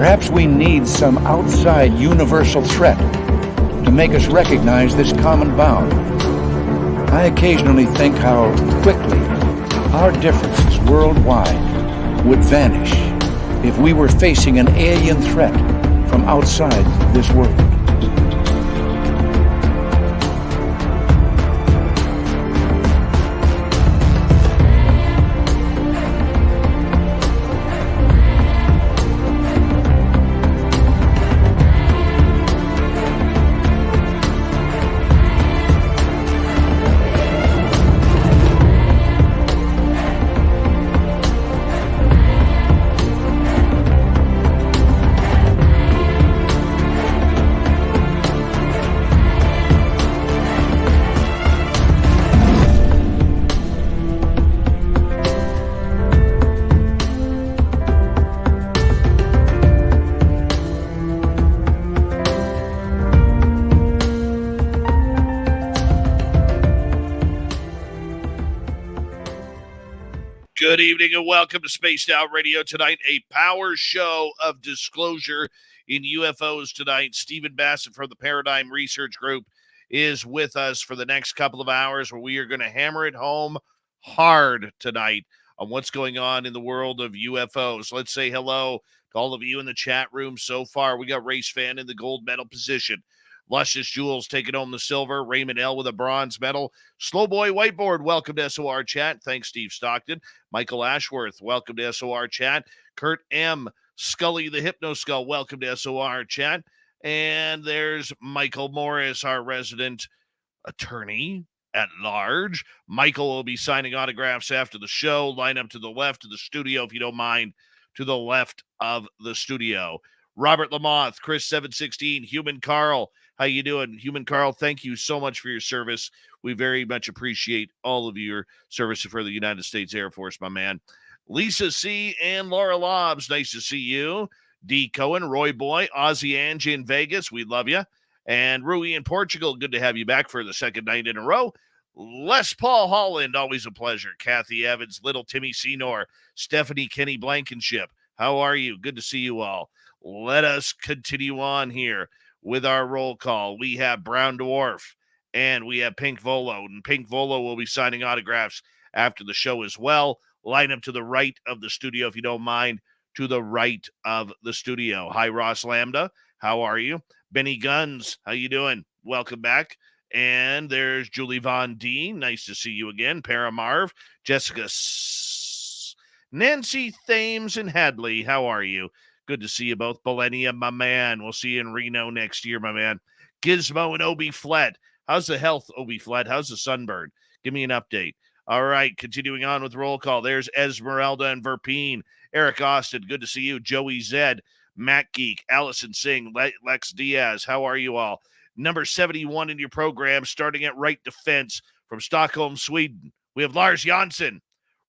Perhaps we need some outside universal threat to make us recognize this common bound. I occasionally think how quickly our differences worldwide would vanish if we were facing an alien threat from outside this world. Good evening and welcome to Spaced Out Radio tonight, a power show of disclosure in UFOs tonight. Stephen Bassett from the Paradigm Research Group is with us for the next couple of hours where we are going to hammer it home hard tonight on what's going on in the world of UFOs. Let's say hello to all of you in the chat room so far. We got Race Fan in the gold medal position. Luscious Jules taking home the silver. Raymond L. with a bronze medal. Slow Boy Whiteboard, welcome to SOR Chat. Thanks, Steve Stockton. Michael Ashworth, welcome to SOR Chat. Kurt M. Scully the Hypno Skull, welcome to SOR Chat. And there's Michael Morris, our resident attorney at large. Michael will be signing autographs after the show. Line up to the left of the studio, if you don't mind, to the left of the studio. Robert Lamoth, Chris 716, Human Carl. How you doing, Human Carl? Thank you so much for your service. We very much appreciate all of your service for the United States Air Force, my man. Lisa C. and Laura Lobbs, nice to see you. D. Cohen, Roy Boy, Ozzy Angie in Vegas, we love you. And Rui in Portugal, good to have you back for the second night in a row. Les Paul Holland, always a pleasure. Kathy Evans, Little Timmy Senor, Stephanie Kenny Blankenship, how are you? Good to see you all. Let us continue on here with our roll call. We have Brown Dwarf and we have Pink Volo. And Pink Volo will be signing autographs after the show as well. Line up to the right of the studio, if you don't mind, to the right of the studio. Hi, Ross Lambda. How are you? Benny Guns, how you doing? Welcome back. And there's Julie Von D. Nice to see you again. Paramarv, Jessica Nancy Thames and Hadley. How are you? Good to see you both. Millennium, my man. We'll see you in Reno next year, my man. Gizmo and Obi Flett. How's the health, Obi Flett? How's the sunburn? Give me an update. All right, continuing on with roll call. There's Esmeralda and Verpine. Eric Austin, good to see you. Joey Zed, Matt Geek, Allison Singh, Lex Diaz. How are you all? Number 71 in your program, starting at right defense from Stockholm, Sweden. We have Lars Jansson.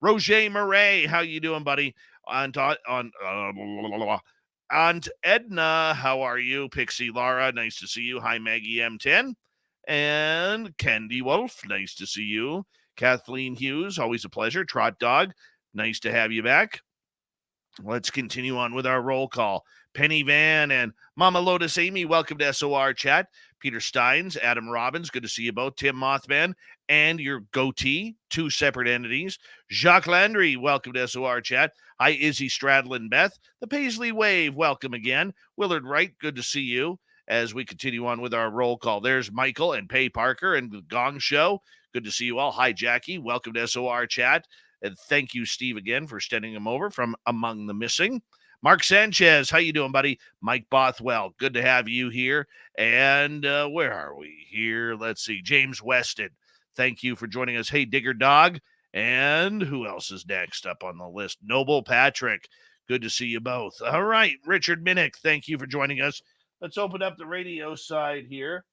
Roger Murray, how you doing, buddy? Aunt Edna, how are you? Pixie Lara, nice to see you. Hi, Maggie M10. And Candy Wolf, nice to see you. Kathleen Hughes, always a pleasure. Trot Dog, nice to have you back. Let's continue on with our roll call. Penny Van and Mama Lotus Amy, welcome to SOR Chat. Peter Steins, Adam Robbins, good to see you both. Tim Mothman and your goatee, two separate entities. Jacques Landry, welcome to SOR Chat. Hi, Izzy Stradlin Beth. The Paisley Wave, welcome again. Willard Wright, good to see you as we continue on with our roll call. There's Michael and Pay Parker and the Gong Show. Good to see you all. Hi, Jackie. Welcome to SOR Chat. And thank you, Steve, again for sending him over from Among the Missing. Mark Sanchez, how you doing, buddy? Mike Bothwell, good to have you here. And where are we here? Let's see. James Weston, thank you for joining us. Hey, Digger Dog. And who else is next up on the list? Noble Patrick, good to see you both. All right, Richard Minnick, thank you for joining us. Let's open up the radio side here.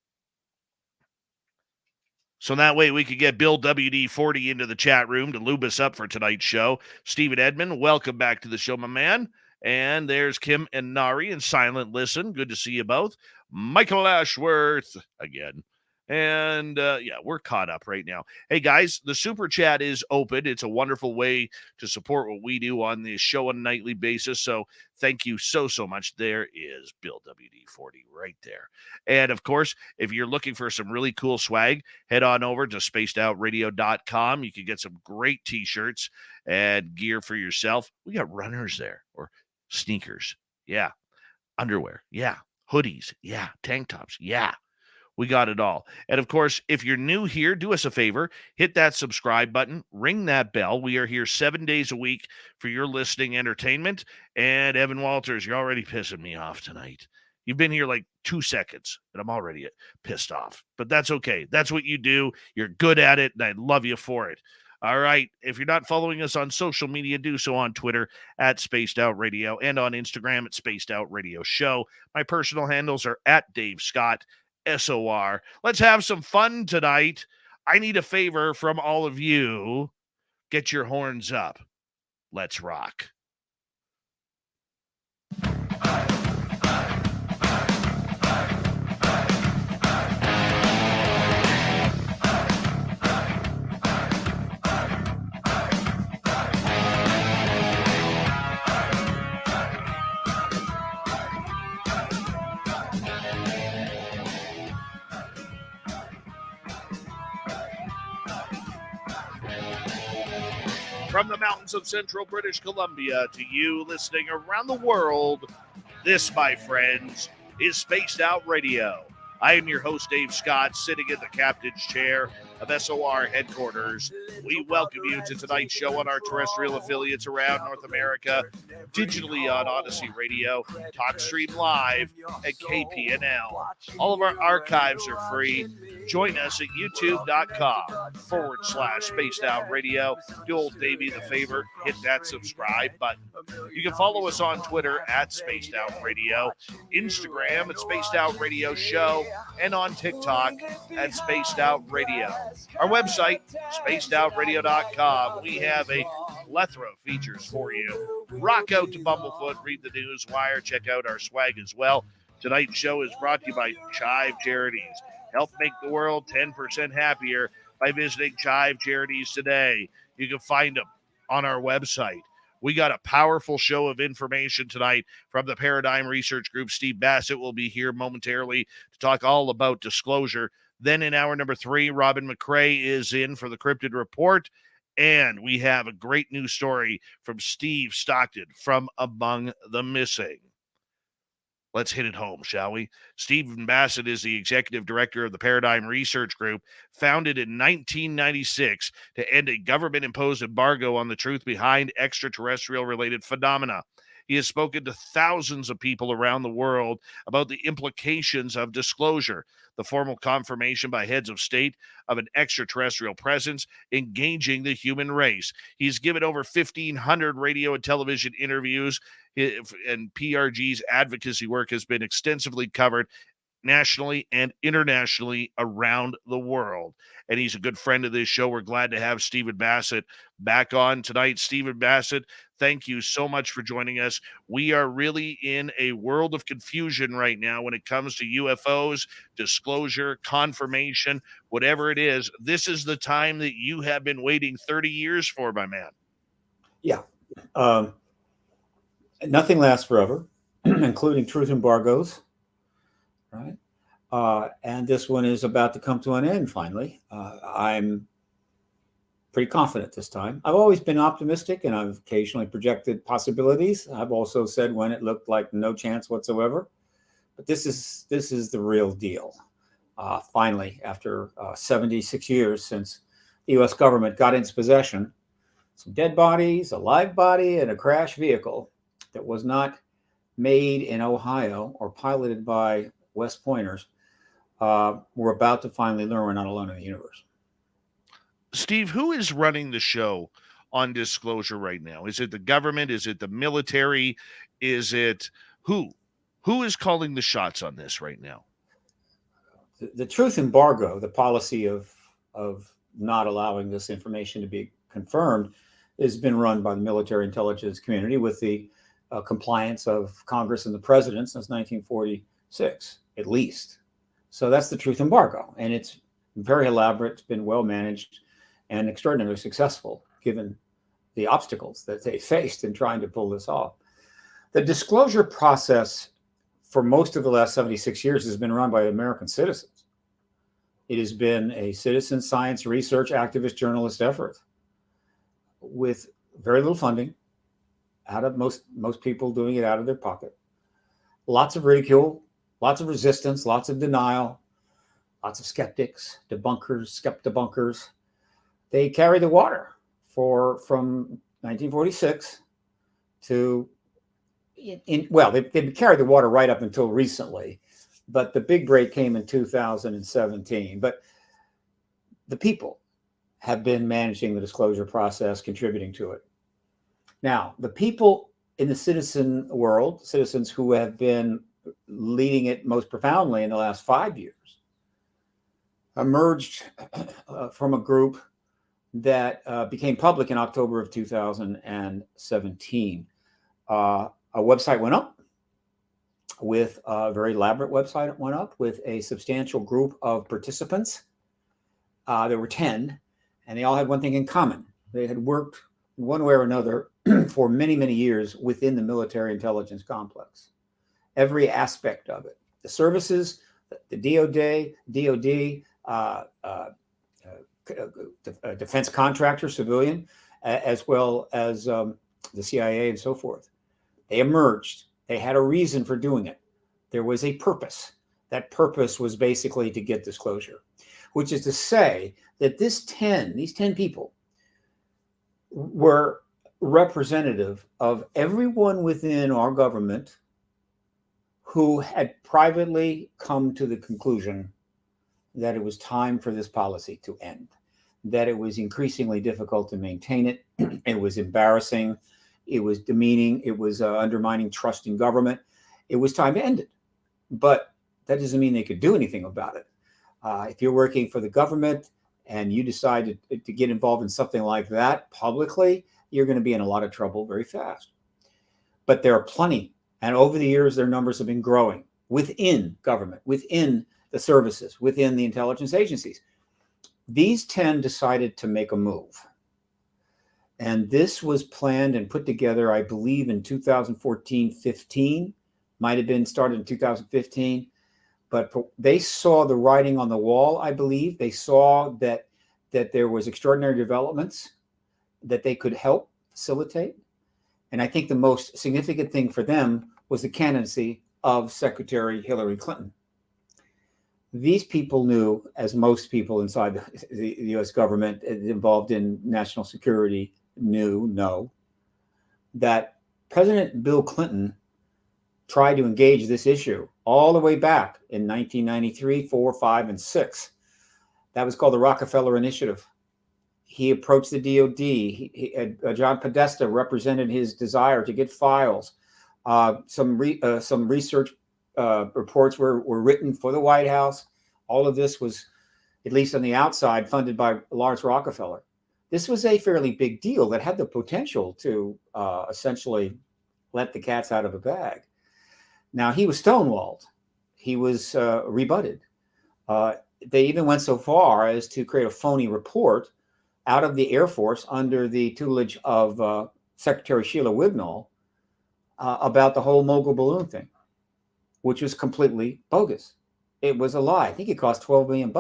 So that way we could get Bill WD40 into the chat room to lube us up for tonight's show. Stephen Edmond, welcome back to the show, my man. And there's Kim and Nari and Silent Listen. Good to see you both. Michael Ashworth again. And yeah, we're caught up right now. Hey, guys, the super chat is open. It's a wonderful way to support what we do on this show on a nightly basis. So thank you so much. There is Bill WD-40 right there. And of course, if you're looking for some really cool swag, head on over to spacedoutradio.com. You can get some great t-shirts and gear for yourself. We got runners there, or sneakers. Yeah. Underwear. Yeah. Hoodies. Yeah. Tank tops. Yeah. We got it all. And of course, if you're new here, do us a favor, hit that subscribe button, ring that bell. We are here 7 days a week for your listening entertainment. And Evan Walters, you're already pissing me off tonight. You've been here like 2 seconds, and I'm already pissed off. But that's okay. That's what you do. You're good at it, and I love you for it. All right. If you're not following us on social media, do so on Twitter at Spaced Out Radio and on Instagram at Spaced Out Radio Show. My personal handles are at Dave Scott. SOR. Let's have some fun tonight. I need a favor from all of you. Get your horns up. Let's rock. From the mountains of central British Columbia to you listening around the world, this, my friends, is Spaced Out Radio. I am your host, Dave Scott, sitting in the captain's chair of SOR headquarters. We welcome you to tonight's show on our terrestrial affiliates around North America, digitally on Odyssey Radio, TalkStream Live, and KPNL. All of our archives are free. Join us at youtube.com/Spaced Out Radio. Do old Davey the favor, hit that subscribe button. You can follow us on Twitter at Spaced Out Radio, Instagram at Spaced Out Radio Show, and on TikTok at Spaced Out Radio. Our website, spacedoutradio.com. We have a plethora of features for you. Rock out to Bumblefoot, read the news wire, check out our swag as well. Tonight's show is brought to you by Chive Charities. Help make the world 10% happier by visiting Chive Charities today. You can find them on our website. We got a powerful show of information tonight from the Paradigm Research Group. Steve Bassett will be here momentarily to talk all about disclosure. Then in hour number 3, Robin McCrae is in for the Crypted Report. And we have a great news story from Steve Stockton from Among the Missing. Let's hit it home, shall we? Stephen Bassett is the executive director of the Paradigm Research Group, founded in 1996 to end a government-imposed embargo on the truth behind extraterrestrial-related phenomena. He has spoken to thousands of people around the world about the implications of disclosure, the formal confirmation by heads of state of an extraterrestrial presence engaging the human race. He's given over 1,500 radio and television interviews, and PRG's advocacy work has been extensively covered nationally and internationally around the world. And he's a good friend of this show. We're glad to have Stephen Bassett back on tonight. Stephen Bassett, thank you so much for joining us. We are really in a world of confusion right now when it comes to UFOs, disclosure, confirmation, whatever it is. This is the time that you have been waiting 30 years for, my man. Yeah. Nothing lasts forever, including truth embargoes. Right. And this one is about to come to an end, finally. I'm pretty confident this time. I've always been optimistic, and I've occasionally projected possibilities. I've also said when it looked like no chance whatsoever. But this is the real deal. Finally, after 76 years since the U.S. government got into possession, some dead bodies, a live body, and a crash vehicle that was not made in Ohio or piloted by West Pointers, we're about to finally learn we're not alone in the universe. Steve, who is running the show on disclosure right now? Is it the government? Is it the military? Is it who? Who is calling the shots on this right now? The truth embargo, the policy of not allowing this information to be confirmed, has been run by the military intelligence community with the compliance of Congress and the president since 1946, at least. So that's the truth embargo. And it's very elaborate. It's been well managed and extraordinarily successful given the obstacles that they faced in trying to pull this off. The disclosure process for most of the last 76 years has been run by American citizens. It has been a citizen science research activist journalist effort with very little funding, out of most people doing it out of their pocket. Lots of ridicule, lots of resistance, lots of denial, lots of skeptics, debunkers, skeptibunkers. They carried the water from 1946 to they've carried the water right up until recently, but the big break came in 2017. But the people have been managing the disclosure process, contributing to it. Now, the people in the citizen world, citizens who have been leading it most profoundly in the last 5 years, emerged from a group that became public in October of 2017. A website went up with a very elaborate website went up with a substantial group of participants. There were 10, and they all had one thing in common. They had worked one way or another for many, many years within the military intelligence complex. Every aspect of it, the services, the DOD, defense contractor, civilian, as well as the CIA and so forth. They emerged. They had a reason for doing it. There was a purpose. That purpose was basically to get disclosure, which is to say that these 10 people were representative of everyone within our government who had privately come to the conclusion that it was time for this policy to end, that it was increasingly difficult to maintain it. It was embarrassing. It was demeaning. It was undermining trust in government. It was time to end it. But that doesn't mean they could do anything about it. If you're working for the government and you decide to get involved in something like that publicly, you're going to be in a lot of trouble very fast. But there are plenty. And over the years, their numbers have been growing within government, within the services, within the intelligence agencies. These 10 decided to make a move. And this was planned and put together, I believe, in 2014-15, might have been started in 2015. But they saw the writing on the wall, I believe. They saw that there was extraordinary developments that they could help facilitate. And I think the most significant thing for them was the candidacy of Secretary Hillary Clinton. These people knew, as most people inside the U.S. government involved in national security know, that President Bill Clinton tried to engage this issue all the way back in 1993, 4, 5, and 6. That was called the Rockefeller Initiative. He approached the DOD. John Podesta represented his desire to get files. Some research reports were written for the White House. All of this was, at least on the outside, funded by Lawrence Rockefeller. This was a fairly big deal that had the potential to essentially let the cats out of the bag. Now, he was stonewalled. He was rebutted. They even went so far as to create a phony report out of the Air Force under the tutelage of Secretary Sheila Wignall about the whole mogul balloon thing, which was completely bogus. It was a lie. I think it cost $12 million.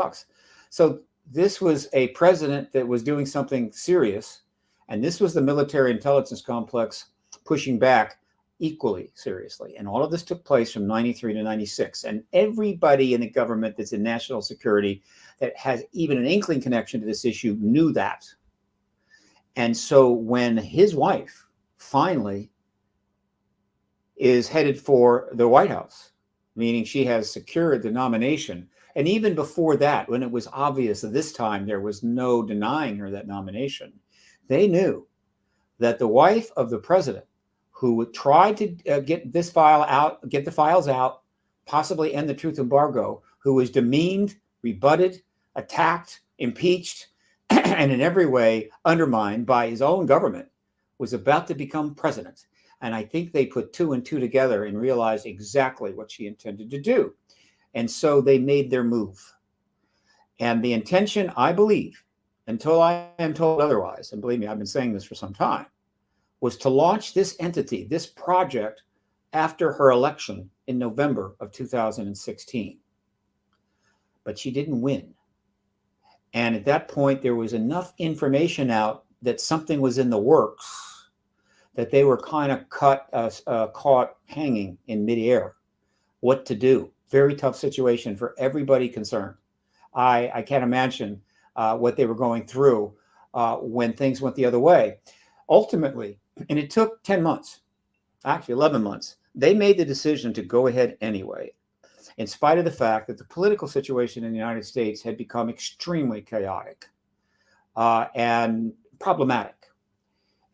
So this was a president that was doing something serious, and this was the military intelligence complex pushing back equally seriously. And all of this took place from 93 to 96. And everybody in the government that's in national security that has even an inkling connection to this issue knew that. And so when his wife finally is headed for the White House, meaning she has secured the nomination, and even before that, when it was obvious that this time there was no denying her that nomination, they knew that the wife of the president, who tried to get this file out, get the files out, possibly end the truth embargo, who was demeaned, rebutted, attacked, impeached, and in every way undermined by his own government, was about to become president. And I think they put two and two together and realized exactly what she intended to do. And so they made their move. And the intention, I believe, until I am told otherwise, and believe me, I've been saying this for some time, was to launch this entity, this project, after her election in November of 2016. But she didn't win. And at that point, there was enough information out that something was in the works that they were kind of caught hanging in midair. What to do? Very tough situation for everybody concerned. I can't imagine what they were going through when things went the other way. Ultimately, and it took 10 months, actually 11 months, they made the decision to go ahead anyway, in spite of the fact that the political situation in the United States had become extremely chaotic and problematic.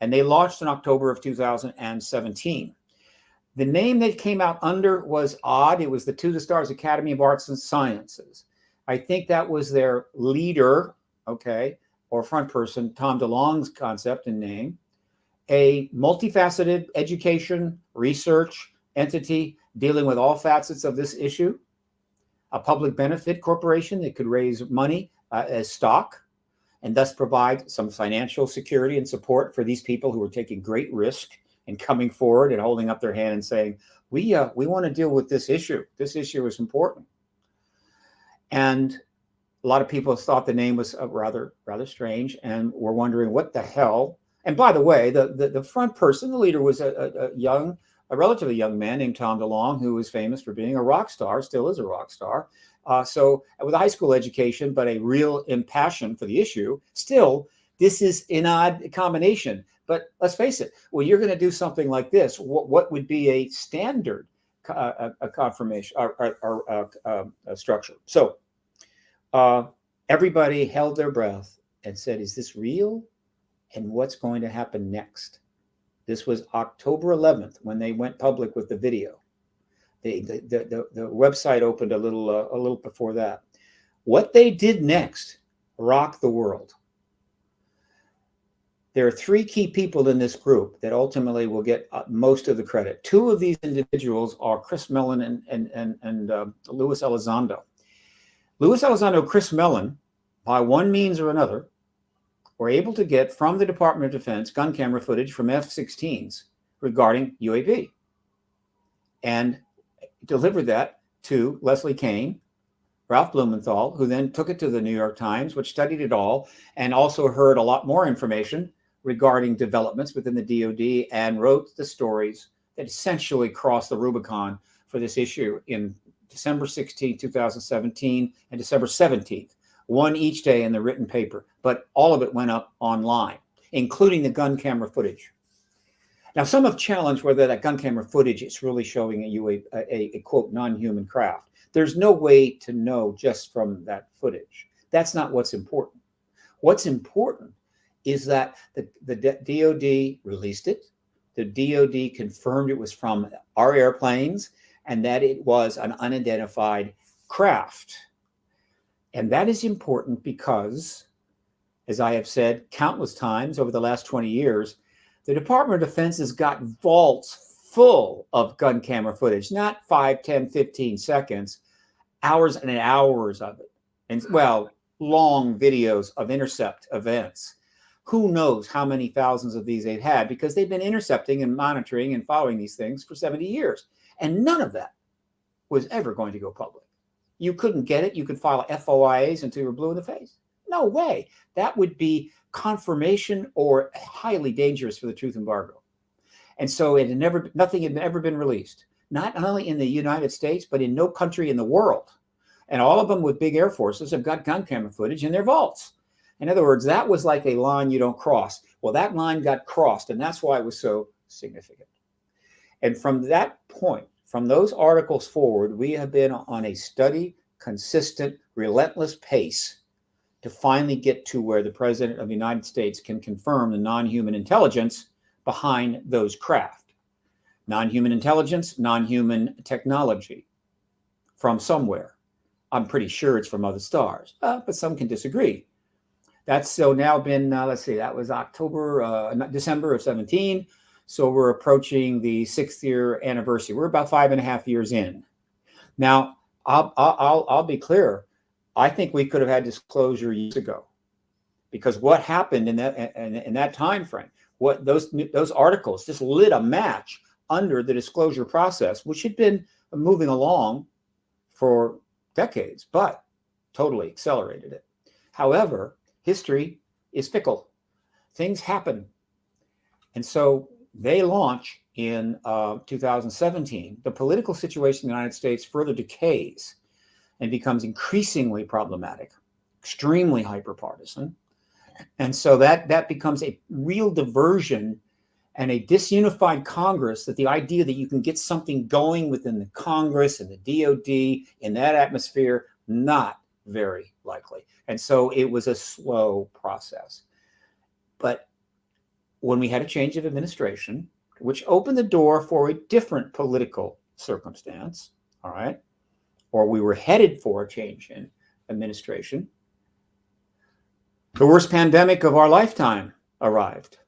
And they launched in October of 2017. The name they came out under was odd. It was the To the Stars Academy of Arts and Sciences. I think that was their leader, okay, or front person, Tom DeLonge's concept and name. A multifaceted education, research entity dealing with all facets of this issue. A public benefit corporation that could raise money as stock and thus provide some financial security and support for these people who were taking great risk and coming forward and holding up their hand and saying, we want to deal with this issue. This issue is important. And a lot of people thought the name was rather strange and were wondering what the hell. And by the way, the front person, the leader, was a relatively young man named Tom DeLonge, who was famous for being a rock star, still is a rock star. So with a high school education, but a real impassion for the issue. Still, this is an odd combination. But let's face it, well, you're going to do something like this. What would be a standard confirmation or structure? So everybody held their breath and said, is this real? And what's going to happen next? This was October 11th when they went public with the video. The website opened a little before that. What they did next rocked the world. There are three key people in this group that ultimately will get most of the credit. Two of these individuals are Chris Mellon and Luis Elizondo. Luis Elizondo, Chris Mellon, by one means or another, were able to get from the Department of Defense gun camera footage from F-16s regarding UAP and delivered that to Leslie Kean, Ralph Blumenthal, who then took it to the New York Times, which studied it all and also heard a lot more information regarding developments within the DoD and wrote the stories that essentially crossed the Rubicon for this issue in December 16, 2017 and December 17th. One each day in the written paper, but all of it went up online, including the gun camera footage. Now, some have challenged whether that gun camera footage is really showing a quote, non-human craft. There's no way to know just from that footage. That's not what's important. What's important is that the DoD released it. The DoD confirmed it was from our airplanes and that it was an unidentified craft. And that is important because, as I have said countless times over the last 20 years, the Department of Defense has got vaults full of gun camera footage, not 5, 10, 15 seconds, hours and hours of it. And well, long videos of intercept events. Who knows how many thousands of these they've had because they've been intercepting and monitoring and following these things for 70 years. And none of that was ever going to go public. You couldn't get it. You could file FOIAs until you were blue in the face. No way. That would be confirmation or highly dangerous for the truth embargo. And so nothing had ever been released, not only in the United States, but in no country in the world. And all of them with big air forces have got gun camera footage in their vaults. In other words, that was like a line you don't cross. Well, that line got crossed, and that's why it was so significant. And from that point, from those articles forward, we have been on a steady, consistent, relentless pace to finally get to where the President of the United States can confirm the non-human intelligence behind those craft. Non-human intelligence, non-human technology from somewhere. I'm pretty sure it's from other stars, but some can disagree. That's so now been, let's see, that was December of 17. So we're approaching the 6th year anniversary. We're about 5.5 years in. Now, I'll be clear. I think we could have had disclosure years ago, because what happened in that time frame, what those articles just lit a match under the disclosure process, which had been moving along for decades, but totally accelerated it. However, history is fickle. Things happen. And so they launch in 2017. The political situation in the United States further decays and becomes increasingly problematic, extremely hyperpartisan. And so that becomes a real diversion and a disunified Congress, that the idea that you can get something going within the Congress and the DOD in that atmosphere, not very likely. And so it was a slow process. But when we had a change of administration, which opened the door for a different political circumstance, all right, or we were headed for a change in administration, the worst pandemic of our lifetime arrived.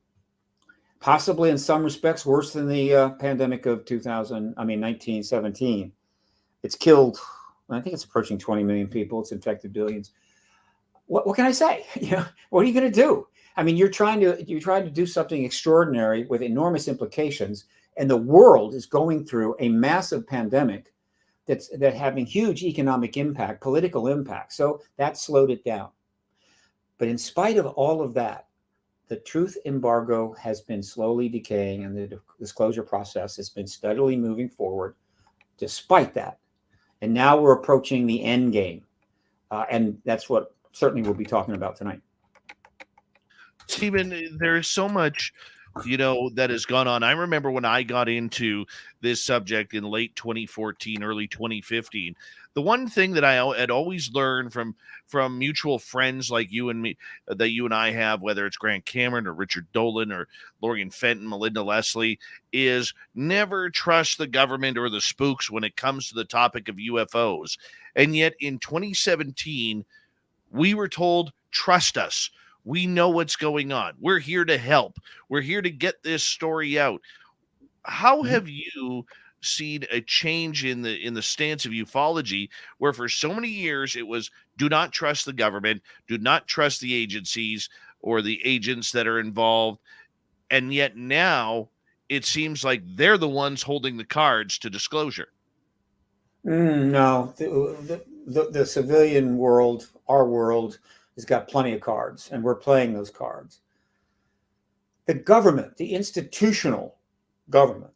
Possibly in some respects worse than the pandemic of 1917. It's killed, I think it's approaching 20 million people. It's infected billions. What can I say? What are you going to do? I mean, you're trying to do something extraordinary with enormous implications, and the world is going through a massive pandemic that's having huge economic impact, political impact. So that slowed it down. But in spite of all of that, the truth embargo has been slowly decaying, and the disclosure process has been steadily moving forward despite that. And now we're approaching the end game. And that's what certainly we'll be talking about tonight. Stephen, there's so much, that has gone on. I remember when I got into this subject in late 2014, early 2015, the one thing that I had always learned from mutual friends like you and me, that you and I have, whether it's Grant Cameron or Richard Nolan or Lorian Fenton, Melinda Leslie, is never trust the government or the spooks when it comes to the topic of UFOs. And yet in 2017, we were told, trust us. We know what's going on. We're here to help. We're here to get this story out. How have you seen a change in the stance of ufology, where for so many years it was do not trust the government, do not trust the agencies or the agents that are involved, and yet now it seems like they're the ones holding the cards to disclosure? No, the civilian world, our world, has got plenty of cards, and we're playing those cards. The government, the institutional government,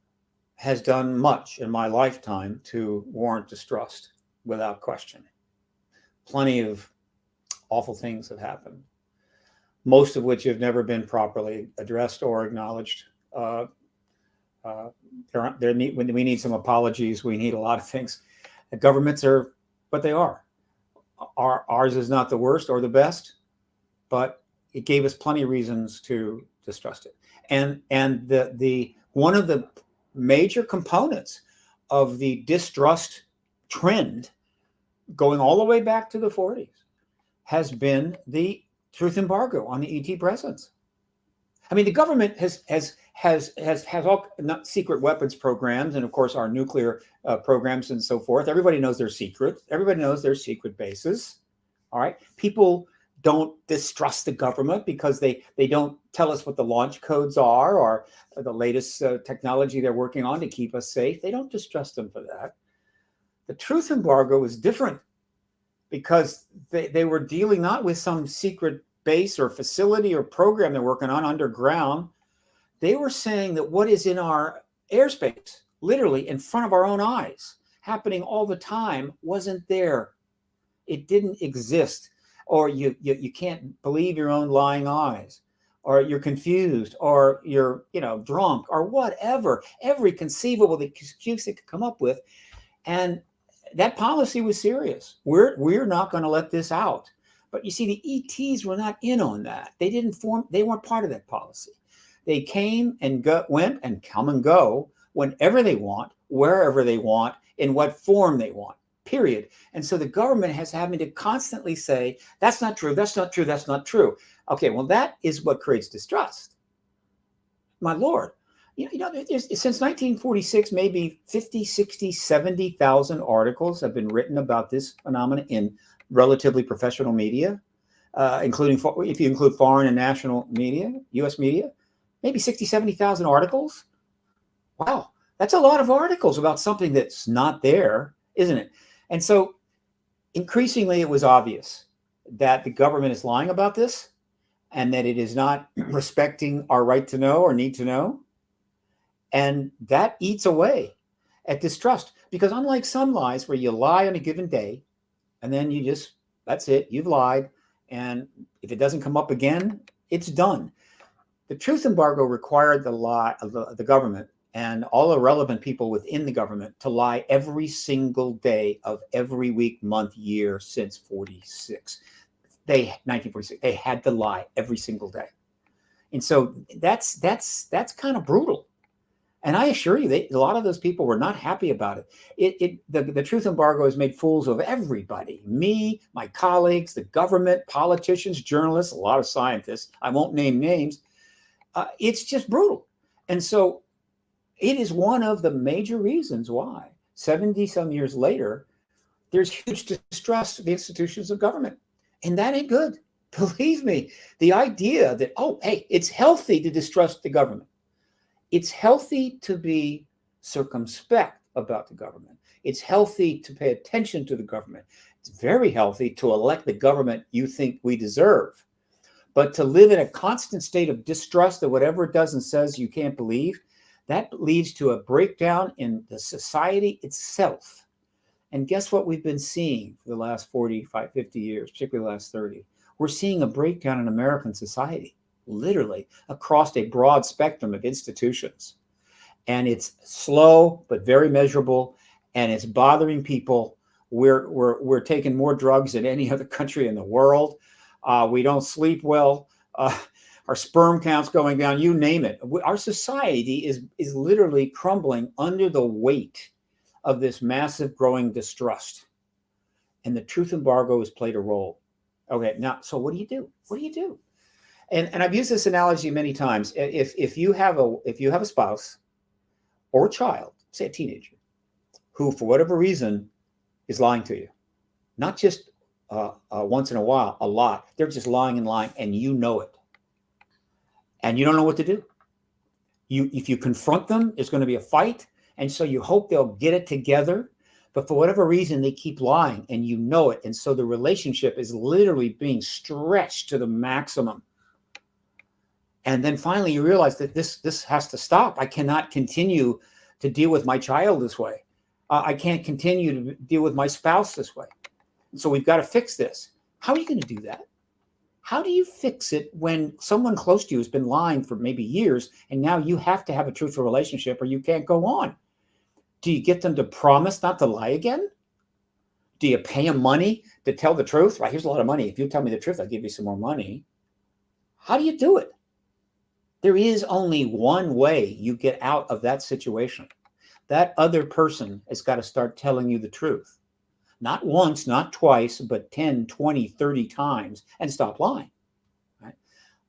has done much in my lifetime to warrant distrust without question. Plenty of awful things have happened, most of which have never been properly addressed or acknowledged. We need some apologies. We need a lot of things. The governments are what they are. Ours is not the worst or the best, but it gave us plenty of reasons to distrust it. And the one of the major components of the distrust trend, going all the way back to the 40s, has been the truth embargo on the ET presence. I mean, the government has all secret weapons programs, and of course our nuclear programs and so forth. Everybody knows they're secret. Everybody knows their secret bases. All right. People don't distrust the government because they don't tell us what the launch codes are or the latest technology they're working on to keep us safe. They don't distrust them for that. The truth embargo is different because they were dealing not with some secret base or facility or program they're working on underground. They were saying that what is in our airspace, literally in front of our own eyes, happening all the time, wasn't there. It didn't exist. Or you can't believe your own lying eyes, or you're confused, or you're drunk, or whatever. Every conceivable excuse they could come up with. And that policy was serious. We're not going to let this out. But you see, the ETs were not in on that. They weren't part of that policy. They came and went and come and go whenever they want, wherever they want, in what form they want, period. And so the government has having to constantly say, that's not true, that's not true, that's not true. Okay, well, that is what creates distrust. My Lord, Since 1946, maybe 50, 60, 70,000 articles have been written about this phenomenon in relatively professional media, including, if you include foreign and national media, U.S. media, maybe 60, 70,000 articles. Wow, that's a lot of articles about something that's not there, isn't it? And so increasingly, it was obvious that the government is lying about this and that it is not respecting our right to know or need to know. And that eats away at distrust, because unlike some lies where you lie on a given day and then that's it, you've lied. And if it doesn't come up again, it's done. The truth embargo required the government and all the relevant people within the government to lie every single day of every week, month, year since 1946. They had to lie every single day. And so that's kind of brutal. And I assure you, a lot of those people were not happy about it. The truth embargo has made fools of everybody. Me, my colleagues, the government, politicians, journalists, a lot of scientists. I won't name names. It's just brutal. And so it is one of the major reasons why 70 some years later, there's huge distrust of the institutions of government. And that ain't good. Believe me, the idea that, hey, it's healthy to distrust the government. It's healthy to be circumspect about the government. It's healthy to pay attention to the government. It's very healthy to elect the government you think we deserve. But to live in a constant state of distrust that whatever it does and says you can't believe, that leads to a breakdown in the society itself. And guess what we've been seeing for the last 45, 50 years, particularly the last 30? We're seeing a breakdown in American society, literally across a broad spectrum of institutions. And it's slow, but very measurable, and it's bothering people. We're taking more drugs than any other country in the world. We don't sleep well. Our sperm count's going down, you name it. Our society is literally crumbling under the weight of this massive growing distrust. And the truth embargo has played a role. Okay, now, so what do you do? What do you do? And I've used this analogy many times. If you have a spouse or a child, say a teenager, who for whatever reason is lying to you, not just once in a while, a lot, they're just lying and lying, and you know it. And you don't know what to do. If you confront them, there's going to be a fight. And so you hope they'll get it together. But for whatever reason, they keep lying, and you know it. And so the relationship is literally being stretched to the maximum. And then finally you realize that this has to stop. I cannot continue to deal with my child this way. I can't continue to deal with my spouse this way. So we've got to fix this. How are you going to do that? How do you fix it when someone close to you has been lying for maybe years, and now you have to have a truthful relationship or you can't go on? Do you get them to promise not to lie again? Do you pay them money to tell the truth? Right, here's a lot of money. If you tell me the truth, I'll give you some more money. How do you do it? There is only one way you get out of that situation. That other person has got to start telling you the truth. Not once, not twice, but 10, 20, 30 times, and stop lying. Right?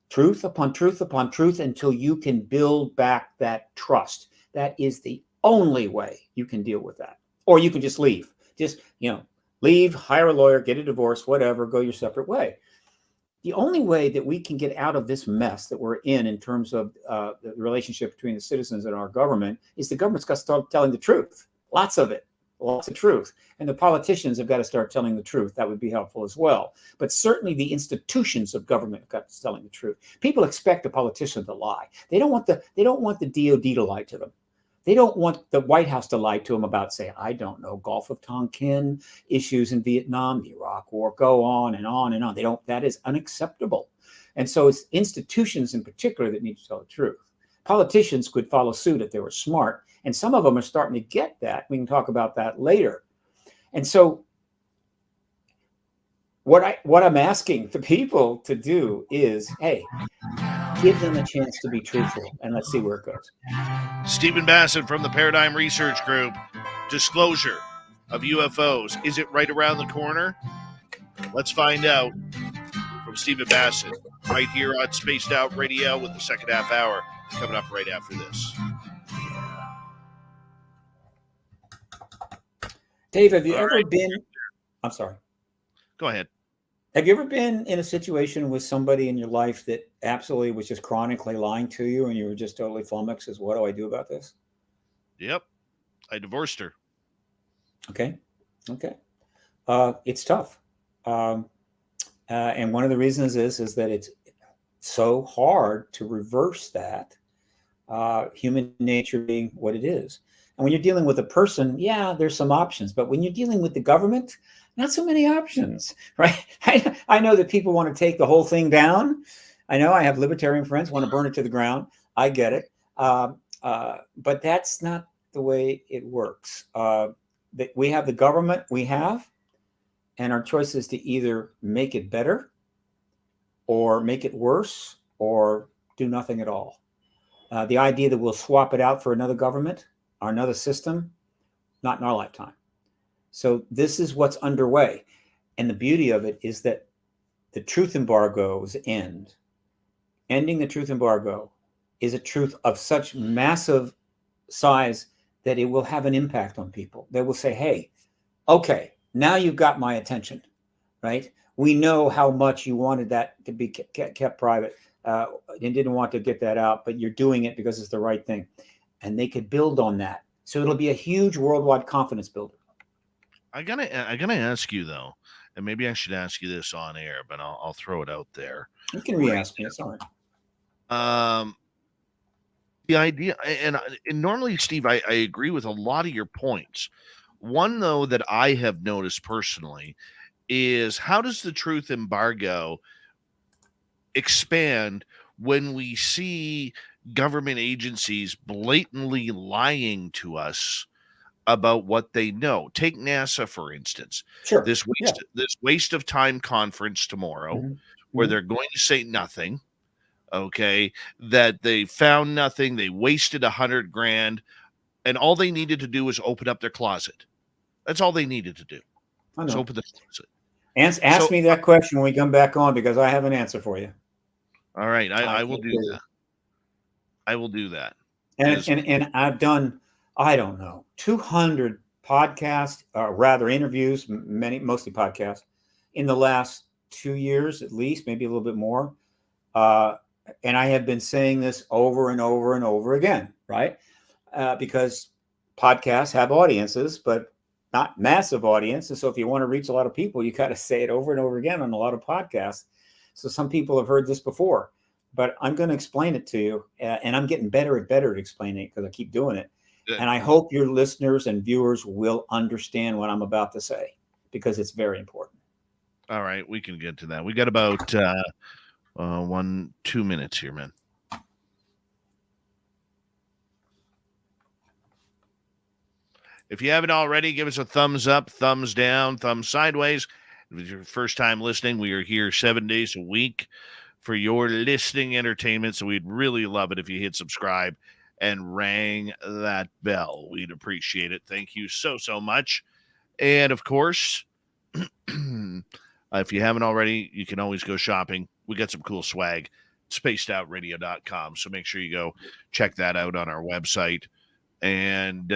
Truth upon truth upon truth until you can build back that trust. That is the only way you can deal with that. Or you can just leave. Just, leave, hire a lawyer, get a divorce, whatever, go your separate way. The only way that we can get out of this mess that we're in terms of the relationship between the citizens and our government is the government's got to start telling the truth. Lots of it. Lots of truth. And the politicians have got to start telling the truth. That would be helpful as well. But certainly the institutions of government have got to start telling the truth. People expect a politician to lie. They don't want the DOD to lie to them. They don't want the White House to lie to them about, say, I don't know, Gulf of Tonkin, issues in Vietnam, the Iraq War, go on and on and on. That is unacceptable. And so it's institutions in particular that need to tell the truth. Politicians could follow suit if they were smart. And some of them are starting to get that. We can talk about that later. And so what I'm asking the people to do is, hey, give them a chance to be truthful, and let's see where it goes. Stephen Bassett from the Paradigm Research Group. Disclosure of UFOs. Is it right around the corner? Let's find out from Stephen Bassett right here on Spaced Out Radio with the second half hour coming up right after this. Dave, have you All ever right. been? I'm sorry. Go ahead. Have you ever been in a situation with somebody in your life that absolutely was just chronically lying to you, and you were just totally flummoxed? As what do I do about this? Yep. I divorced her. Okay. Okay. It's tough. And one of the reasons is that it's so hard to reverse that, human nature being what it is. And when you're dealing with a person, yeah, there's some options. But when you're dealing with the government, not so many options, right? I know that people want to take the whole thing down. I know I have libertarian friends want to burn it to the ground. I get it. But that's not the way it works. We have the government we have, and our choice is to either make it better or make it worse or do nothing at all. The idea that we'll swap it out for another government or another system, not in our lifetime. So this is what's underway. And the beauty of it is that the truth embargoes end. Ending the truth embargo is a truth of such massive size that it will have an impact on people. They will say, hey, okay, now you've got my attention, right? We know how much you wanted that to be kept private and didn't want to get that out, but you're doing it because it's the right thing. And they could build on that. So it'll be a huge worldwide confidence builder. I gotta ask you though, and maybe I should ask you this on air, but I'll throw it out there. You can re-ask me. It's all right. The idea, and normally, Steve, I agree with a lot of your points. One though that I have noticed personally is how does the truth embargo expand when we see government agencies blatantly lying to us about what they know? Take NASA, for instance. Sure. This waste of time conference tomorrow, where they're going to say nothing, okay, that they found nothing, they wasted $100,000, and all they needed to do was open up their closet. That's all they needed to do. Was open the closet. Ask me that question when we come back on, because I have an answer for you. All right, I will do that. I will do that. And I've done, I don't know, 200 podcasts, or rather interviews, mostly podcasts, in the last 2 years at least, maybe a little bit more. And I have been saying this over and over and over again, right? Because podcasts have audiences, but not massive audiences. So if you want to reach a lot of people, you got to say it over and over again on a lot of podcasts. So some people have heard this before, but I'm going to explain it to you. And I'm getting better at explaining it because I keep doing it. And I hope your listeners and viewers will understand what I'm about to say, because it's very important. All right, we can get to that. We got about 2 minutes here, man. If you haven't already, give us a thumbs up, thumbs down, thumbs sideways. If it's your first time listening, we are here 7 days a week for your listening entertainment. So we'd really love it if you hit subscribe and rang that bell. We'd appreciate it. Thank you so much. And of course, if you haven't already, you can always go shopping. We got some cool swag, spacedoutradio.com. So make sure you go check that out on our website. And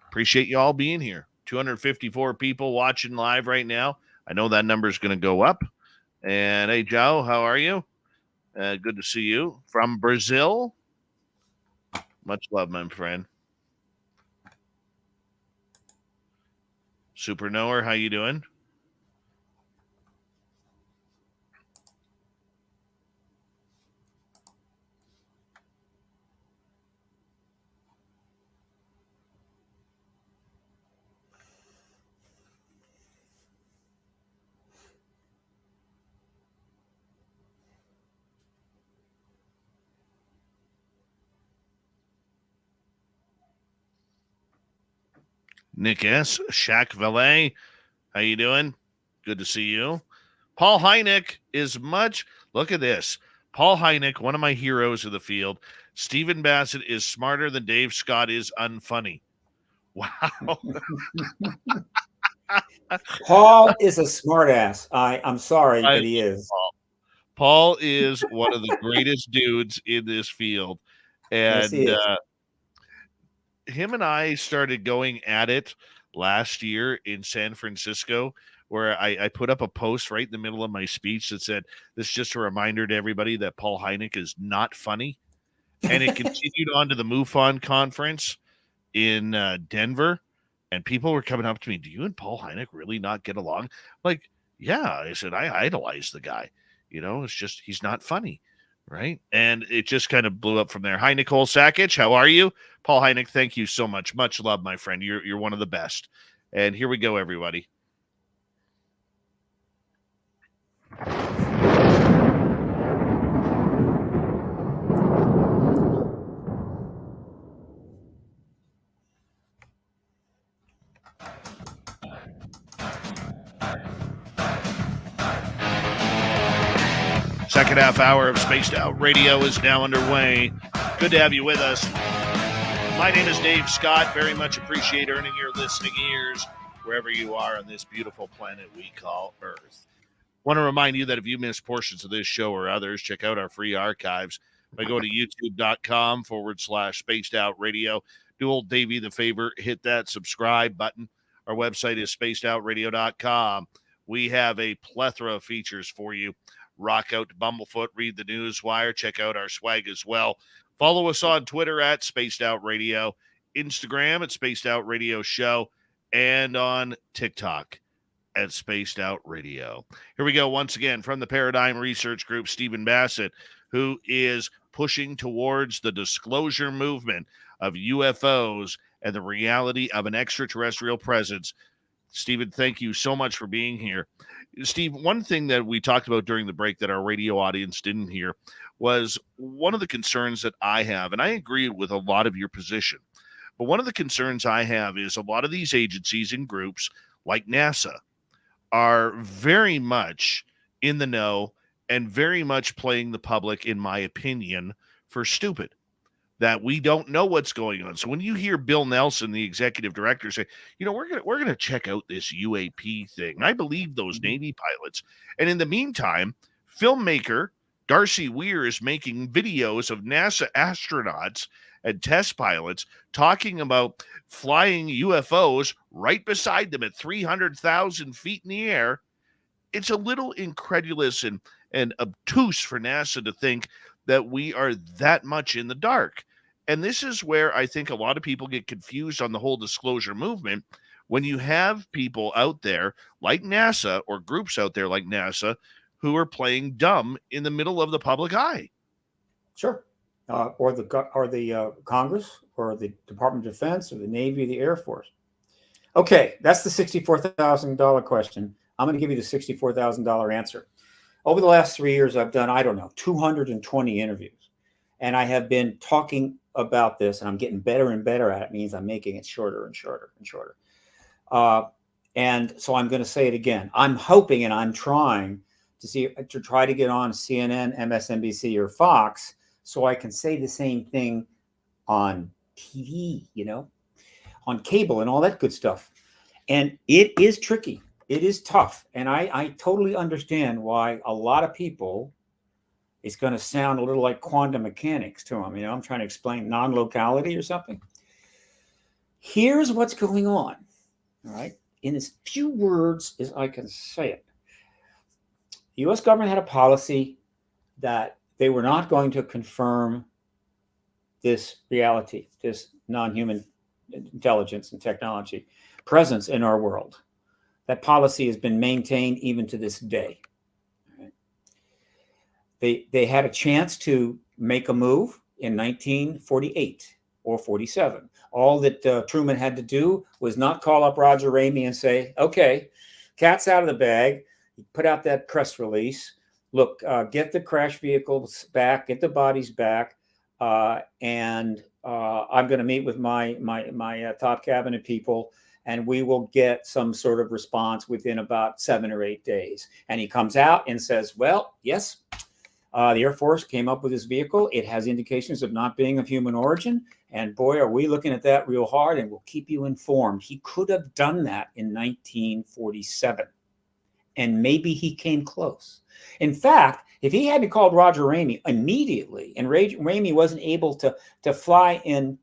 appreciate you all being here. 254 people watching live right now. I know that number is going to go up. And hey, Joe, how are you? Good to see you from Brazil. Much love, my friend. Super Knower, how you doing? Nick S. Shaq Valet, how you doing? Good to see you. Paul Hynek is much. Look at this. Paul Hynek, one of my heroes of the field. Stephen Bassett is smarter than Dave Scott is unfunny. Wow. Paul is a smartass. I'm sorry, but he is. Paul is one of the greatest dudes in this field. And Yes, he is. Him and I started going at it last year in San Francisco, where I put up a post right in the middle of my speech that said, "This is just a reminder to everybody that Paul Hynek is not funny." And it continued on to the MUFON conference in Denver, and people were coming up to me, "Do you and Paul Hynek really not get along?" Like, yeah, I said, I idolize the guy. It's just he's not funny, right? And it just kind of blew up from there. Hi, Nicole Sakic, how are you? Paul Hynek, thank you so much. Much love, my friend. You're one of the best. And here we go, everybody. Second half hour of Spaced Out Radio is now underway. Good to have you with us. My name is Dave Scott. Very much appreciate earning your listening ears wherever you are on this beautiful planet we call Earth. Want to remind you that if you miss portions of this show or others, check out our free archives by going to youtube.com/Spaced Out Radio. Do old Davey the favor, hit that subscribe button. Our website is spacedoutradio.com. We have a plethora of features for you. Rock out to Bumblefoot, read the news wire, check out our swag as well. Follow us on Twitter at Spaced Out Radio, Instagram at Spaced Out Radio Show, and on TikTok at Spaced Out Radio. Here we go once again from the Paradigm Research Group, Stephen Bassett, who is pushing towards the disclosure movement of UFOs and the reality of an extraterrestrial presence. Stephen, thank you so much for being here. Steve, one thing that we talked about during the break that our radio audience didn't hear was one of the concerns that I have, and I agree with a lot of your position, but one of the concerns I have is a lot of these agencies and groups like NASA are very much in the know and very much playing the public, in my opinion, for stupid. That we don't know what's going on. So when you hear Bill Nelson, the executive director, say, we're gonna check out this UAP thing, I believe those Navy pilots. And in the meantime, filmmaker Darcy Weir is making videos of NASA astronauts and test pilots talking about flying UFOs right beside them at 300,000 feet in the air. It's a little incredulous and obtuse for NASA to think that we are that much in the dark. And this is where I think a lot of people get confused on the whole disclosure movement. When you have people out there like NASA, or groups out there like NASA, who are playing dumb in the middle of the public eye. Sure. Or the Congress, or the Department of Defense, or the Navy, or the Air Force. Okay, that's the $64,000 question. I'm going to give you the $64,000 answer. Over the last 3 years, I've done, 220 interviews. And I have been talking about this, and I'm getting better and better at it. It means I'm making it shorter and shorter and shorter. And so I'm going to say it again. I'm hoping, and I'm trying to try to get on CNN, MSNBC, or Fox, so I can say the same thing on TV, on cable and all that good stuff. And it is tricky. It is tough. And I totally understand why a lot of people, it's going to sound a little like quantum mechanics to them. I'm trying to explain non-locality or something. Here's what's going on. All right. In as few words as I can say it. The U.S. government had a policy that they were not going to confirm this reality, this non-human intelligence and technology presence in our world. That policy has been maintained even to this day. They had a chance to make a move in 1948 or 47. All that Truman had to do was not call up Roger Ramey and say, okay, cat's out of the bag. He put out that press release. Look, get the crash vehicles back, get the bodies back, and I'm going to meet with my top cabinet people, and we will get some sort of response within about 7 or 8 days. And he comes out and says, well, yes, the Air Force came up with this vehicle. It has indications of not being of human origin. And boy, are we looking at that real hard, and we'll keep you informed. He could have done that in 1947. And maybe he came close. In fact, if he hadn't called Roger Ramey immediately, and Ramey wasn't able to fly in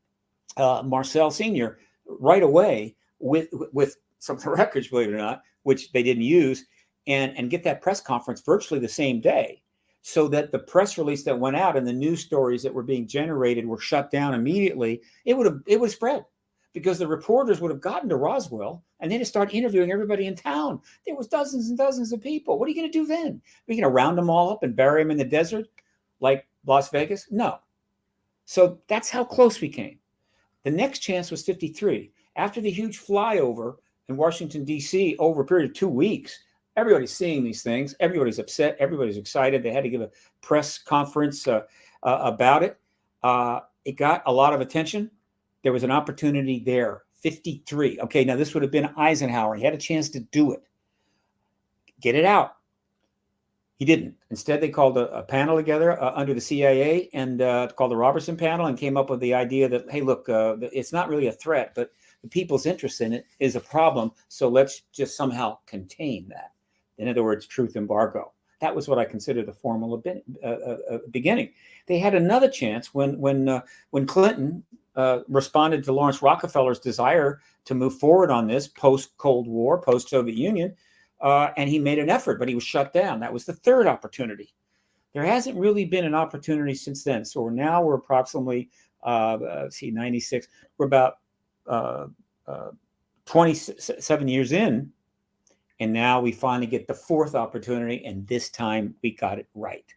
Marcel Sr. right away, with some of the records, believe it or not, which they didn't use, and get that press conference virtually the same day, so that the press release that went out and the news stories that were being generated were shut down immediately. It would spread, because the reporters would have gotten to Roswell and they'd start interviewing everybody in town. There was dozens and dozens of people. What are you going to do then? Are you going to round them all up and bury them in the desert like Las Vegas? No. So that's how close we came. The next chance was 53. After the huge flyover in Washington, D.C., over a period of 2 weeks, everybody's seeing these things. Everybody's upset. Everybody's excited. They had to give a press conference about it. It got a lot of attention. There was an opportunity there. 53. Okay, now this would have been Eisenhower. He had a chance to do it. Get it out. He didn't. Instead, they called a panel together under the CIA and called the Robertson panel, and came up with the idea that, hey, look, it's not really a threat, but the people's interest in it is a problem. So let's just somehow contain that. In other words, truth embargo. That was what I consider the formal beginning. They had another chance when Clinton responded to Lawrence Rockefeller's desire to move forward on this post-Cold War, post-Soviet Union, and he made an effort, but he was shut down. That was the third opportunity. There hasn't really been an opportunity since then. So we're approximately, 96. We're about 27 years in, and now we finally get the fourth opportunity, and this time we got it right.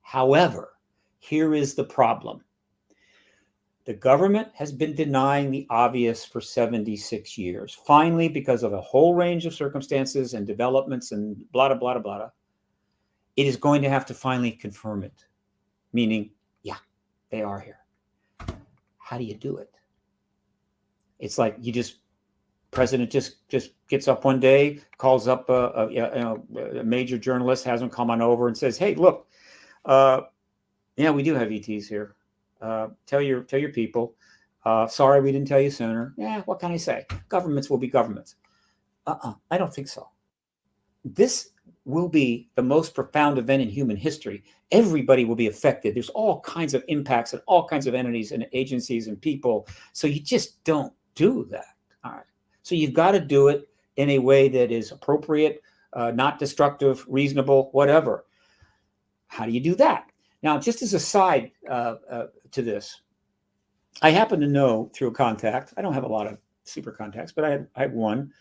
However, here is the problem. The government has been denying the obvious for 76 years. Finally, because of a whole range of circumstances and developments and blah, blah, blah, blah, it is going to have to finally confirm it. Meaning, yeah, they are here. How do you do it? It's like president just gets up one day, calls up a major journalist, has him come on over and says, hey, look, yeah, we do have ETs here. Tell your people. Sorry, we didn't tell you sooner. Yeah, what can I say? Governments will be governments. I don't think so. This will be the most profound event in human history. Everybody will be affected. There's all kinds of impacts and all kinds of entities and agencies and people. So you just don't do that. All right. So you've got to do it in a way that is appropriate, not destructive, reasonable, whatever. How do you do that? Now, just as a side to this, I happen to know through a contact, I don't have a lot of super contacts, but I had one.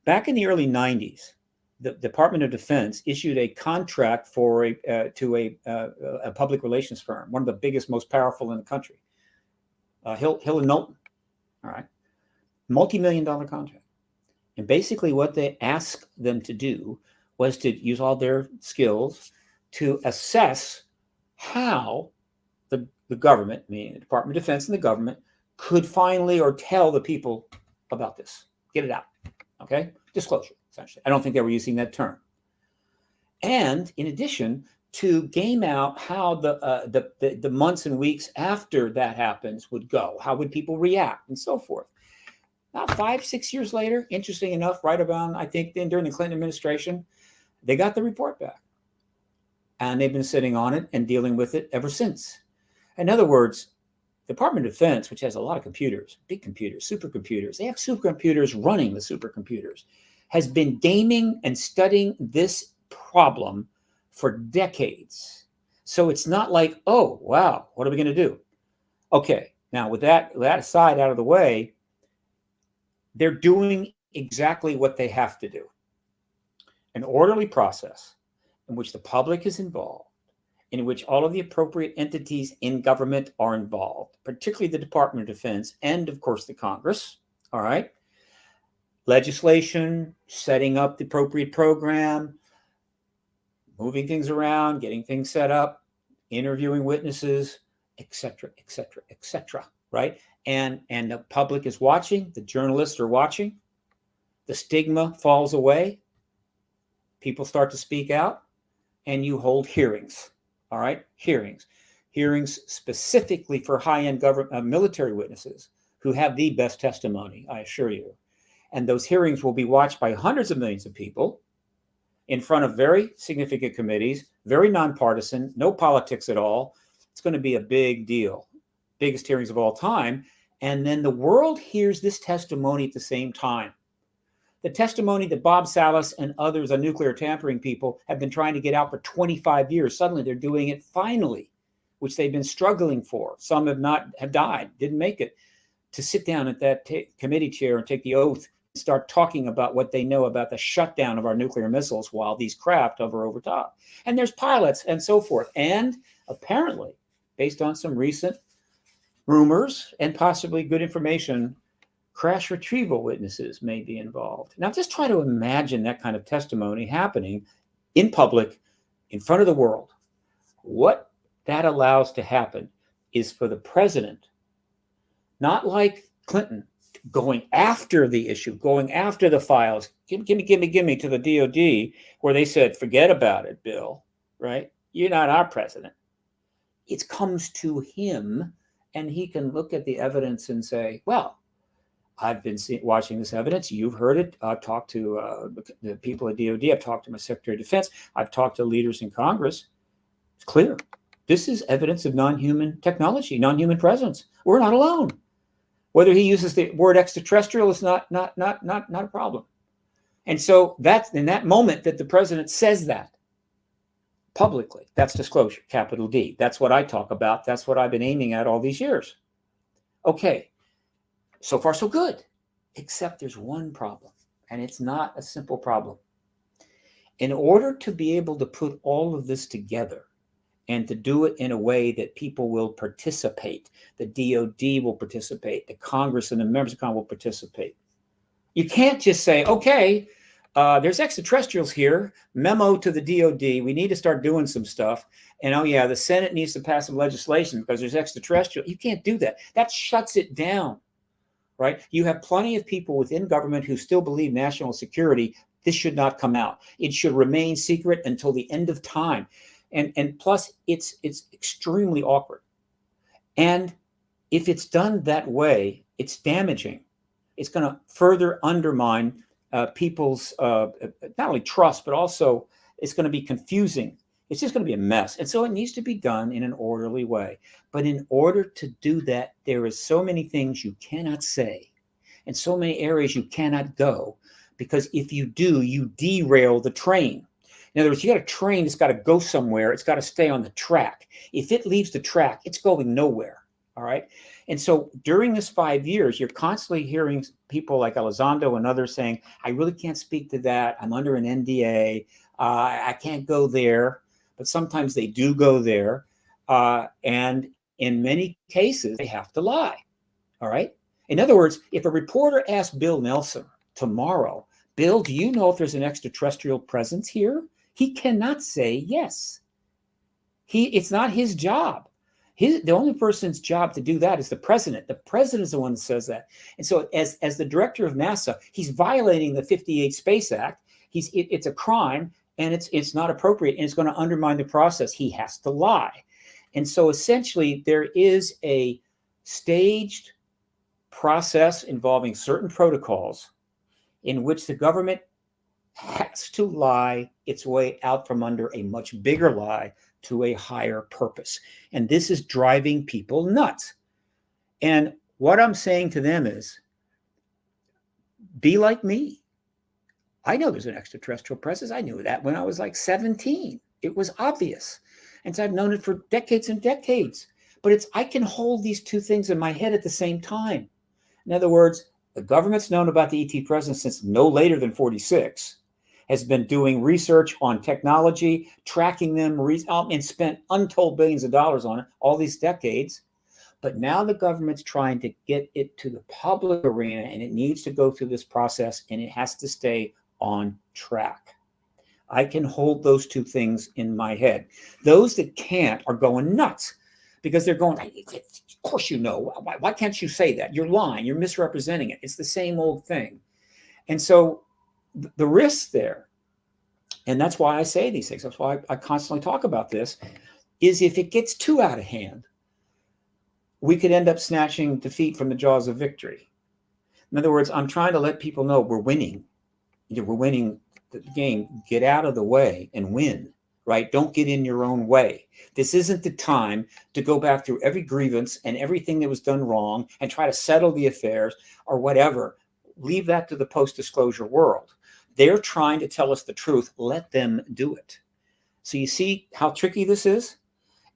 Back in the early 90s, the Department of Defense issued a contract to a public relations firm, one of the biggest, most powerful in the country, Hill and Knowlton, all right, multi-million-dollar contract. And basically what they asked them to do was to use all their skills to assess how the government, meaning the Department of Defense and the government, could finally or tell the people about this, get it out, okay? Disclosure, essentially. I don't think they were using that term. And in addition, to game out how the months and weeks after that happens would go, how would people react, and so forth. About 5-6 years later, interesting enough, right around, I think, during the Clinton administration, they got the report back. And they've been sitting on it and dealing with it ever since. In other words, the Department of Defense, which has a lot of computers, big computers, supercomputers, they have supercomputers running the supercomputers, has been gaming and studying this problem for decades. So it's not like, oh, wow, what are we going to do? Okay, now with that aside out of the way, they're doing exactly what they have to do. An orderly process in which the public is involved, in which all of the appropriate entities in government are involved, particularly the Department of Defense and, of course, the Congress, all right? Legislation, setting up the appropriate program, moving things around, getting things set up, interviewing witnesses, et cetera, right? And the public is watching, the journalists are watching, the stigma falls away, people start to speak out, and you hold hearings. All right, hearings specifically for high-end government military witnesses who have the best testimony, I assure you. And those hearings will be watched by hundreds of millions of people in front of very significant committees, very nonpartisan, no politics at all. It's going to be a big deal, biggest hearings of all time. And then the world hears this testimony at the same time. The testimony that Bob Salas and others, the nuclear tampering people, have been trying to get out for 25 years. Suddenly they're doing it finally, which they've been struggling for. Some have died, didn't make it, to sit down at that committee chair and take the oath and start talking about what they know about the shutdown of our nuclear missiles while these craft hover over top. And there's pilots and so forth. And apparently, based on some recent rumors and possibly good information, crash retrieval witnesses may be involved. Now, just try to imagine that kind of testimony happening in public, in front of the world. What that allows to happen is for the president, not like Clinton, going after the issue, going after the files, give me to the DOD, where they said, forget about it, Bill, right? You're not our president. It comes to him, and he can look at the evidence and say, well, I've been watching this evidence. You've heard it. I've talked to the people at DOD. I've talked to my Secretary of Defense. I've talked to leaders in Congress. It's clear. This is evidence of non-human technology, non-human presence. We're not alone. Whether he uses the word extraterrestrial is not a problem. And so that's in that moment that the president says that publicly. That's disclosure, capital D. That's what I talk about. That's what I've been aiming at all these years. Okay. So far, so good, except there's one problem, and it's not a simple problem. In order to be able to put all of this together and to do it in a way that people will participate, the DOD will participate, the Congress and the members of Congress will participate. You can't just say, okay, there's extraterrestrials here, memo to the DOD, we need to start doing some stuff. And oh yeah, the Senate needs to pass some legislation because there's extraterrestrial. You can't do that. That shuts it down. Right? You have plenty of people within government who still believe national security. This should not come out. It should remain secret until the end of time. And plus, it's extremely awkward. And if it's done that way, it's damaging. It's going to further undermine people's not only trust, but also it's going to be confusing. It's just going to be a mess. And so it needs to be done in an orderly way. But in order to do that, there is so many things you cannot say and so many areas you cannot go, because if you do, you derail the train. In other words, you got a train that's got to go somewhere. It's got to stay on the track. If it leaves the track, it's going nowhere. All right. And so during this 5 years, you're constantly hearing people like Elizondo and others saying, I really can't speak to that. I'm under an NDA. I can't go there. But sometimes they do go there. And in many cases, they have to lie. All right. In other words, if a reporter asked Bill Nelson tomorrow, Bill, do you know if there's an extraterrestrial presence here? He cannot say yes. It's not his job. The only person's job to do that is the president. The president is the one that says that. And so as the director of NASA, he's violating the 58 Space Act. It's a crime. And it's not appropriate, and it's going to undermine the process. He has to lie. And so essentially, there is a staged process involving certain protocols in which the government has to lie its way out from under a much bigger lie to a higher purpose. And this is driving people nuts. And what I'm saying to them is, be like me. I know there's an extraterrestrial presence. I knew that when I was like 17. It was obvious. And so I've known it for decades and decades. But I can hold these two things in my head at the same time. In other words, the government's known about the ET presence since no later than 46, has been doing research on technology, tracking them, and spent untold billions of dollars on it all these decades. But now the government's trying to get it to the public arena, and it needs to go through this process, and it has to stay on track. I can hold those two things in my head. Those that can't are going nuts because they're going, of course you know. Why can't you say that? You're lying. You're misrepresenting it. It's the same old thing. And so the risk there, and that's why I say these things, that's why I constantly talk about this, is if it gets too out of hand, we could end up snatching defeat from the jaws of victory. In other words, I'm trying to let people know we're winning. We're winning the game. Get out of the way and win. right? Don't get in your own way. This isn't the time to go back through every grievance and everything that was done wrong and try to settle the affairs or whatever. Leave that to the post-disclosure world. They're trying to tell us the truth. Let them do it. So you see how tricky this is?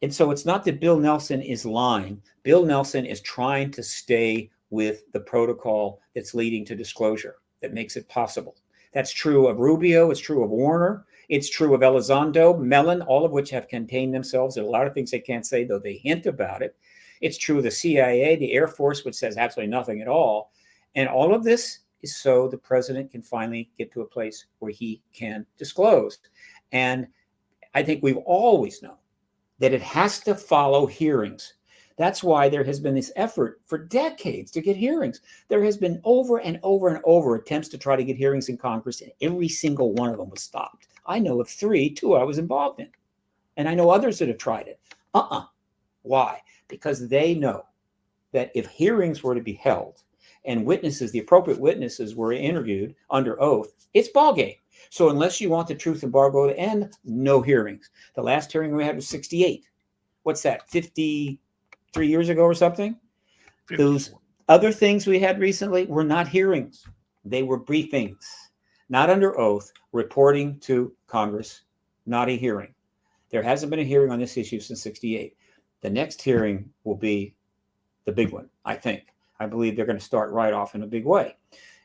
And so it's not that Bill Nelson is lying. Bill Nelson is trying to stay with the protocol that's leading to disclosure, that makes it possible. That's true of Rubio. It's true of Warner. It's true of Elizondo, Mellon, all of which have contained themselves. There are a lot of things they can't say, though they hint about it. It's true of the CIA, the Air Force, which says absolutely nothing at all. And all of this is so the president can finally get to a place where he can disclose. And I think we've always known that it has to follow hearings. That's why there has been this effort for decades to get hearings. There has been over and over and over attempts to try to get hearings in Congress, and every single one of them was stopped. I know of 3, 2 I was involved in. And I know others that have tried it. Why? Because they know that if hearings were to be held and witnesses, the appropriate witnesses were interviewed under oath, it's ballgame. So unless you want the truth embargo to end, no hearings. The last hearing we had was 68. What's that, 53 years ago or something? 54. Those other things we had recently were not hearings. They were briefings, not under oath, reporting to Congress, not a hearing. There hasn't been a hearing on this issue since 68. The next hearing will be the big one, I think. I believe they're going to start right off in a big way.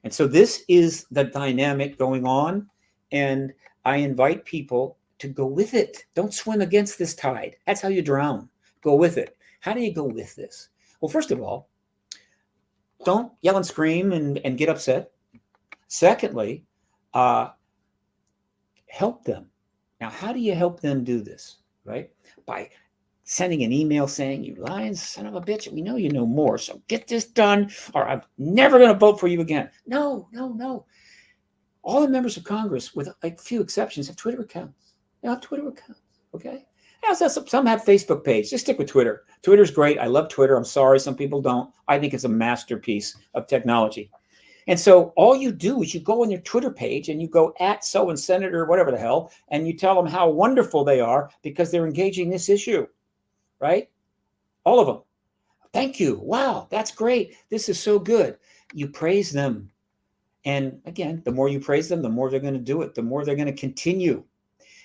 And so this is the dynamic going on. And I invite people to go with it. Don't swim against this tide. That's how you drown. Go with it. How do you go with this? Well, first of all, don't yell and scream and get upset. Secondly, help them. Now, how do you help them do this, right? By sending an email saying, you lying son of a bitch, we know you know more, so get this done or I'm never going to vote for you again. No. All the members of Congress, with a few exceptions, have Twitter accounts. They have Twitter accounts, okay? Now, some have Facebook pages. Just stick with Twitter. Twitter's great. I love Twitter. I'm sorry some people don't. I think it's a masterpiece of technology. And so all you do is you go on your Twitter page and you go at so and senator, whatever the hell, and you tell them how wonderful they are because they're engaging this issue, right? All of them. Thank you. Wow, that's great. This is so good. You praise them. And again, the more you praise them, the more they're going to do it, the more they're going to continue.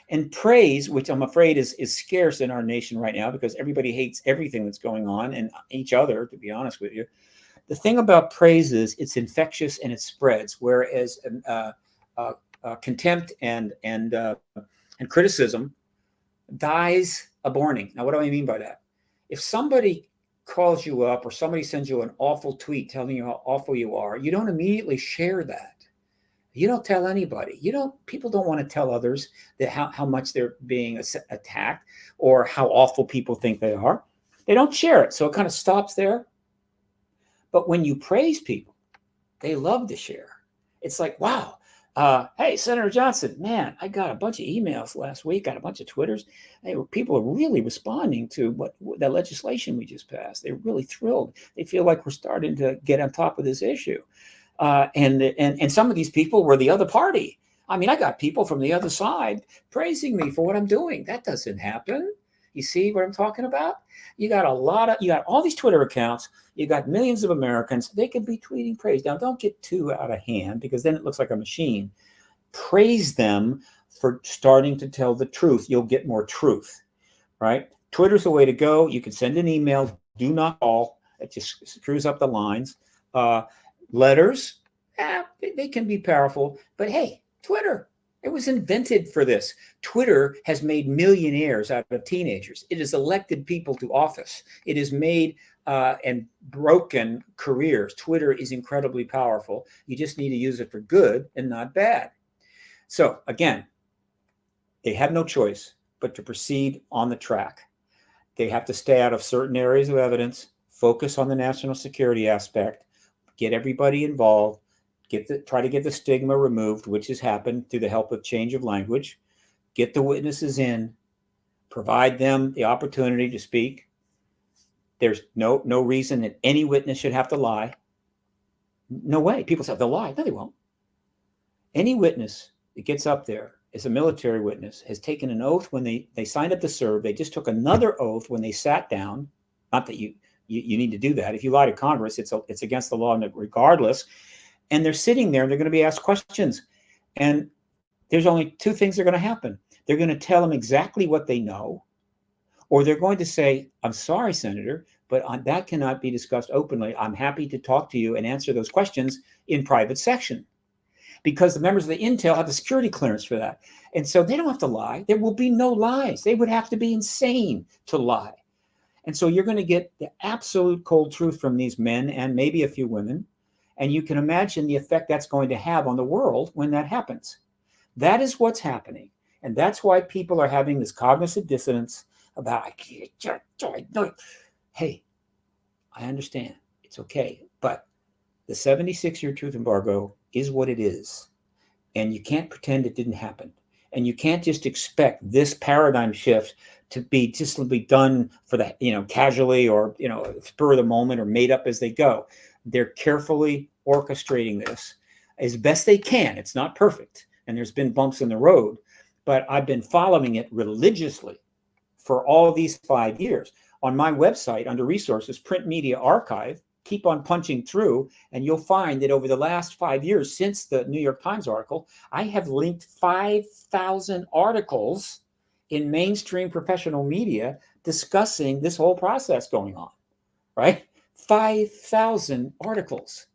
And praise, which I'm afraid is scarce in our nation right now because everybody hates everything that's going on and each other, to be honest with you. The thing about praise is it's infectious and it spreads, whereas contempt and criticism dies a borning. Now, what do I mean by that? If somebody calls you up or somebody sends you an awful tweet telling you how awful you are, you don't immediately share that. You don't tell anybody. People don't want to tell others that how much they're being attacked or how awful people think they are. They don't share it. So it kind of stops there. But when you praise people, they love to share. It's like, wow, hey, Senator Johnson, man, I got a bunch of emails last week, got a bunch of Twitters. People are really responding to the legislation we just passed. They're really thrilled. They feel like we're starting to get on top of this issue. And some of these people were the other party. I mean, I got people from the other side praising me for what I'm doing. That doesn't happen. You see what I'm talking about? You got all these Twitter accounts. You got millions of Americans. They can be tweeting praise. Now, don't get too out of hand because then it looks like a machine. Praise them for starting to tell the truth. You'll get more truth, right? Twitter's the way to go. You can send an email. Do not call. It just screws up the lines. Letters, they can be powerful. But hey, Twitter. It was invented for this. Twitter has made millionaires out of teenagers. It has elected people to office. It has made and broken careers. Twitter is incredibly powerful. You just need to use it for good and not bad. So again, they have no choice but to proceed on the track. They have to stay out of certain areas of evidence, focus on the national security aspect, get everybody involved, try to get the stigma removed, which has happened through the help of change of language, get the witnesses in, provide them the opportunity to speak. There's no reason that any witness should have to lie. No way. People say they'll lie. No, they won't. Any witness that gets up there is a military witness, has taken an oath when they signed up to serve. They just took another oath when they sat down. Not that you need to do that. If you lie to Congress, it's against the law regardless. And they're sitting there and they're going to be asked questions. And there's only two things that are going to happen. They're going to tell them exactly what they know, or they're going to say, I'm sorry, Senator, but that cannot be discussed openly. I'm happy to talk to you and answer those questions in private section, because the members of the intel have the security clearance for that. And so they don't have to lie. There will be no lies. They would have to be insane to lie. And so you're going to get the absolute cold truth from these men and maybe a few women. And you can imagine the effect that's going to have on the world when that happens. That is what's happening. And that's why people are having this cognitive dissonance about, hey, I understand. It's okay. But the 76-year truth embargo is what it is. And you can't pretend it didn't happen. And you can't just expect this paradigm shift to be just done for that, casually or, spur of the moment or made up as they go. They're carefully orchestrating this as best they can. It's not perfect. And there's been bumps in the road, but I've been following it religiously for all these 5 years. On my website, under resources, print media archive, keep on punching through, and you'll find that over the last 5 years, since the New York Times article, I have linked 5,000 articles in mainstream professional media discussing this whole process going on, right? 5,000 articles.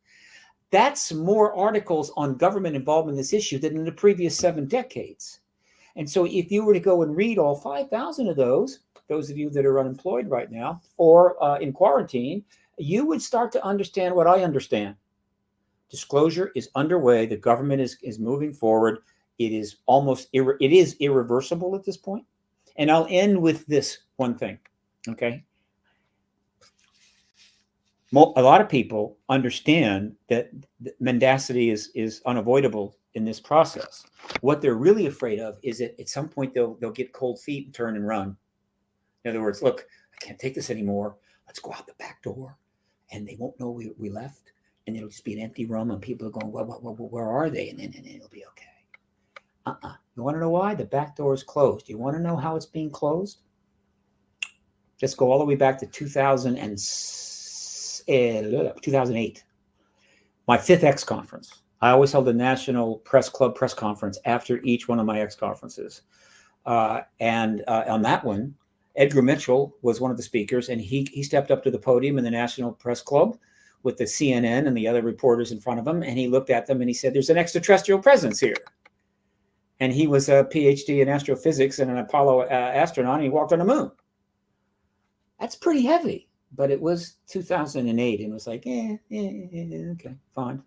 That's more articles on government involvement in this issue than in the previous 7 decades. And so if you were to go and read all 5,000 of those of you that are unemployed right now or in quarantine, you would start to understand what I understand. Disclosure is underway. The government is moving forward. It is irreversible at this point. And I'll end with this one thing, okay? A lot of people understand that mendacity is unavoidable in this process. What they're really afraid of is that at some point they'll get cold feet and turn and run. In other words, look, I can't take this anymore. Let's go out the back door. And they won't know we left. And it'll just be an empty room and people are going, well, where are they? And then it'll be okay. You want to know why? The back door is closed. You want to know how it's being closed? Let's go all the way back to 2008. My 5th X conference. I always held a National Press Club press conference after each one of my X conferences. And on that one, Edgar Mitchell was one of the speakers, and he stepped up to the podium in the National Press Club with the CNN and the other reporters in front of him, and he looked at them and he said, there's an extraterrestrial presence here. And he was a PhD in astrophysics and an Apollo astronaut, and he walked on the moon. That's pretty heavy, but it was 2008, and it was like, okay, fine.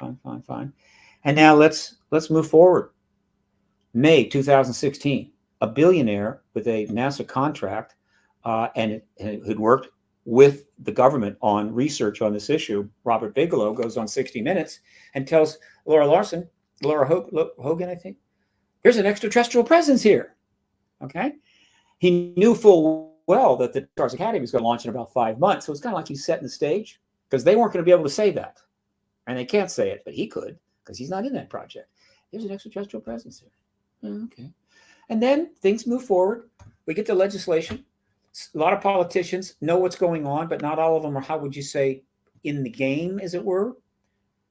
And now let's move forward. May 2016, a billionaire with a NASA contract, and who'd worked with the government on research on this issue, Robert Bigelow, goes on 60 Minutes and tells Laura Hogan, I think, there's an extraterrestrial presence here. Okay. He knew full well that the Stars Academy was going to launch in about 5 months. So it's kind of like he's setting the stage, because they weren't going to be able to say that. And they can't say it, but he could, because he's not in that project. There's an extraterrestrial presence here. Okay. And then things move forward. We get to legislation. A lot of politicians know what's going on, but not all of them are, how would you say, in the game, as it were.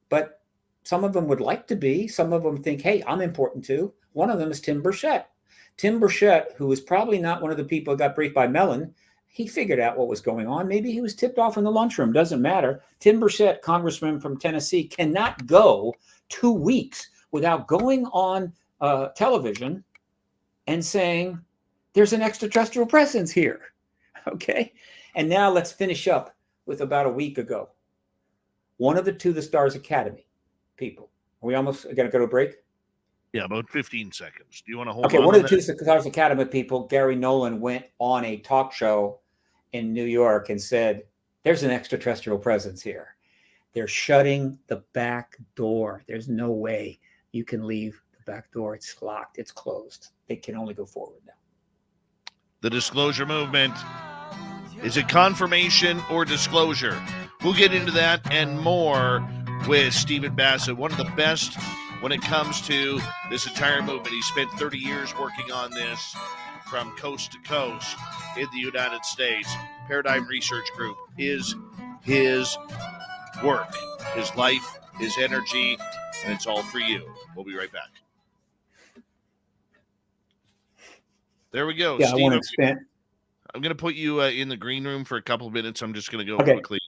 But some of them would like to be. Some of them think, hey, I'm important too. One of them is Tim Burchett. Tim Burchett, who was probably not one of the people who got briefed by Mellon, he figured out what was going on. Maybe he was tipped off in the lunchroom. Doesn't matter. Tim Burchett, congressman from Tennessee, cannot go 2 weeks without going on television and saying, there's an extraterrestrial presence here. Okay. And now let's finish up with about a week ago. One of the two, the Stars Academy people. Are we almost going to go to a break? Yeah, about 15 seconds. Do you want to hold on? Okay, one of the two Stars Academy people, Gary Nolan, went on a talk show in New York and said, there's an extraterrestrial presence here. They're shutting the back door. There's no way you can leave the back door. It's locked. It's closed. They can only go forward now. The disclosure movement. Is it confirmation or disclosure? We'll get into that and more with Stephen Bassett, one of the best when it comes to this entire movement. He spent 30 years working on this from coast to coast in the United States. Paradigm Research Group is his work, his life, his energy, and it's all for you. We'll be right back. There we go. Yeah, Steve, I want to expand. I'm going to put you in the green room for a couple of minutes. I'm just going to go Okay. quickly,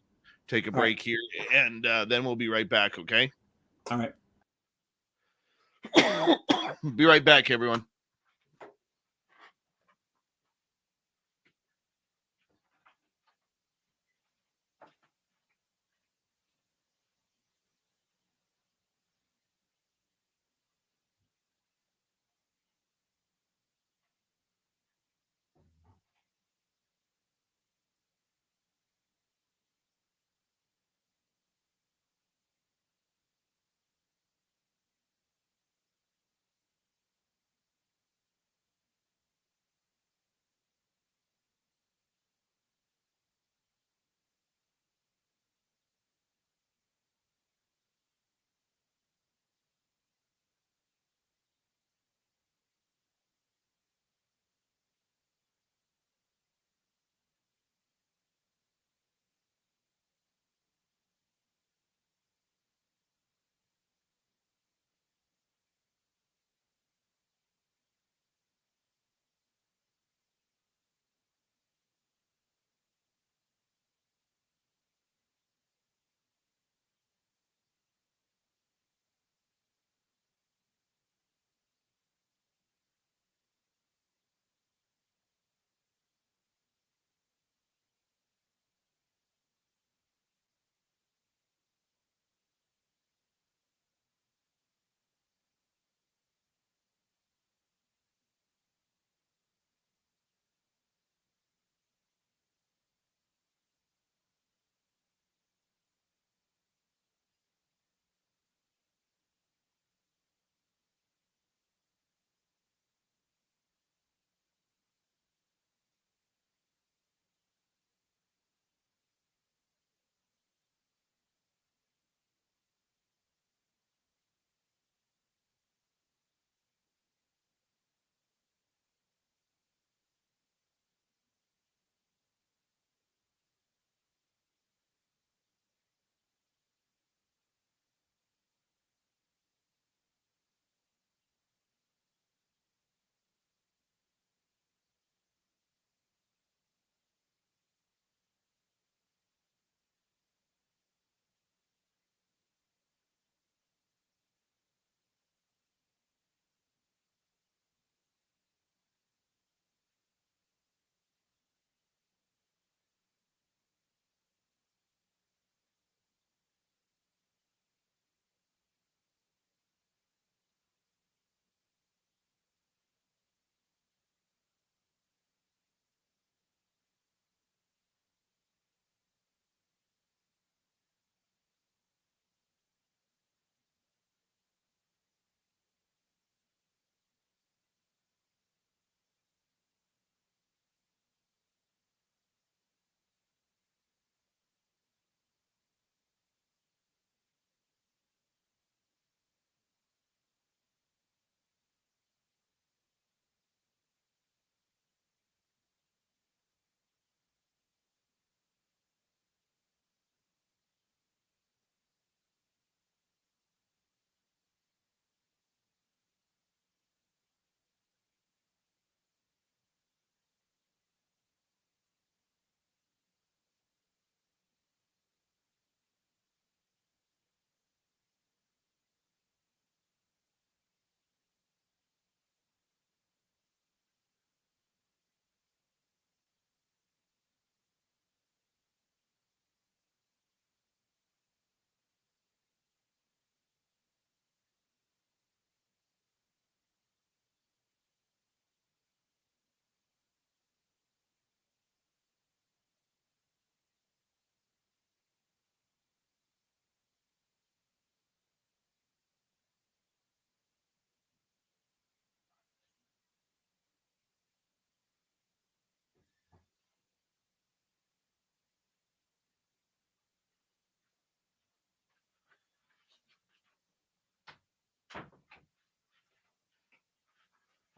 take a break here, and then we'll be right back, okay? All right. Be right back, everyone.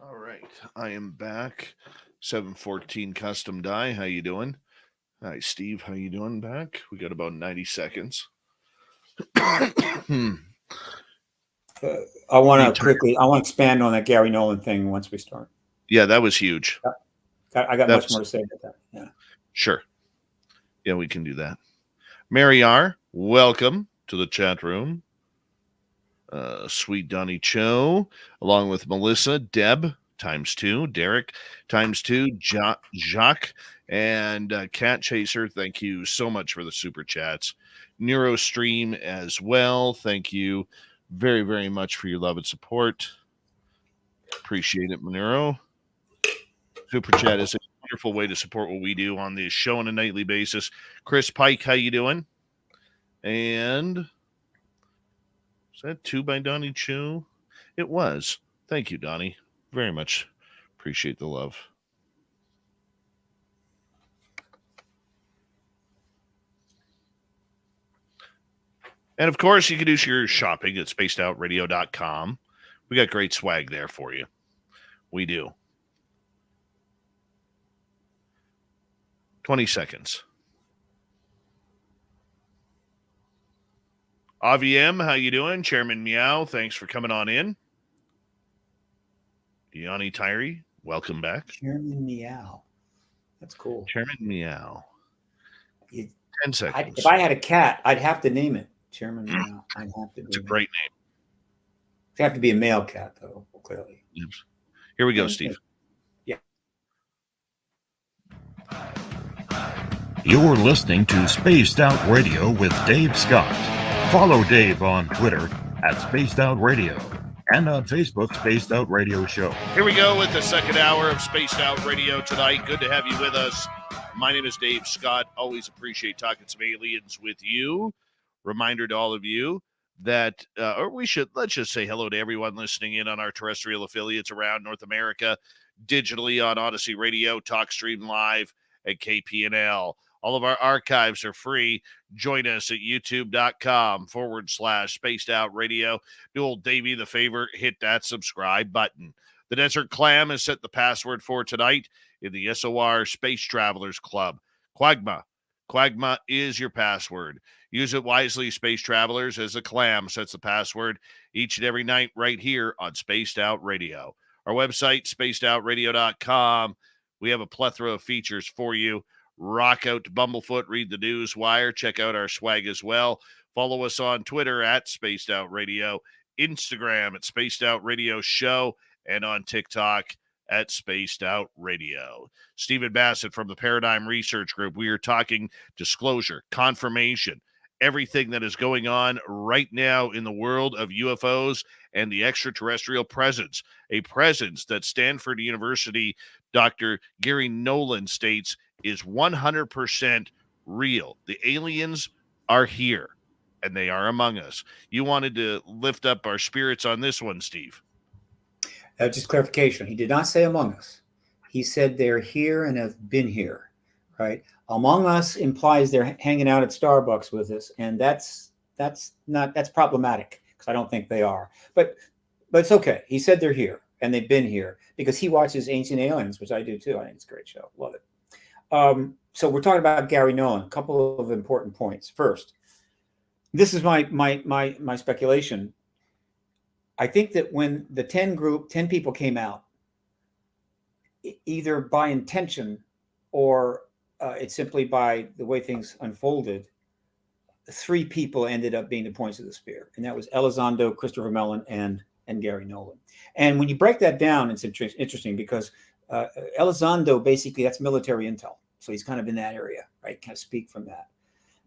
All right, I am back. 714 custom die. How you doing? Hi, Steve. How you doing? Back. We got about 90 seconds. I want to expand on that Gary Nolan thing once we start. Yeah, that was huge. I got much more to say about that. Yeah. Sure. Yeah, we can do that. Mary R., welcome to the chat room. Sweet Donnie Cho, along with Melissa, Deb, ×2, Derek, ×2, Jacques, and Cat Chaser. Thank you so much for the super chats. NeuroStream as well. Thank you very, very much for your love and support. Appreciate it, Monero. Super chat is a wonderful way to support what we do on this show on a nightly basis. Chris Pike, how you doing? And is that 2 by Donnie Chu? It was. Thank you, Donnie. Very much appreciate the love. And of course, you can do your shopping at spacedoutradio.com. We got great swag there for you. We do. 20 seconds. AVM, how you doing? Chairman Meow, thanks for coming on in. Yanni Tyree, welcome back. Chairman Meow. That's cool. Chairman Meow. 10 seconds. If I had a cat, I'd have to name it Chairman Meow. I'd have to. It's a great name. It'd have to be a male cat, though, clearly. Here we go, Steve. Yeah. You're listening to Spaced Out Radio with Dave Scott. Follow Dave on Twitter at Spaced Out Radio and on Facebook, Spaced Out Radio Show. Here we go with the second hour of Spaced Out Radio tonight. Good to have you with us. My name is Dave Scott. Always appreciate talking some aliens with you. Reminder to all of you that, let's just say hello to everyone listening in on our terrestrial affiliates around North America, digitally on Odyssey Radio, TalkStream Live, at KPNL. All of our archives are free. Join us at youtube.com/Spaced Out Radio. Do old Davey the favor, hit that subscribe button. The Desert Clam has set the password for tonight in the SOR Space Travelers Club. Quagma. Quagma is your password. Use it wisely, Space Travelers, as the Clam sets the password each and every night right here on Spaced Out Radio. Our website, spacedoutradio.com. We have a plethora of features for you. Rock out to Bumblefoot, read the news wire, check out our swag as well. Follow us on Twitter at Spaced Out Radio, Instagram at Spaced Out Radio Show, and on TikTok at Spaced Out Radio. Stephen Bassett from the Paradigm Research Group. We are talking disclosure, confirmation, everything that is going on right now in the world of UFOs and the extraterrestrial presence, a presence that Stanford University Dr. Gary Nolan states is 100% real. The aliens are here, and they are among us. You wanted to lift up our spirits on this one, Steve. Just clarification. He did not say among us. He said they're here and have been here, right? Among us implies they're hanging out at Starbucks with us, and that's problematic because I don't think they are. But it's okay. He said they're here and they've been here because he watches Ancient Aliens, which I do too. I think it's a great show. Love it. So we're talking about Gary Nolan. A couple of important points. First, this is my speculation. I think that when the 10 people came out, either by intention or it's simply by the way things unfolded, 3 people ended up being the points of the spear, and that was Elizondo, Christopher Mellon, and Gary Nolan. And when you break that down, it's interesting because Elizondo, basically, that's military intel. So he's kind of in that area, right? Kind of speak from that.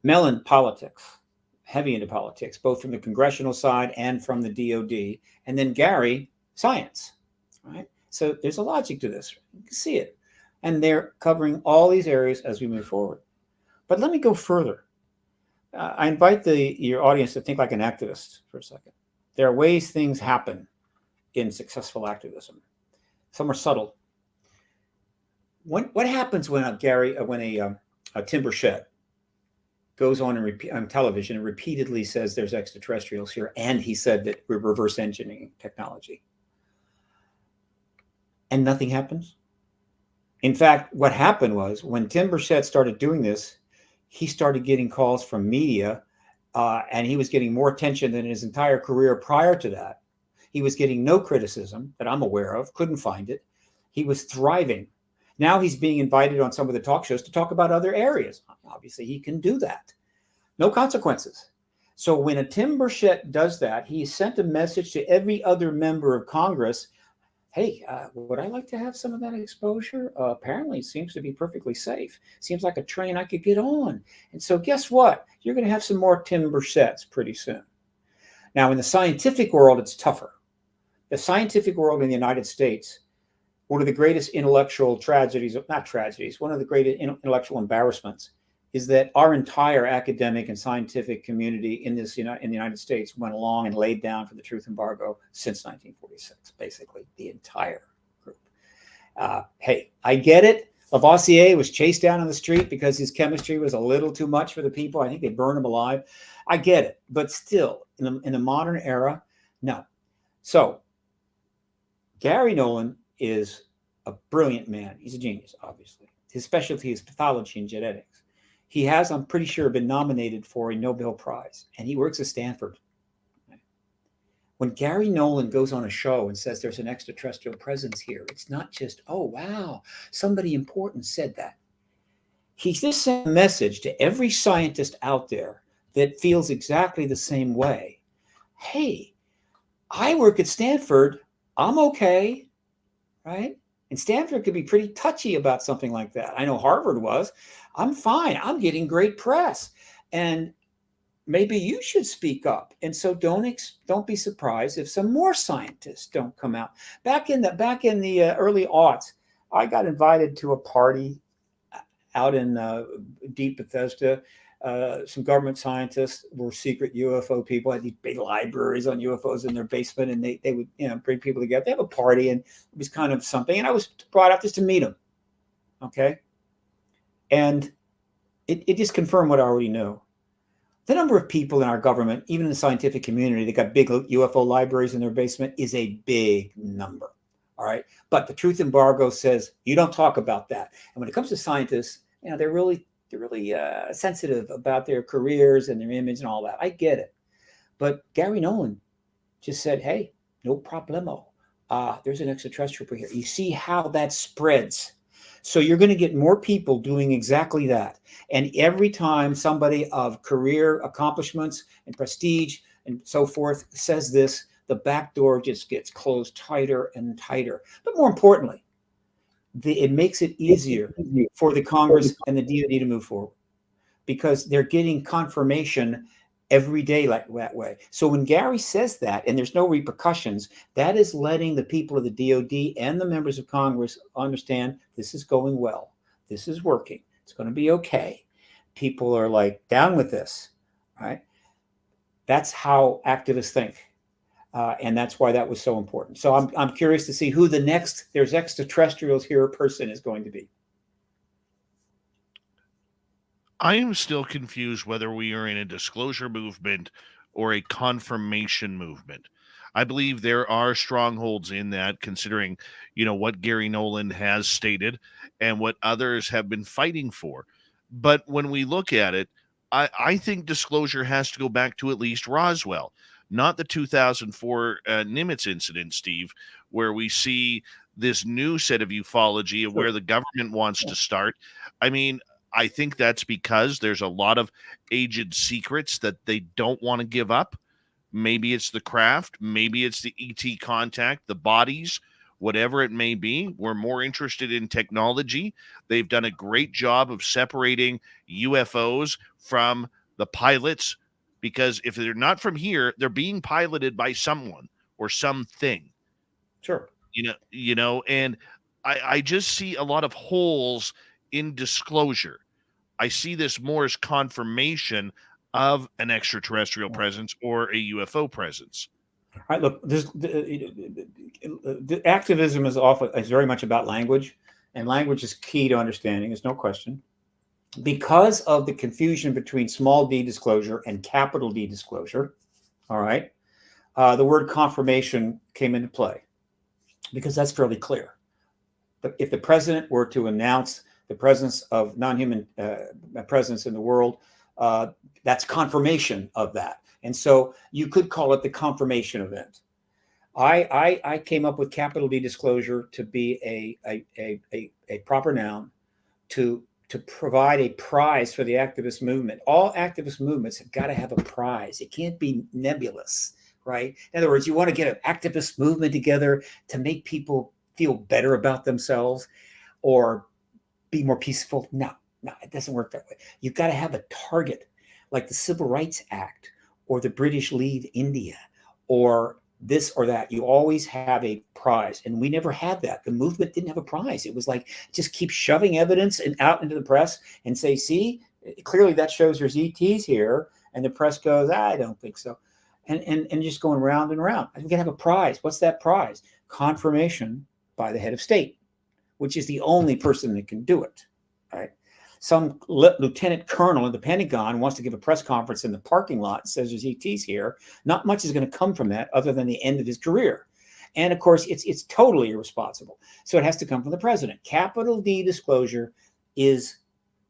Mellon, politics, heavy into politics, both from the congressional side and from the DOD. And then Gary, science, right? So there's a logic to this. You can see it. And they're covering all these areas as we move forward. But let me go further. I invite your audience to think like an activist for a second. There are ways things happen in successful activism. Some are subtle. What happens when a Tim Burchett goes on television and repeatedly says there's extraterrestrials here, and he said that we're reverse engineering technology? and nothing happens. In fact, what happened was when Tim Burchett started doing this, he started getting calls from media, and he was getting more attention than his entire career prior to that. He was getting no criticism that I'm aware of, couldn't find it. He was thriving. Now he's being invited on some of the talk shows to talk about other areas. Obviously, he can do that. No consequences. So when a Tim Burchett does that, he sent a message to every other member of Congress. Hey, would I like to have some of that exposure? Apparently, it seems to be perfectly safe. Seems like a train I could get on. And so guess what? You're going to have some more Tim Burchetts pretty soon. Now, in the scientific world, it's tougher. The scientific world in the United States, one of the greatest intellectual tragedies, not tragedies, one of the greatest intellectual embarrassments is that our entire academic and scientific community in the United States went along and laid down for the truth embargo since 1946, basically the entire group. Hey, I get it. Lavoisier was chased down on the street because his chemistry was a little too much for the people. I think they burned him alive. I get it. But still, in the modern era, no. So Gary Nolan is a brilliant man. He's a genius, obviously. His specialty is pathology and genetics. He has, I'm pretty sure, been nominated for a Nobel Prize, and he works at Stanford. When Gary Nolan goes on a show and says there's an extraterrestrial presence here, it's not just, oh, wow, somebody important said that. He just sent a message to every scientist out there that feels exactly the same way. Hey, I work at Stanford. I'm okay, right? And Stanford could be pretty touchy about something like that. I know Harvard was. I'm fine. I'm getting great press. And maybe you should speak up. And so don't be surprised if some more scientists don't come out. Back in the early aughts, I got invited to a party out in deep Bethesda. Some government scientists were secret UFO people, had these big libraries on UFOs in their basement, and they would bring people together. They have a party, and it was kind of something. And I was brought out just to meet them. Okay. And it just confirmed what I already knew. The number of people in our government, even in the scientific community, that got big UFO libraries in their basement is a big number. All right. But the truth embargo says you don't talk about that. And when it comes to scientists, they're really sensitive about their careers and their image and all that. I get it. But Gary Nolan just said, hey, no problemo. There's an extraterrestrial here. You see how that spreads. So you're going to get more people doing exactly that. And every time somebody of career accomplishments and prestige and so forth says this, the back door just gets closed tighter and tighter. But more importantly, it makes it easier for the Congress and the DoD to move forward because they're getting confirmation every day like that way. So when Gary says that and there's no repercussions, that is letting the people of the DoD and the members of Congress understand this is going well. This is working. It's going to be okay. People are like down with this, right? That's how activists think. And that's why that was so important. So I'm curious to see who the next there's extraterrestrials here person is going to be. I am still confused whether we are in a disclosure movement or a confirmation movement. I believe there are strongholds in that, considering, what Gary Nolan has stated and what others have been fighting for. But when we look at it, I think disclosure has to go back to at least Roswell, not the 2004 Nimitz incident, Steve, where we see this new set of ufology of where the government wants to start. I mean, I think that's because there's a lot of aged secrets that they don't want to give up. Maybe it's the craft, maybe it's the ET contact, the bodies, whatever it may be. We're more interested in technology. They've done a great job of separating UFOs from the pilots, because if they're not from here, they're being piloted by someone or something. Sure. And I just see a lot of holes in disclosure. I see this more as confirmation of an extraterrestrial presence or a UFO presence. All right, look, the activism is very much about language, and language is key to understanding. There's no question. Because of the confusion between small d disclosure and capital D disclosure, all right, the word confirmation came into play because that's fairly clear. if the president were to announce the presence of non-human presence in the world, that's confirmation of that. And so you could call it the confirmation event. I came up with capital D disclosure to be a proper noun to provide a prize for the activist movement. All activist movements have got to have a prize. It can't be nebulous, right? In other words, you want to get an activist movement together to make people feel better about themselves or be more peaceful. No, it doesn't work that way. You've got to have a target, like the Civil Rights Act or the British leave India or this or that. You always have a prize. And we never had that. The movement didn't have a prize. It was like, just keep shoving evidence and out into the press and say, see, clearly that shows there's ETs here. And the press goes, I don't think so. And just going round and round. I'm going to have a prize. What's that prize? Confirmation by the head of state, which is the only person that can do it, right? Some lieutenant colonel in the Pentagon wants to give a press conference in the parking lot and says there's ETs here. Not much is going to come from that other than the end of his career. And of course, it's totally irresponsible. So it has to come from the president. Capital D disclosure is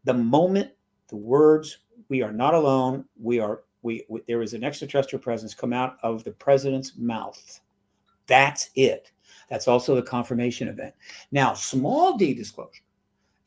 the moment the words, we are not alone, there is an extraterrestrial presence come out of the president's mouth. That's it. That's also the confirmation event. Now, small d disclosure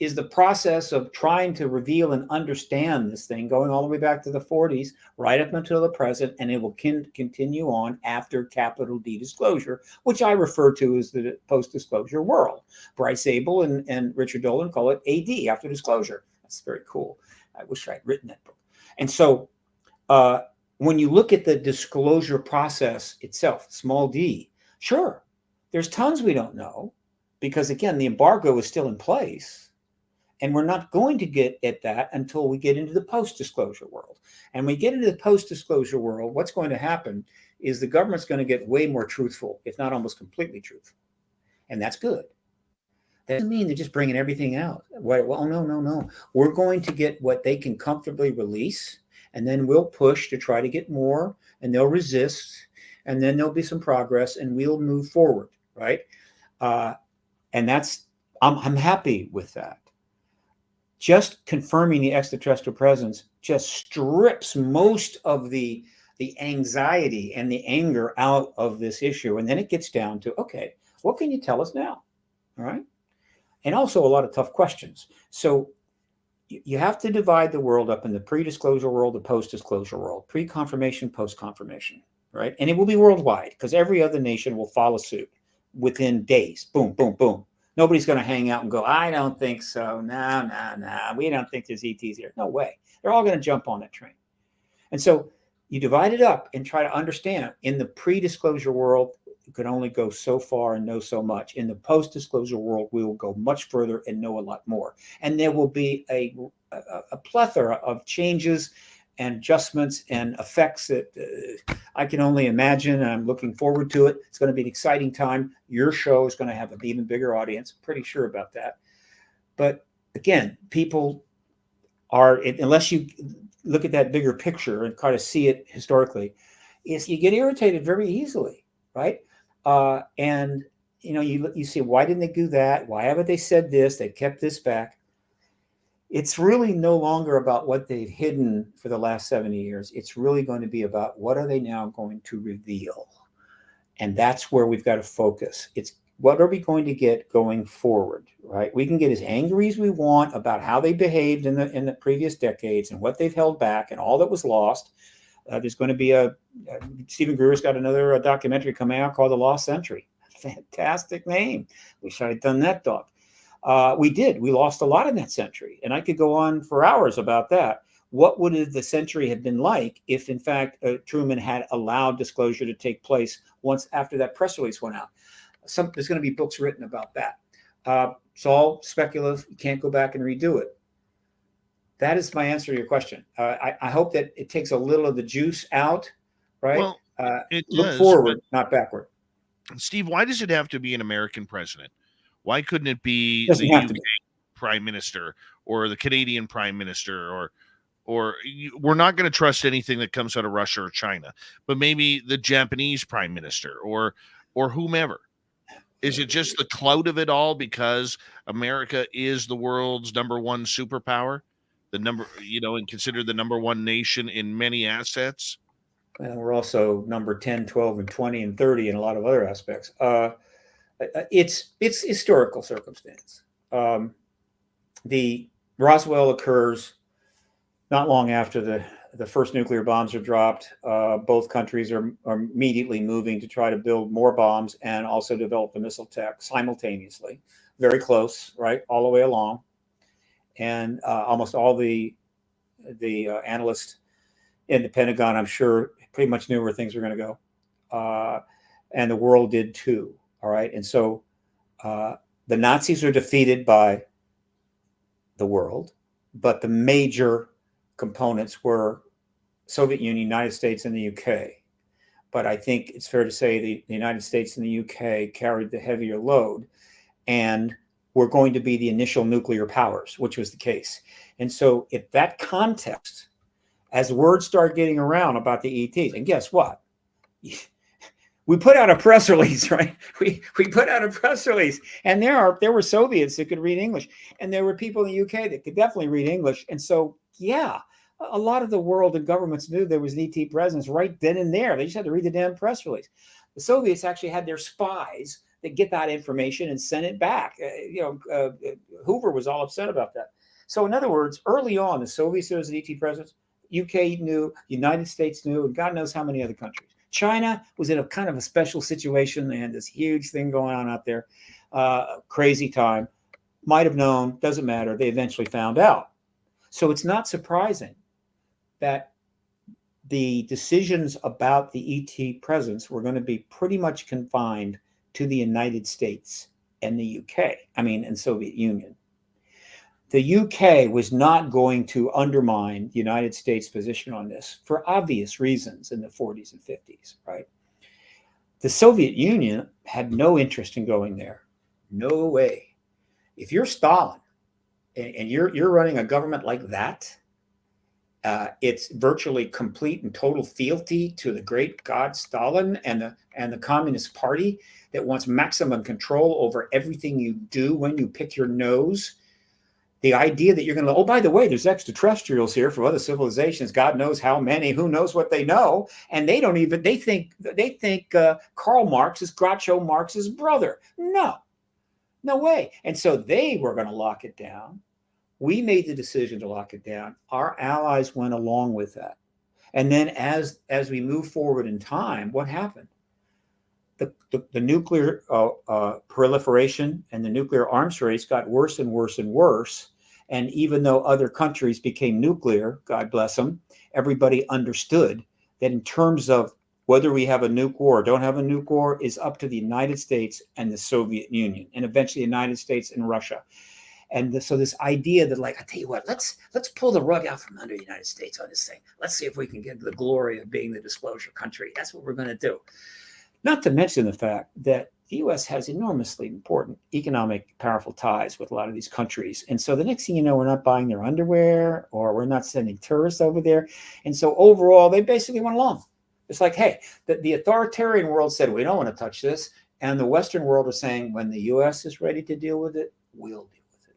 is the process of trying to reveal and understand this thing going all the way back to the 40s, right up until the present, and it will continue on after capital D disclosure, which I refer to as the post-disclosure world. Bryce Abel and Richard Nolan call it AD, after disclosure. That's very cool. I wish I'd written that book. And so when you look at the disclosure process itself, small d, sure, there's tons we don't know because, again, the embargo is still in place. And we're not going to get at that until we get into the post-disclosure world. And when we get into the post-disclosure world, what's going to happen is the government's going to get way more truthful, if not almost completely truthful. And that's good. That doesn't mean they're just bringing everything out. Well, no. We're going to get what they can comfortably release, and then we'll push to try to get more, and they'll resist, and then there'll be some progress, and we'll move forward, right? And that's, I'm happy with that. Just confirming the extraterrestrial presence just strips most of the anxiety and the anger out of this issue. And then it gets down to, okay, what can you tell us now? All right. And also a lot of tough questions. So you have to divide the world up in the pre-disclosure world, the post-disclosure world, pre-confirmation, post-confirmation, right? And it will be worldwide because every other nation will follow suit within days. Boom, boom, boom. Nobody's going to hang out and go, I don't think so. No. We don't think there's ETs here. No way. They're all going to jump on that train. And so you divide it up and try to understand. In the pre-disclosure world, you can only go so far and know so much. In the post-disclosure world, we will go much further and know a lot more. And there will be a plethora of changes and adjustments and effects that I can only imagine. And I'm looking forward to it. It's going to be an exciting time. Your show is going to have an even bigger audience. Pretty sure about that. But again, people are, unless you look at that bigger picture and kind of see it historically, is you get irritated very easily, right? And you see, why didn't they do that? Why haven't they said this? They kept this back. It's really no longer about what they've hidden for the last 70 years. It's really going to be about what are they now going to reveal? And that's where we've got to focus. It's what are we going to get going forward, right? We can get as angry as we want about how they behaved in the previous decades and what they've held back and all that was lost. There's going to be Stephen Greer's got another documentary coming out called The Lost Century. Fantastic name. Wish I had done that, dog. We did. We lost a lot in that century. And I could go on for hours about that. What would the century have been like if, in fact, Truman had allowed disclosure to take place once after that press release went out? There's going to be books written about that. It's all speculative. You can't go back and redo it. That is my answer to your question. I hope that it takes a little of the juice out, right? Well, it look does, forward, not backward. Steve, why does it have to be an American president? Why couldn't it be the UK prime minister or the Canadian prime minister or we're not going to trust anything that comes out of Russia or China, but maybe the Japanese prime minister or whomever? Is it just the clout of it all because America is the world's number one superpower, and considered the number one nation in many assets? And we're also number 10, 12, and 20 and 30 in a lot of other aspects. It's historical circumstance. The Roswell occurs not long after the first nuclear bombs are dropped. Both countries are immediately moving to try to build more bombs and also develop the missile tech simultaneously. Very close, right, all the way along. And almost all the analysts in the Pentagon, I'm sure, pretty much knew where things were going to go. And the world did too. All right. And so the Nazis are defeated by the world, but the major components were Soviet Union, United States, and the UK. But I think it's fair to say the United States and the UK carried the heavier load and were going to be the initial nuclear powers, which was the case. And so if that context, as words start getting around about the ETs, and guess what? We put out a press release, right? We put out a press release, and there were Soviets that could read English, and there were people in the UK that could definitely read English. And so, yeah, a lot of the world and governments knew there was an ET presence right then and there. They just had to read the damn press release. The Soviets actually had their spies that get that information and send it back. Hoover was all upset about that. So in other words, early on, the Soviets knew there was an ET presence, UK knew, United States knew, and God knows how many other countries. China was in a kind of a special situation. They had this huge thing going on out there, crazy time. Might have known, doesn't matter. They eventually found out. So it's not surprising that the decisions about the ET presence were going to be pretty much confined to the United States and the UK, and Soviet Union. The UK was not going to undermine the United States' position on this for obvious reasons in the 40s and 50s, right? The Soviet Union had no interest in going there. No way. If you're Stalin and you're running a government like that, it's virtually complete and total fealty to the great god Stalin and the Communist Party that wants maximum control over everything you do when you pick your nose. The idea that you're going to, oh, by the way, there's extraterrestrials here from other civilizations. God knows how many, who knows what they know. And they think Karl Marx is Groucho Marx's brother. No way. And so they were going to lock it down. We made the decision to lock it down. Our allies went along with that. And then as we move forward in time, what happened? The nuclear proliferation and the nuclear arms race got worse and worse and worse. And even though other countries became nuclear, God bless them, everybody understood that in terms of whether we have a nuke war or don't have a nuke war is up to the United States and the Soviet Union, and eventually the United States and Russia. And so this idea that, like, I tell you what, let's pull the rug out from under the United States on this thing. Let's see if we can get the glory of being the disclosure country. That's what we're going to do. Not to mention the fact that the U.S. has enormously important economic, powerful ties with a lot of these countries. And so the next thing you know, we're not buying their underwear or we're not sending tourists over there. And so overall, they basically went along. It's like, hey, the authoritarian world said, we don't want to touch this. And the Western world is saying, when the U.S. is ready to deal with it, we'll deal with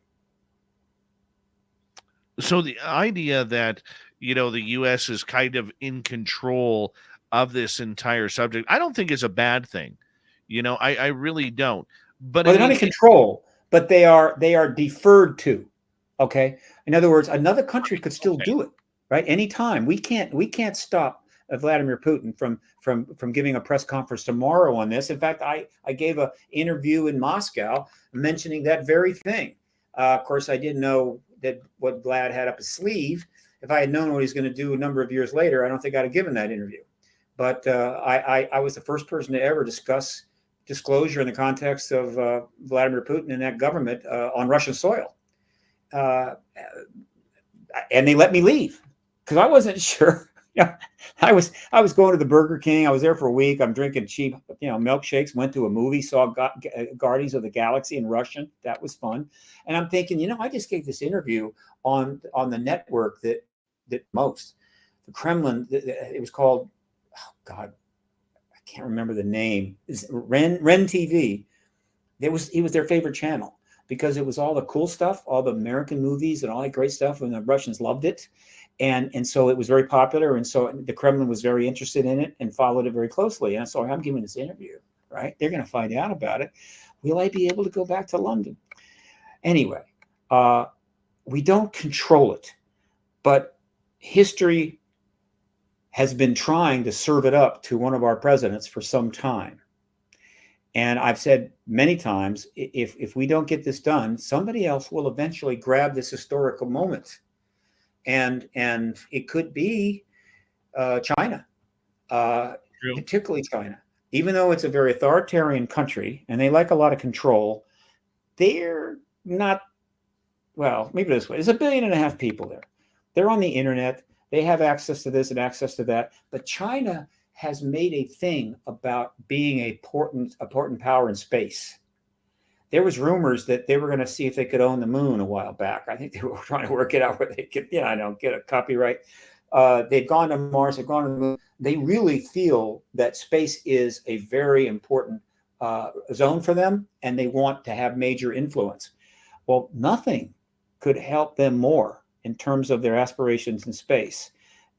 it. So the idea that, the U.S. is kind of in control of this entire subject, I don't think is a bad thing. I really don't. But they're not in control, but they are deferred to. Okay. In other words, another country could still do it, right? Anytime. We can't stop Vladimir Putin from giving a press conference tomorrow on this. In fact, I gave an interview in Moscow mentioning that very thing. Of course, I didn't know that what Vlad had up his sleeve. If I had known what he's going to do a number of years later, I don't think I'd have given that interview. But I was the first person to ever discuss disclosure in the context of Vladimir Putin and that government on Russian soil. And they let me leave because I wasn't sure. I was going to the Burger King. I was there for a week. I'm drinking cheap, milkshakes, went to a movie, saw Guardians of the Galaxy in Russian. That was fun. And I'm thinking, I just gave this interview on the network that most. The Kremlin, it was called, oh God, I can't remember the name. It's Ren TV. It was their favorite channel because it was all the cool stuff, all the American movies and all that great stuff, and the Russians loved it. And so it was very popular. And so the Kremlin was very interested in it and followed it very closely. And so I'm giving this interview, right? They're going to find out about it. Will I be able to go back to London? Anyway, we don't control it, but history has been trying to serve it up to one of our presidents for some time. And I've said many times, if we don't get this done, somebody else will eventually grab this historical moment. And it could be China, particularly China. Even though it's a very authoritarian country and they like a lot of control, they're not, well, maybe this way. There's 1.5 billion people there. They're on the internet. They have access to this and access to that. But China has made a thing about being a important power in space. There was rumors that they were going to see if they could own the moon a while back. I think they were trying to work it out where they could, get a copyright. They've gone to Mars, they've gone to the moon. They really feel that space is a very important zone for them, and they want to have major influence. Well, nothing could help them more in terms of their aspirations in space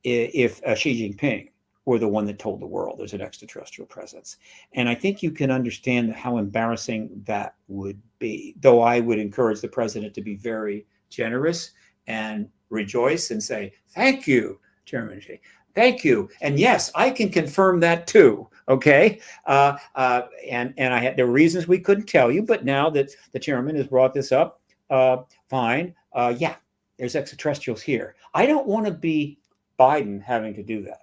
if Xi Jinping were the one that told the world there's an extraterrestrial presence. And I think you can understand how embarrassing that would be, though I would encourage the president to be very generous and rejoice and say, thank you, Chairman Xi. Thank you. And yes, I can confirm that too. Okay. And there were reasons we couldn't tell you, but now that the chairman has brought this up, fine. Yeah, there's extraterrestrials here. I don't want to be Biden having to do that.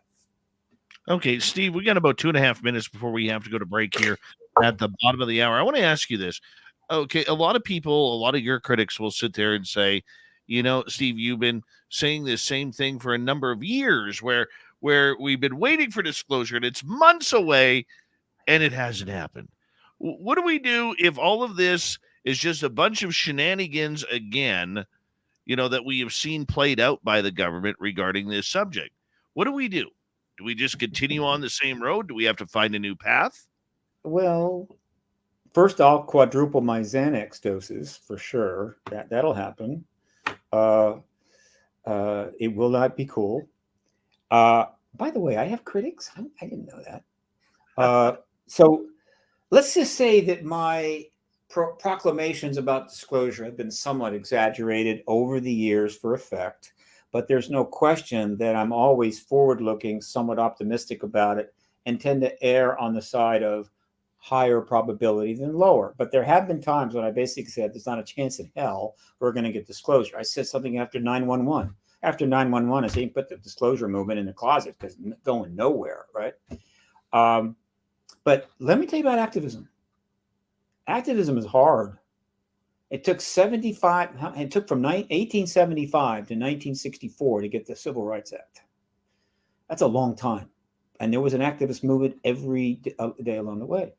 Okay, Steve, we got about 2.5 minutes before we have to go to break here at the bottom of the hour. I want to ask you this. Okay, a lot of people, a lot of your critics will sit there and say, Steve, you've been saying this same thing for a number of years where we've been waiting for disclosure and it's months away and it hasn't happened. What do we do if all of this is just a bunch of shenanigans again, that we have seen played out by the government regarding this subject? What do we do? Do we just continue on the same road? Do we have to find a new path? Well, first I'll quadruple my Xanax doses for sure. That'll happen. It will not be cool. By the way, I have critics. I didn't know that. So let's just say that my proclamations about disclosure have been somewhat exaggerated over the years for effect. But there's no question that I'm always forward-looking, somewhat optimistic about it, and tend to err on the side of higher probability than lower. But there have been times when I basically said there's not a chance in hell we're going to get disclosure. I said something after 9/11. After 9/11, I said you put the disclosure movement in the closet because it's going nowhere, right? But let me tell you about activism. Activism is hard. It took from 1875 to 1964 to get the Civil Rights Act. That's a long time. And there was an activist movement every day along the way.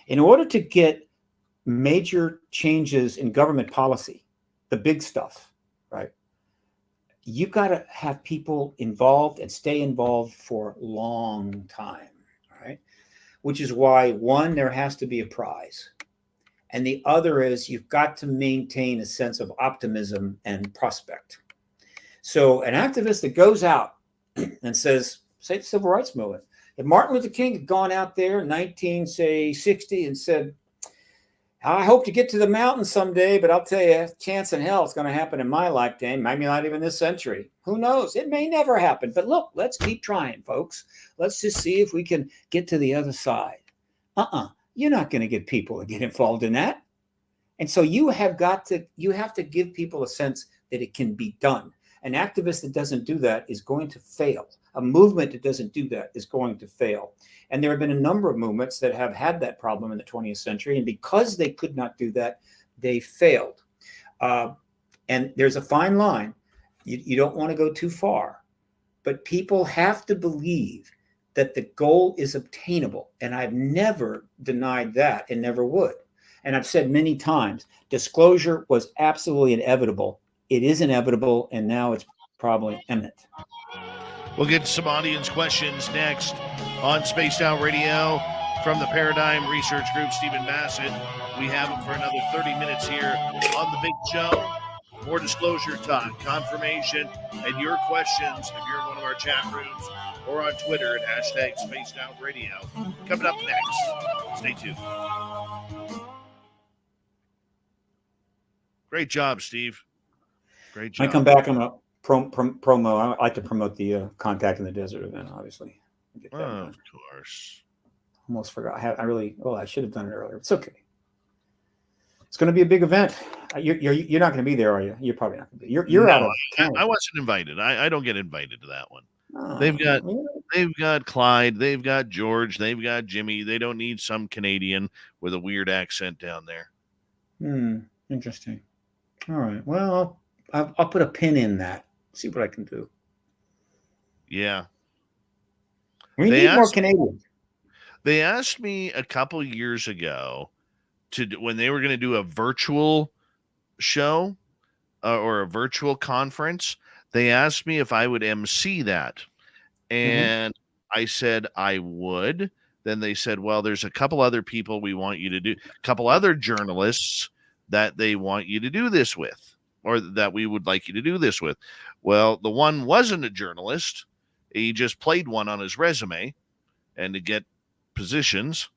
In order to get major changes in government policy, the big stuff, right? You got to have people involved and stay involved for a long time, right? Which is why, one, there has to be a prize. And the other is you've got to maintain a sense of optimism and prospect. So an activist that goes out and says, say the civil rights movement, if Martin Luther King had gone out there in 1960 and said, I hope to get to the mountain someday, but I'll tell you, chance in hell it's going to happen in my lifetime, maybe not even this century. Who knows? It may never happen. But look, let's keep trying, folks. Let's just see if we can get to the other side. You're not going to get people to get involved in that. And so you have to give people a sense that it can be done. An activist that doesn't do that is going to fail. A movement that doesn't do that is going to fail. And there have been a number of movements that have had that problem in the 20th century. And because they could not do that, they failed. And there's a fine line. You don't want to go too far. But people have to believe that the goal is obtainable. And I've never denied that and never would. And I've said many times, disclosure was absolutely inevitable. It is inevitable, and now it's probably imminent. We'll get some audience questions next on Spaced Out Radio from the Paradigm Research Group. Stephen Bassett We have him for another 30 minutes here on the big show. More disclosure talk, confirmation, and your questions if you're in one of our chat rooms or on Twitter at hashtag Spaced Out Radio. Coming up next. Stay tuned. Great job, Steve. Great job. When I come back, I'm a promo. I like to promote the Contact in the Desert event, obviously. Of course. Almost forgot. I should have done it earlier. It's okay. It's going to be a big event. You're not going to be there, are you? You're probably not going to be. You're out of Canada. I wasn't invited. I don't get invited to that one. Oh, They've got Clyde, they've got George, they've got Jimmy. They don't need some Canadian with a weird accent down there. Interesting. All right. Well, I'll put a pin in that. See what I can do. Yeah. We need more Canadians. They asked me a couple years ago when they were going to do a virtual show or a virtual conference. They asked me if I would MC that. And I said I would. Then they said, well, there's a couple other people we want you to do, a couple other journalists that they want you to do this with, or that we would like you to do this with. Well, the one wasn't a journalist. He just played one on his resume and to get positions.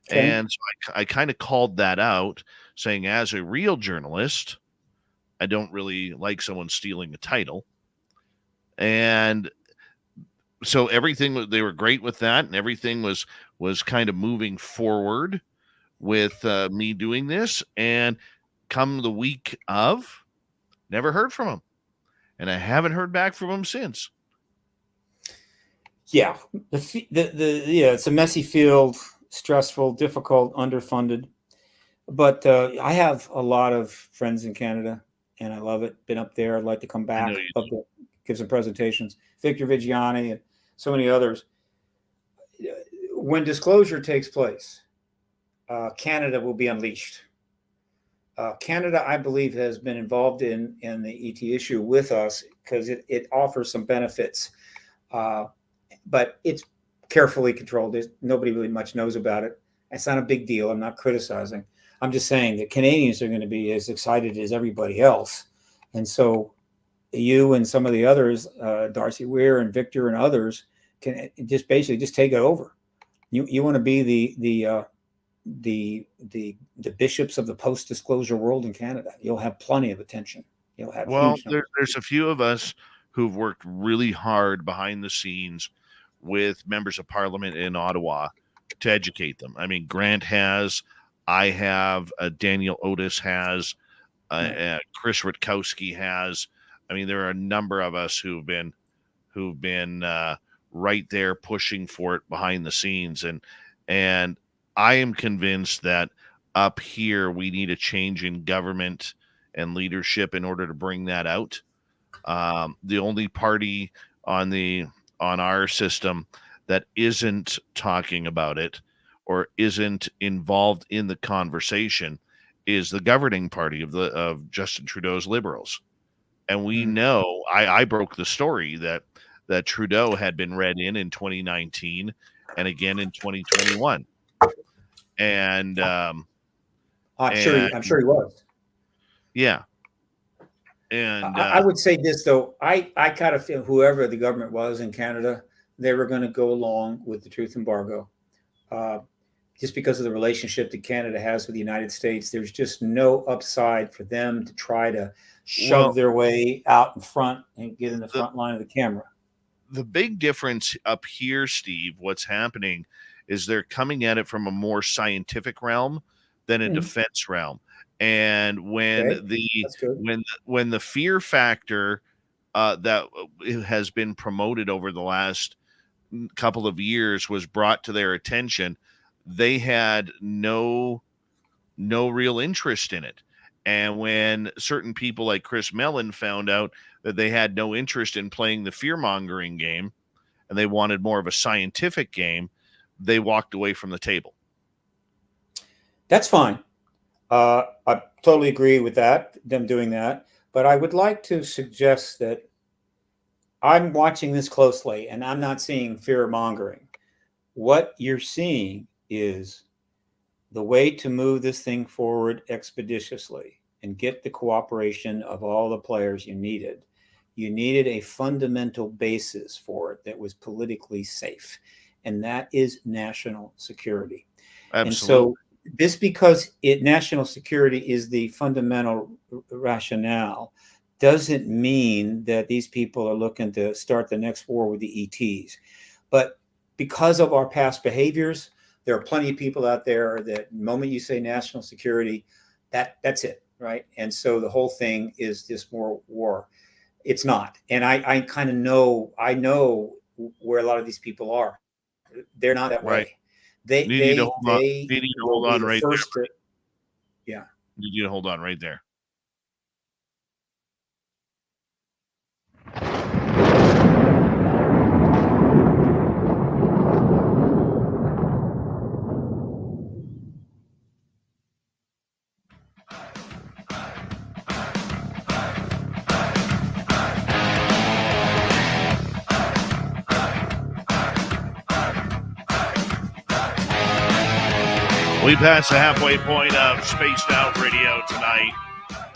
Okay. And so I kind of called that out, saying as a real journalist, I don't really like someone stealing a title. And so everything, they were great with that, and everything was kind of moving forward with me doing this. And come the week of, never heard from him, and I haven't heard back from him since. Yeah, it's a messy field, stressful, difficult, underfunded. But I have a lot of friends in Canada, and I love it. Been up there. I'd like to come back. Give some presentations. Victor Vigiani and so many others. When disclosure takes place, Canada will be unleashed. Canada, I believe, has been involved in the ET issue with us because it offers some benefits, but it's carefully controlled. Nobody really much knows about it. It's not a big deal. I'm not criticizing. I'm just saying that Canadians are going to be as excited as everybody else. And so you and some of the others, Darcy Weir and Victor and others, can just basically just take it over. You want to be the bishops of the post-disclosure world in Canada. You'll have plenty of attention. You'll have there's a few of us who've worked really hard behind the scenes with members of Parliament in Ottawa to educate them. I mean, Grant has, I have, Daniel Otis has, Chris Rutkowski has. I mean, there are a number of us who've been right there pushing for it behind the scenes, and I am convinced that up here we need a change in government and leadership in order to bring that out. The only party on our system that isn't talking about it or isn't involved in the conversation is the governing party of Justin Trudeau's Liberals. And we know, I broke the story that Trudeau had been read in 2019 and again in 2021. And I'm sure he was. Yeah. And I would say this though, I kind of feel whoever the government was in Canada, they were going to go along with the truth embargo, just because of the relationship that Canada has with the United States. There's just no upside for them to try to shove their way out in front and get in the front line of the camera. The big difference up here, Steve, what's happening is they're coming at it from a more scientific realm than a defense realm. And when the fear factor that has been promoted over the last couple of years was brought to their attention, they had no real interest in it. And when certain people like Chris Mellon found out that they had no interest in playing the fear-mongering game and they wanted more of a scientific game, they walked away from the table. That's fine. I totally agree with that, them doing that. But I would like to suggest that I'm watching this closely and I'm not seeing fear-mongering. What you're seeing is the way to move this thing forward expeditiously and get the cooperation of all the players you needed a fundamental basis for it that was politically safe, and that is national security. Absolutely. And so this, because national security is the fundamental rationale, doesn't mean that these people are looking to start the next war with the ETs. But because of our past behaviors, there are plenty of people out there that the moment you say national security, that's it, right? And so the whole thing is this more war. It's not. And I kind of know where a lot of these people are. They're not that Right. way. They need to hold on right there. Yeah. You need to hold on right there. We passed the halfway point of Spaced Out Radio tonight.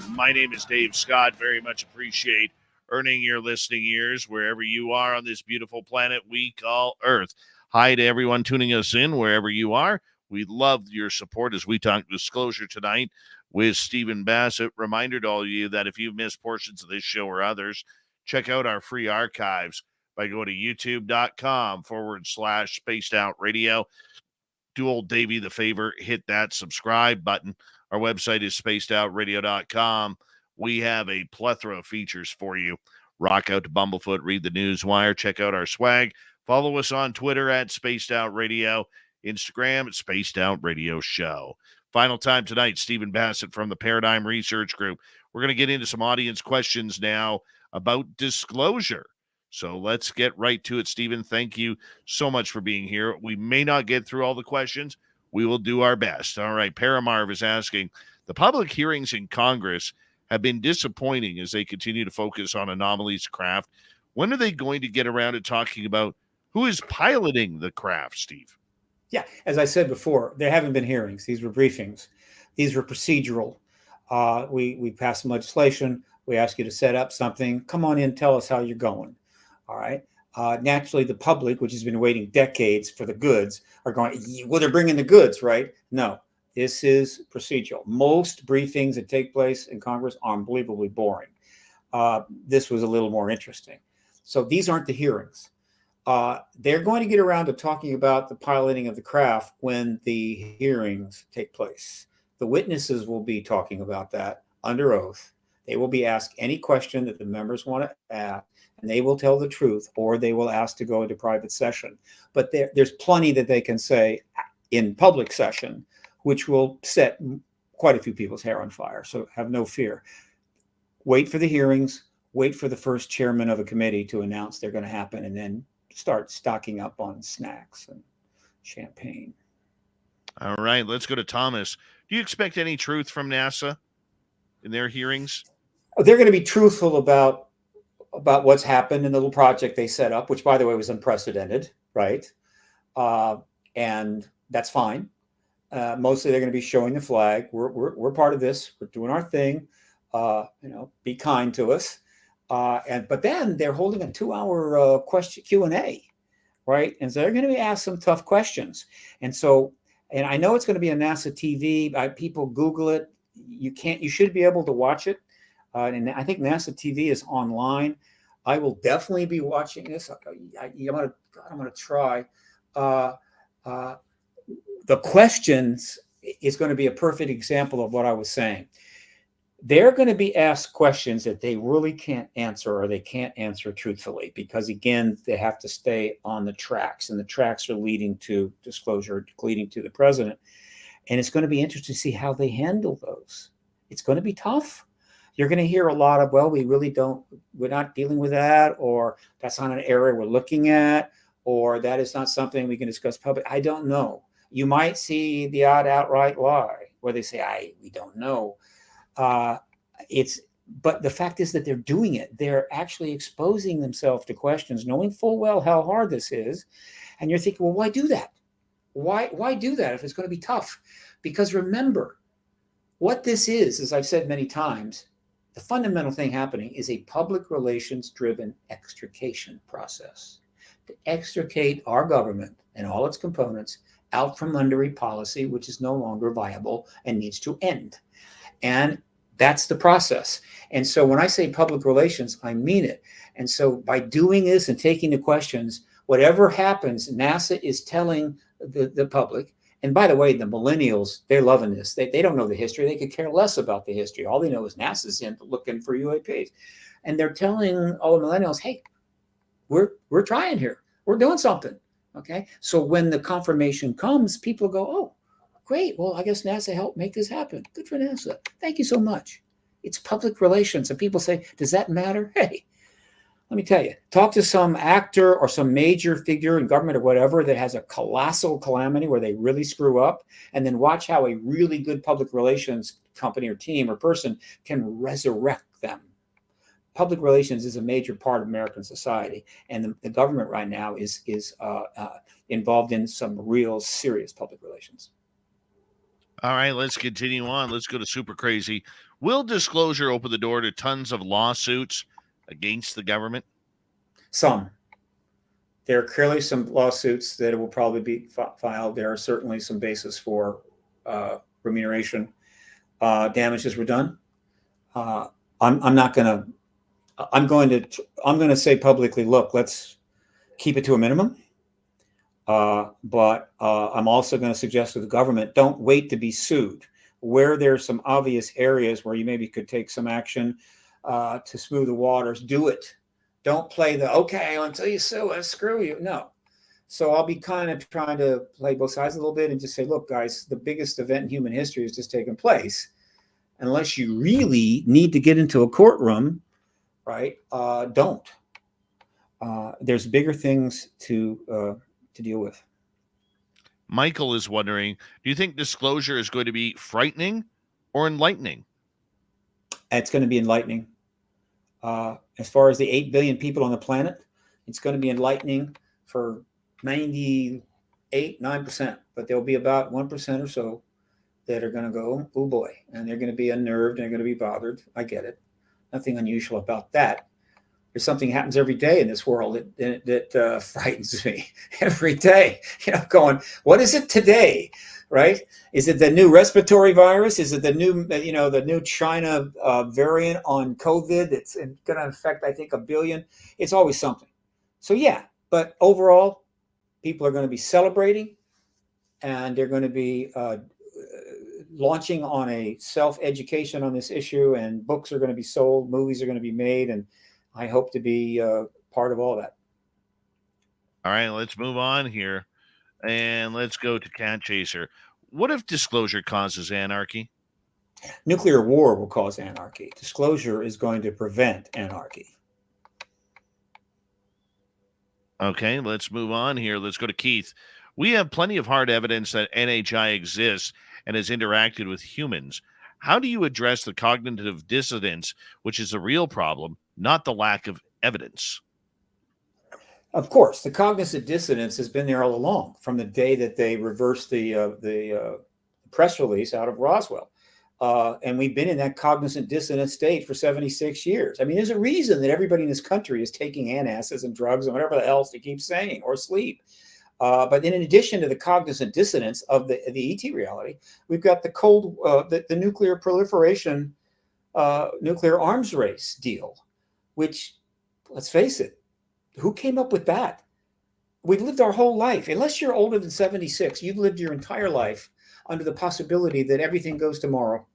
My name is Dave Scott. Very much appreciate earning your listening ears wherever you are on this beautiful planet we call Earth. Hi to everyone tuning us in wherever you are. We love your support as we talk disclosure tonight with Stephen Bassett. Reminder to all of you that if you've missed portions of this show or others, check out our free archives by going to youtube.com/Spaced Out Radio. Do old Davey the favor, hit that subscribe button. Our website is spacedoutradio.com. We have a plethora of features for you. Rock out to Bumblefoot, read the Newswire, check out our swag. Follow us on Twitter at Spaced Out Radio, Instagram at Spaced Out Radio Show. Final time tonight, Stephen Bassett from the Paradigm Research Group. We're going to get into some audience questions now about disclosure. So let's get right to it, Stephen. Thank you so much for being here. We may not get through all the questions. We will do our best. All right, Paramarv is asking, the public hearings in Congress have been disappointing as they continue to focus on anomalies craft. When are they going to get around to talking about who is piloting the craft, Steve? Yeah, as I said before, there haven't been hearings. These were briefings. These were procedural. We passed some legislation. We ask you to set up something. Come on in, tell us how you're going. All right. Naturally, the public, which has been waiting decades for the goods, are going, well, they're bringing the goods, right? No, this is procedural. Most briefings that take place in Congress are unbelievably boring. This was a little more interesting. So these aren't the hearings. They're going to get around to talking about the piloting of the craft when the hearings take place. The witnesses will be talking about that under oath. They will be asked any question that the members want to ask, and they will tell the truth, or they will ask to go into private session. But there's plenty that they can say in public session, which will set quite a few people's hair on fire. So have no fear. Wait for the hearings, wait for the first chairman of a committee to announce they're going to happen, and then start stocking up on snacks and champagne. All right, let's go to Thomas. Do you expect any truth from NASA in their hearings? They're going to be truthful about what's happened in the little project they set up, which, by the way, was unprecedented, right? And that's fine. Mostly they're going to be showing the flag. We're part of this. We're doing our thing. Be kind to us. But then they're holding a 2-hour question Q&A, right? And so they're going to be asked some tough questions. And I know it's going to be on NASA TV. People Google it. You should be able to watch it. And I think NASA TV is online. I will definitely be watching this. I'm going to try. The questions is going to be a perfect example of what I was saying. They're going to be asked questions that they really can't answer, or they can't answer truthfully, because, again, they have to stay on the tracks, and the tracks are leading to disclosure, leading to the president. And it's going to be interesting to see how they handle those. It's going to be tough. You're going to hear a lot of, well, we're not dealing with that, or that's not an area we're looking at, or that is not something we can discuss public. I don't know. You might see the odd outright lie where they say, we don't know. But the fact is that they're doing it. They're actually exposing themselves to questions, knowing full well how hard this is. And you're thinking, well, why do that? Why do that if it's going to be tough? Because remember, what this is, as I've said many times, the fundamental thing happening is a public relations driven extrication process to extricate our government and all its components out from under a policy which is no longer viable and needs to end. And that's the process. And so when I say public relations, I mean it. And so by doing this and taking the questions, whatever happens, NASA is telling the public. And by the way, the millennials, they're loving this. They don't know the history. They could care less about the history. All they know is NASA's in looking for UAPs. And they're telling all the millennials, hey, we're trying here. We're doing something. Okay. So when the confirmation comes, people go, oh, great. Well, I guess NASA helped make this happen. Good for NASA. Thank you so much. It's public relations. And people say, does that matter? Hey, let me tell you, talk to some actor or some major figure in government or whatever that has a colossal calamity where they really screw up, and then watch how a really good public relations company or team or person can resurrect them. Public relations is a major part of American society, and the government right now is involved in some real serious public relations. All right, let's continue on. Let's go to super crazy. Will disclosure open the door to tons of lawsuits against the government? Some. There are clearly some lawsuits that will probably be filed. There are certainly some basis for remuneration. Damages were done. I'm going to say publicly, look, let's keep it to a minimum. But I'm also going to suggest to the government, don't wait to be sued. Where there's some obvious areas where you maybe could take some action to smooth the waters, do it. Don't play the, okay, until you sue us, screw you. No. So I'll be kind of trying to play both sides a little bit and just say, look, guys, the biggest event in human history has just taken place. Unless you really need to get into a courtroom, right? Don't. There's bigger things to deal with. Michael is wondering, do you think disclosure is going to be frightening or enlightening? It's going to be enlightening. As far as the 8 billion people on the planet, it's going to be enlightening for 98-9%, but there'll be about 1% or so that are going to go, oh boy, and they're going to be unnerved and they're going to be bothered. I get it. Nothing unusual about that. There's something happens every day in this world that frightens me every day. Going, what is it today, right? Is it the new respiratory virus? Is it the new China variant on COVID that's going to affect, I think, 1 billion? It's always something. So yeah, but overall, people are going to be celebrating, and they're going to be launching on a self-education on this issue, and books are going to be sold, movies are going to be made, and I hope to be part of all that. All right, let's move on here, and let's go to Cat Chaser. What if disclosure causes anarchy? Nuclear war will cause anarchy. Disclosure is going to prevent anarchy. Okay, let's move on here. Let's go to Keith. We have plenty of hard evidence that NHI exists and has interacted with humans. How do you address the cognitive dissonance, which is a real problem, not the lack of evidence? Of course, the cognitive dissonance has been there all along, from the day that they reversed the press release out of Roswell. And we've been in that cognizant dissonant state for 76 years. I mean, there's a reason that everybody in this country is taking antacids and drugs and whatever else they keep saying, or sleep. But in addition to the cognizant dissonance of the ET reality, we've got the nuclear proliferation, nuclear arms race deal, which, let's face it, who came up with that? We've lived our whole life. Unless you're older than 76, you've lived your entire life under the possibility that everything goes tomorrow.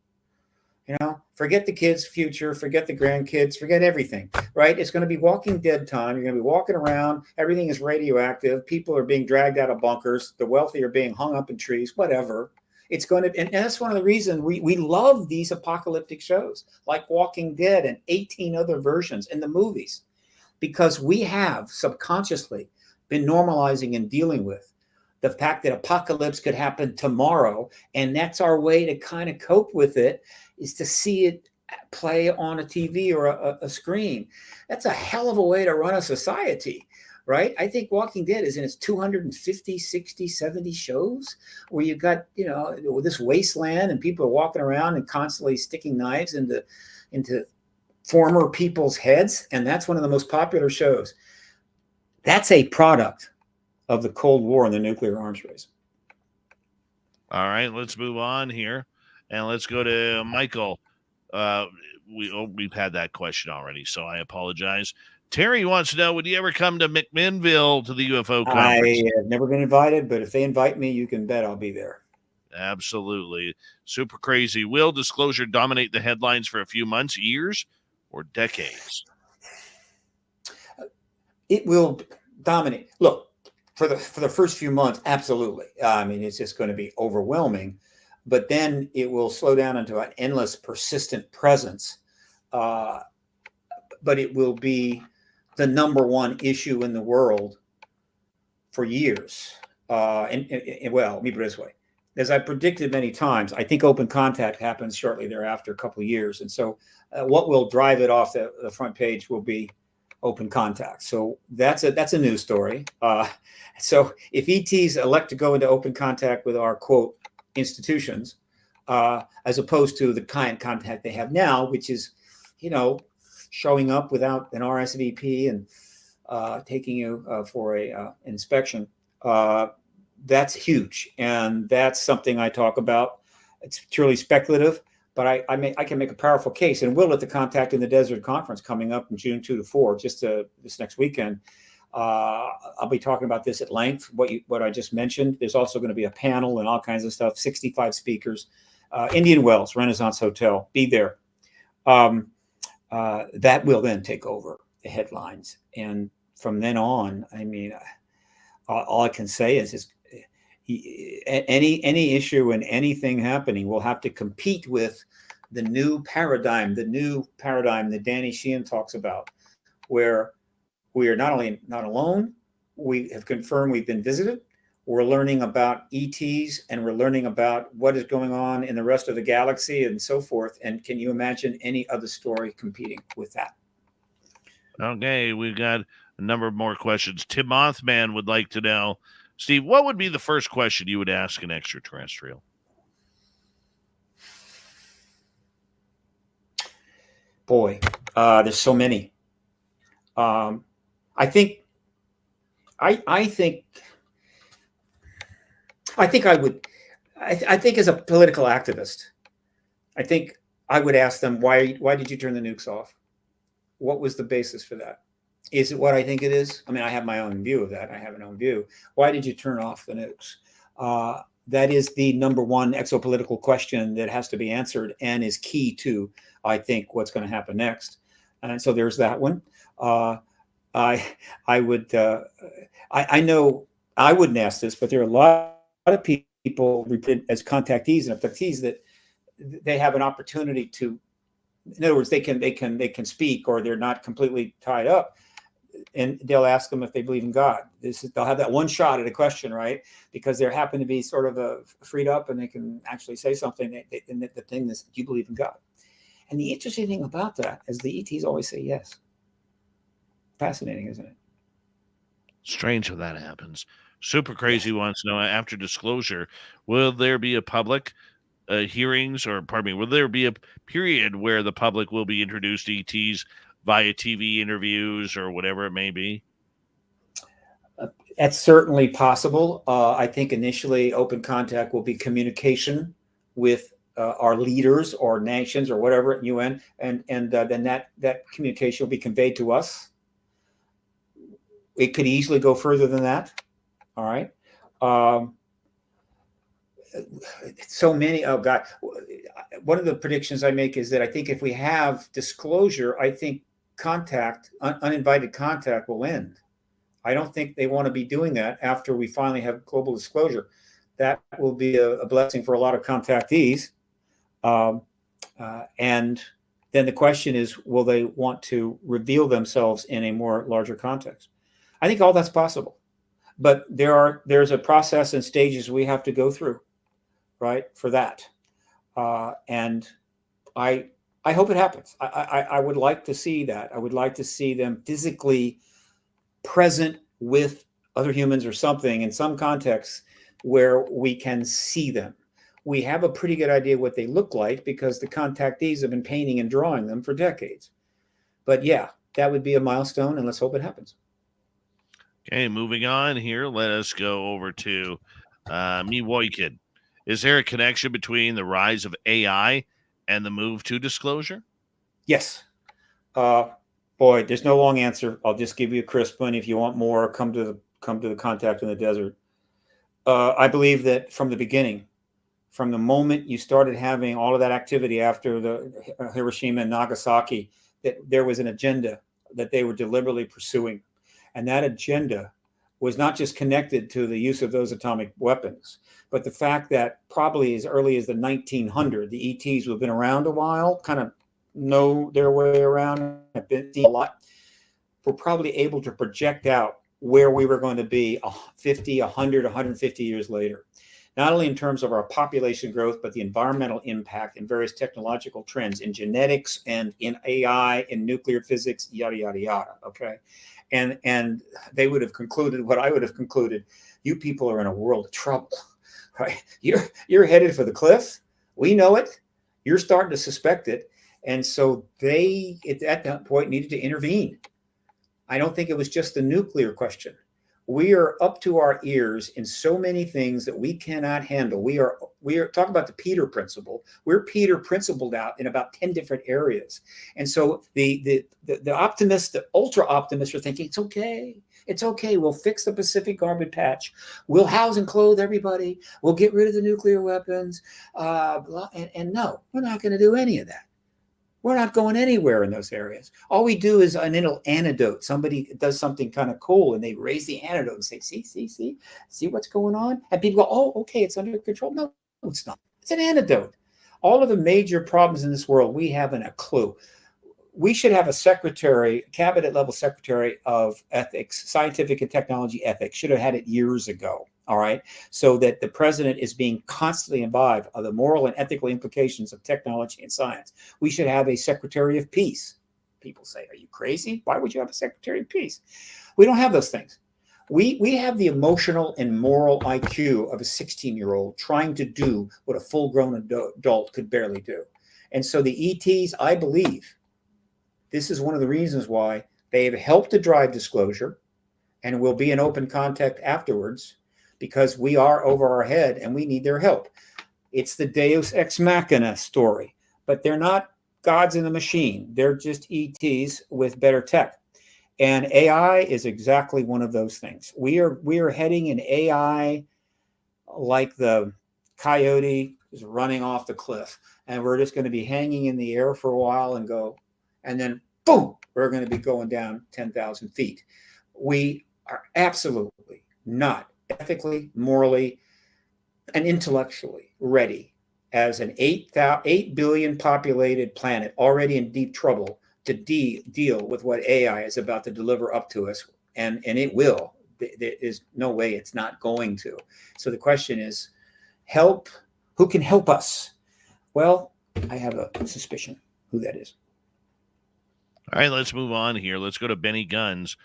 Forget the kids' future, forget the grandkids, forget everything, right? It's going to be Walking Dead time. You're going to be walking around. Everything is radioactive. People are being dragged out of bunkers. The wealthy are being hung up in trees, whatever. It's going to, and that's one of the reasons we love these apocalyptic shows like Walking Dead and 18 other versions in the movies, because we have subconsciously been normalizing and dealing with the fact that apocalypse could happen tomorrow. And that's our way to kind of cope with it, is to see it play on a TV or a screen. That's a hell of a way to run a society. right? I think Walking Dead is in its 250, 60, 70 shows where you got, this wasteland and people are walking around and constantly sticking knives into former people's heads. And that's one of the most popular shows. That's a product of the Cold War and the nuclear arms race. All right, let's move on here. And let's go to Michael. We've had that question already, so I apologize. Terry wants to know, would you ever come to McMinnville to the UFO conference? I have never been invited, but if they invite me, you can bet I'll be there. Absolutely. Super crazy. Will disclosure dominate the headlines for a few months, years, or decades? It will dominate. Look, for the first few months, absolutely. I mean, it's just going to be overwhelming. But then it will slow down into an endless, persistent presence. But it will be the number one issue in the world for years. Well, let me put it this way. As I predicted many times, I think open contact happens shortly thereafter, a couple of years. And so what will drive it off the front page will be open contact. So that's a news story. So if ETs elect to go into open contact with our, quote, institutions, as opposed to the kind of contact they have now, which is, showing up without an RSVP and taking you for a inspection, that's huge. And that's something I talk about. It's purely speculative, but I can make a powerful case, and will at the Contact in the Desert conference coming up in June 2 to 4, just this next weekend. I'll be talking about this at length, what I just mentioned. There's also going to be a panel and all kinds of stuff, 65 speakers. Indian Wells, Renaissance Hotel, be there. That will then take over the headlines. And from then on, I mean, all I can say is any issue and anything happening will have to compete with the new paradigm that Danny Sheehan talks about, where we are not alone. We have confirmed we've been visited. We're learning about ETs, and we're learning about what is going on in the rest of the galaxy and so forth. And can you imagine any other story competing with that? Okay, we've got a number of more questions. Tim Mothman would like to know, Steve, what would be the first question you would ask an extraterrestrial? Boy, there's so many. I think as a political activist, I think I would ask them, why did you turn the nukes off? What was the basis for that? Is it what I think it is? I mean, I have my own view of that. I have an own view. Why did you turn off the nukes? That is the number one exopolitical question that has to be answered and is key to, I think, what's going to happen next. And so there's that one. I know I wouldn't ask this, but there are a lot of people as contactees and abductees that they have an opportunity to, in other words, they can speak, or they're not completely tied up, and they'll ask them if they believe in God. They'll have that one shot at a question, right? Because they happen to be sort of freed up, and they can actually say something. And the thing is, do you believe in God? And the interesting thing about that is the ETs always say yes. Fascinating, isn't it? Strange how that happens. Super Crazy wants to know, after disclosure, will there be a public hearings, or pardon me, will there be a period where the public will be introduced to ETs via TV interviews or whatever it may be? That's certainly possible. I think initially open contact will be communication with our leaders or nations or whatever at UN, and then that communication will be conveyed to us. It could easily go further than that. All right. So many. Oh God. One of the predictions I make is that I think if we have disclosure, I think uninvited contact will end. I don't think they want to be doing that after we finally have global disclosure. That will be a blessing for a lot of contactees. And then the question is, will they want to reveal themselves in a more larger context? I think all that's possible, but there's a process and stages we have to go through, right, for that. And I hope it happens. I would like to see that. I would like to see them physically present with other humans or something in some contexts where we can see them. We have a pretty good idea what they look like because the contactees have been painting and drawing them for decades. But yeah, that would be a milestone, and let's hope it happens. Okay, moving on here. Let us go over to Me Woykid. Is there a connection between the rise of AI and the move to disclosure? Yes. Boy, there's no long answer. I'll just give you a crisp one. If you want more, come to the contact in the desert. I believe that from the beginning, from the moment you started having all of that activity after the Hiroshima and Nagasaki, that there was an agenda that they were deliberately pursuing. And that agenda was not just connected to the use of those atomic weapons, but the fact that probably as early as the 1900s, the ETs who have been around a while, kind of know their way around, have been seen a lot, were probably able to project out where we were going to be 50, 100, 150 years later. Not only in terms of our population growth, but the environmental impact and various technological trends in genetics and in AI, in nuclear physics, yada, yada, yada, okay? And they would have concluded what I would have concluded. You people are in a world of trouble, right? You're headed for the cliff. We know it. You're starting to suspect it. And so they, at that point, needed to intervene. I don't think it was just the nuclear question. We are up to our ears in so many things that we cannot handle. We are talking about the Peter principle. We're Peter principled out in about 10 different areas. And so the optimists, the ultra optimists are thinking, it's okay. It's okay. We'll fix the Pacific garbage patch. We'll house and clothe everybody. We'll get rid of the nuclear weapons. And no, we're not going to do any of that. We're not going anywhere in those areas. All we do is a little antidote. Somebody does something kind of cool and they raise the antidote and say, see what's going on? And people go, oh, okay, it's under control. No, it's not. It's an antidote. All of the major problems in this world, we haven't a clue. We should have a secretary, cabinet level secretary of ethics, scientific and technology ethics. Should have had it years ago. All right. So that the president is being constantly imbibed of the moral and ethical implications of technology and science. We should have a secretary of peace. People say, are you crazy? Why would you have a secretary of peace? We don't have those things. We have the emotional and moral IQ of a 16-year-old trying to do what a full-grown adult could barely do. And so the ETs, I believe, this is one of the reasons why they have helped to drive disclosure and will be in open contact afterwards, because we are over our head and we need their help. It's the Deus ex machina story, but they're not gods in the machine. They're just ETs with better tech. And AI is exactly one of those things. We are heading in AI like the coyote is running off the cliff, and we're just going to be hanging in the air for a while and then boom, we're going to be going down 10,000 feet. We are absolutely not ethically, morally, and intellectually ready as an 8 billion populated planet already in deep trouble to deal with what AI is about to deliver up to us. And it will. There is no way it's not going to. So the question is, help. Who can help us? Well, I have a suspicion who that is. All right, let's move on here. Let's go to Benny Guns.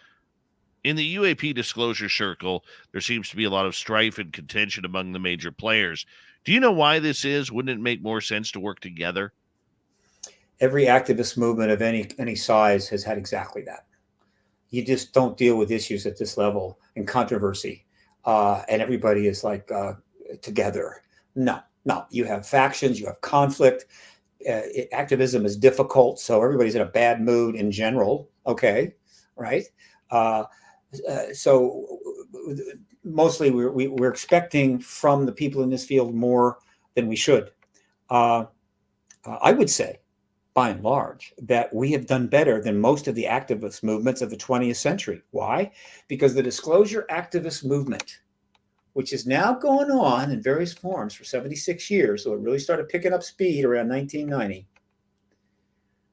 In the UAP disclosure circle, there seems to be a lot of strife and contention among the major players. Do you know why this is? Wouldn't it make more sense to work together? Every activist movement of any size has had exactly that. You just don't deal with issues at this level and controversy, and everybody is like together. No. You have factions, you have conflict. Activism is difficult, so everybody's in a bad mood in general. Okay, right? So mostly we're expecting from the people in this field more than we should. I would say, by and large, that we have done better than most of the activist movements of the 20th century. Why? Because the disclosure activist movement, which is now going on in various forms for 76 years, so it really started picking up speed around 1990.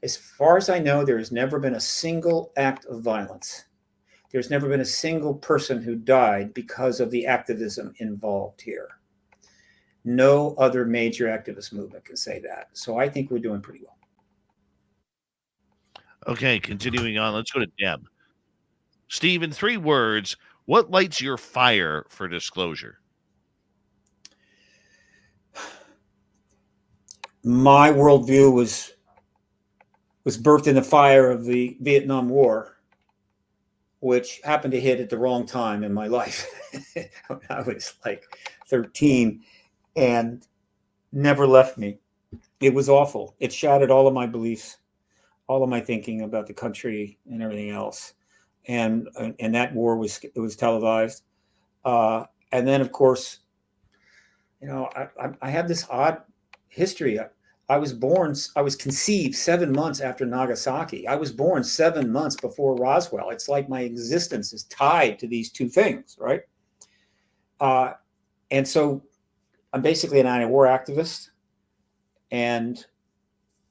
As far as I know, there has never been a single act of violence. There's never been a single person who died because of the activism involved here. No other major activist movement can say that. So I think we're doing pretty well. Okay, continuing on. Let's go to Deb. Steve, in 3 words, what lights your fire for disclosure? My worldview was birthed in the fire of the Vietnam War, which happened to hit at the wrong time in my life. I was like 13 and never left me. It was awful. It shattered all of my beliefs, all of my thinking about the country and everything else. And that war was televised. And then, of course, I have this odd history. I was conceived 7 months after Nagasaki. I was born 7 months before Roswell. It's like my existence is tied to these two things, right? And so I'm basically an anti-war activist and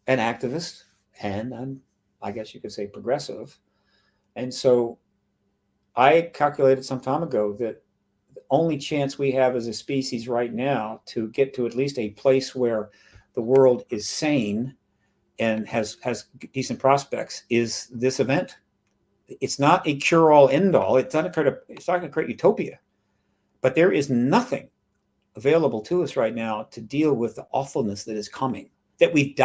an activist, and I guess you could say progressive. And so I calculated some time ago that the only chance we have as a species right now to get to at least a place where the world is sane and has decent prospects is this event. It's not a cure-all, end-all. It's not going to create utopia, but there is nothing available to us right now to deal with the awfulness that is coming, that we've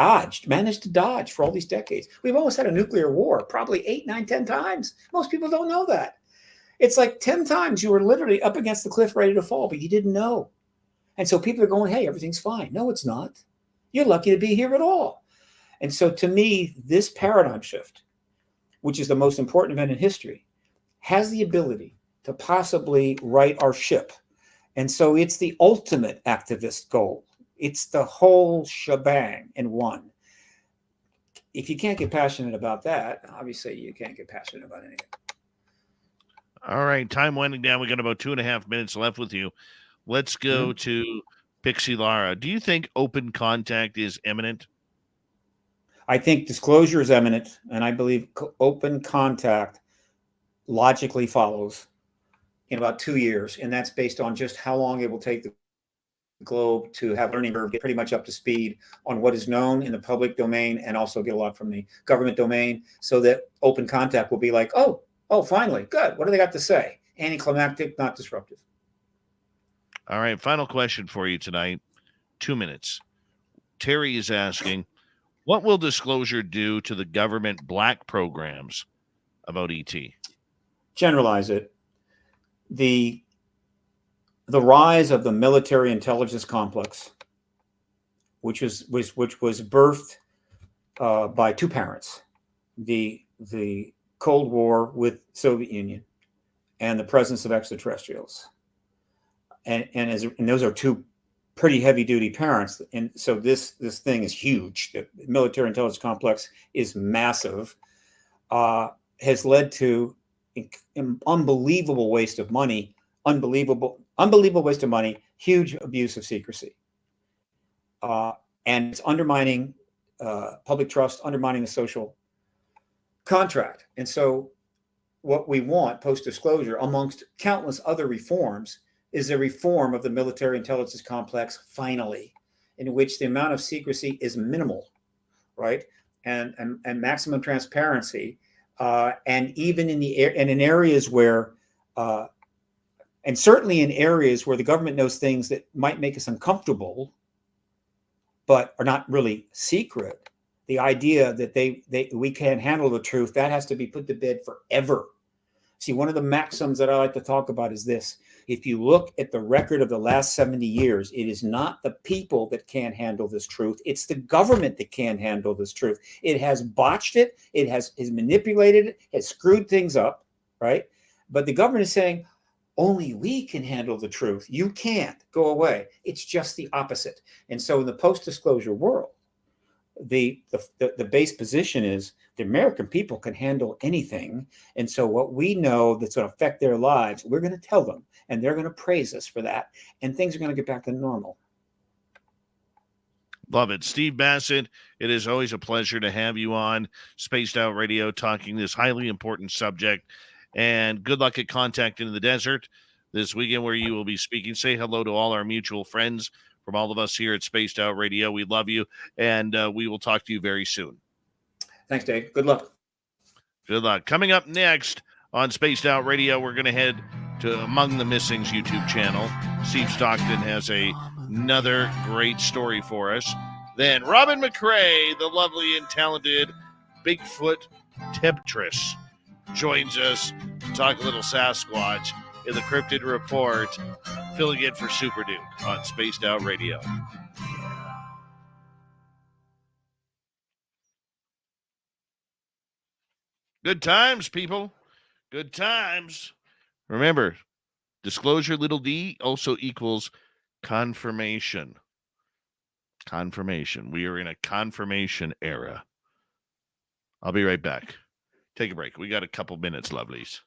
managed to dodge for all these decades. We've almost had a nuclear war, probably 8, 9, 10 times. Most people don't know that. It's like 10 times you were literally up against the cliff ready to fall, but you didn't know. And so people are going, hey, everything's fine. No, it's not. You're lucky to be here at all. And so to me, this paradigm shift, which is the most important event in history, has the ability to possibly right our ship. And so it's the ultimate activist goal. It's the whole shebang in one. If you can't get passionate about that, obviously you can't get passionate about anything. All right, time winding down. We got about 2.5 minutes left with you. Let's go to Pixie Lara. Do you think open contact is imminent? I think disclosure is imminent, and I believe open contact logically follows in about 2 years, and that's based on just how long it will take the globe to have learning curve, get pretty much up to speed on what is known in the public domain and also get a lot from the government domain, so that open contact will be like, oh, finally, good. What do they got to say? Anticlimactic, not disruptive. All right, final question for you tonight. 2 minutes. Terry is asking, what will disclosure do to the government black programs about ET? Generalize it. The rise of the military intelligence complex, which was birthed by two parents, the Cold War with Soviet Union and the presence of extraterrestrials. And those are two pretty heavy duty parents. And so this thing is huge. The military intelligence complex is massive, has led to unbelievable waste of money, unbelievable waste of money, huge abuse of secrecy. And it's undermining public trust, undermining the social contract. And so what we want post-disclosure, amongst countless other reforms, is a reform of the military intelligence complex, finally, in which the amount of secrecy is minimal, right? And maximum transparency. And even in areas where, and certainly in areas where the government knows things that might make us uncomfortable, but are not really secret, the idea that we can't handle the truth, that has to be put to bed forever. See, one of the maxims that I like to talk about is this. If you look at the record of the last 70 years, it is not the people that can't handle this truth. It's the government that can't handle this truth. It has botched it. It has manipulated it, has screwed things up, right? But the government is saying, only we can handle the truth. You can't. Go away. It's just the opposite. And so in the post-disclosure world, the base position is the American people can handle anything. And so what we know that's going to affect their lives, we're going to tell them, and they're going to praise us for that. And things are going to get back to normal. Love it. Steve Bassett, it is always a pleasure to have you on Spaced Out Radio talking this highly important subject. And good luck at Contact in the Desert this weekend where you will be speaking. Say hello to all our mutual friends from all of us here at Spaced Out Radio. We love you, and we will talk to you very soon. Thanks, Dave. Good luck. Good luck. Coming up next, On Spaced Out Radio, we're going to head to Among the Missings YouTube channel. Steve Stockton has another great story for us. Then Robin McCrae, the lovely and talented Bigfoot temptress, joins us to talk a little Sasquatch in the Crypted Report, filling in for Super Duke on Spaced Out Radio. Good times, people. Good times. Remember, disclosure little d also equals confirmation. Confirmation. We are in a confirmation era. I'll be right back. Take a break. We got a couple minutes, lovelies.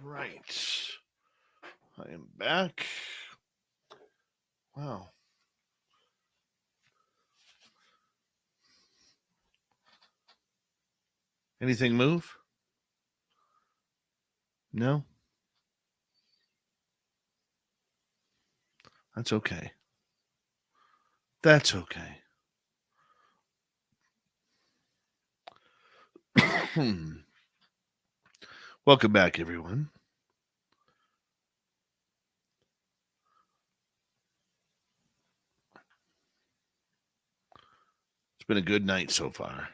right. I am back. Wow. Anything move? No? That's okay. That's okay. Welcome back, everyone. It's been a good night so far.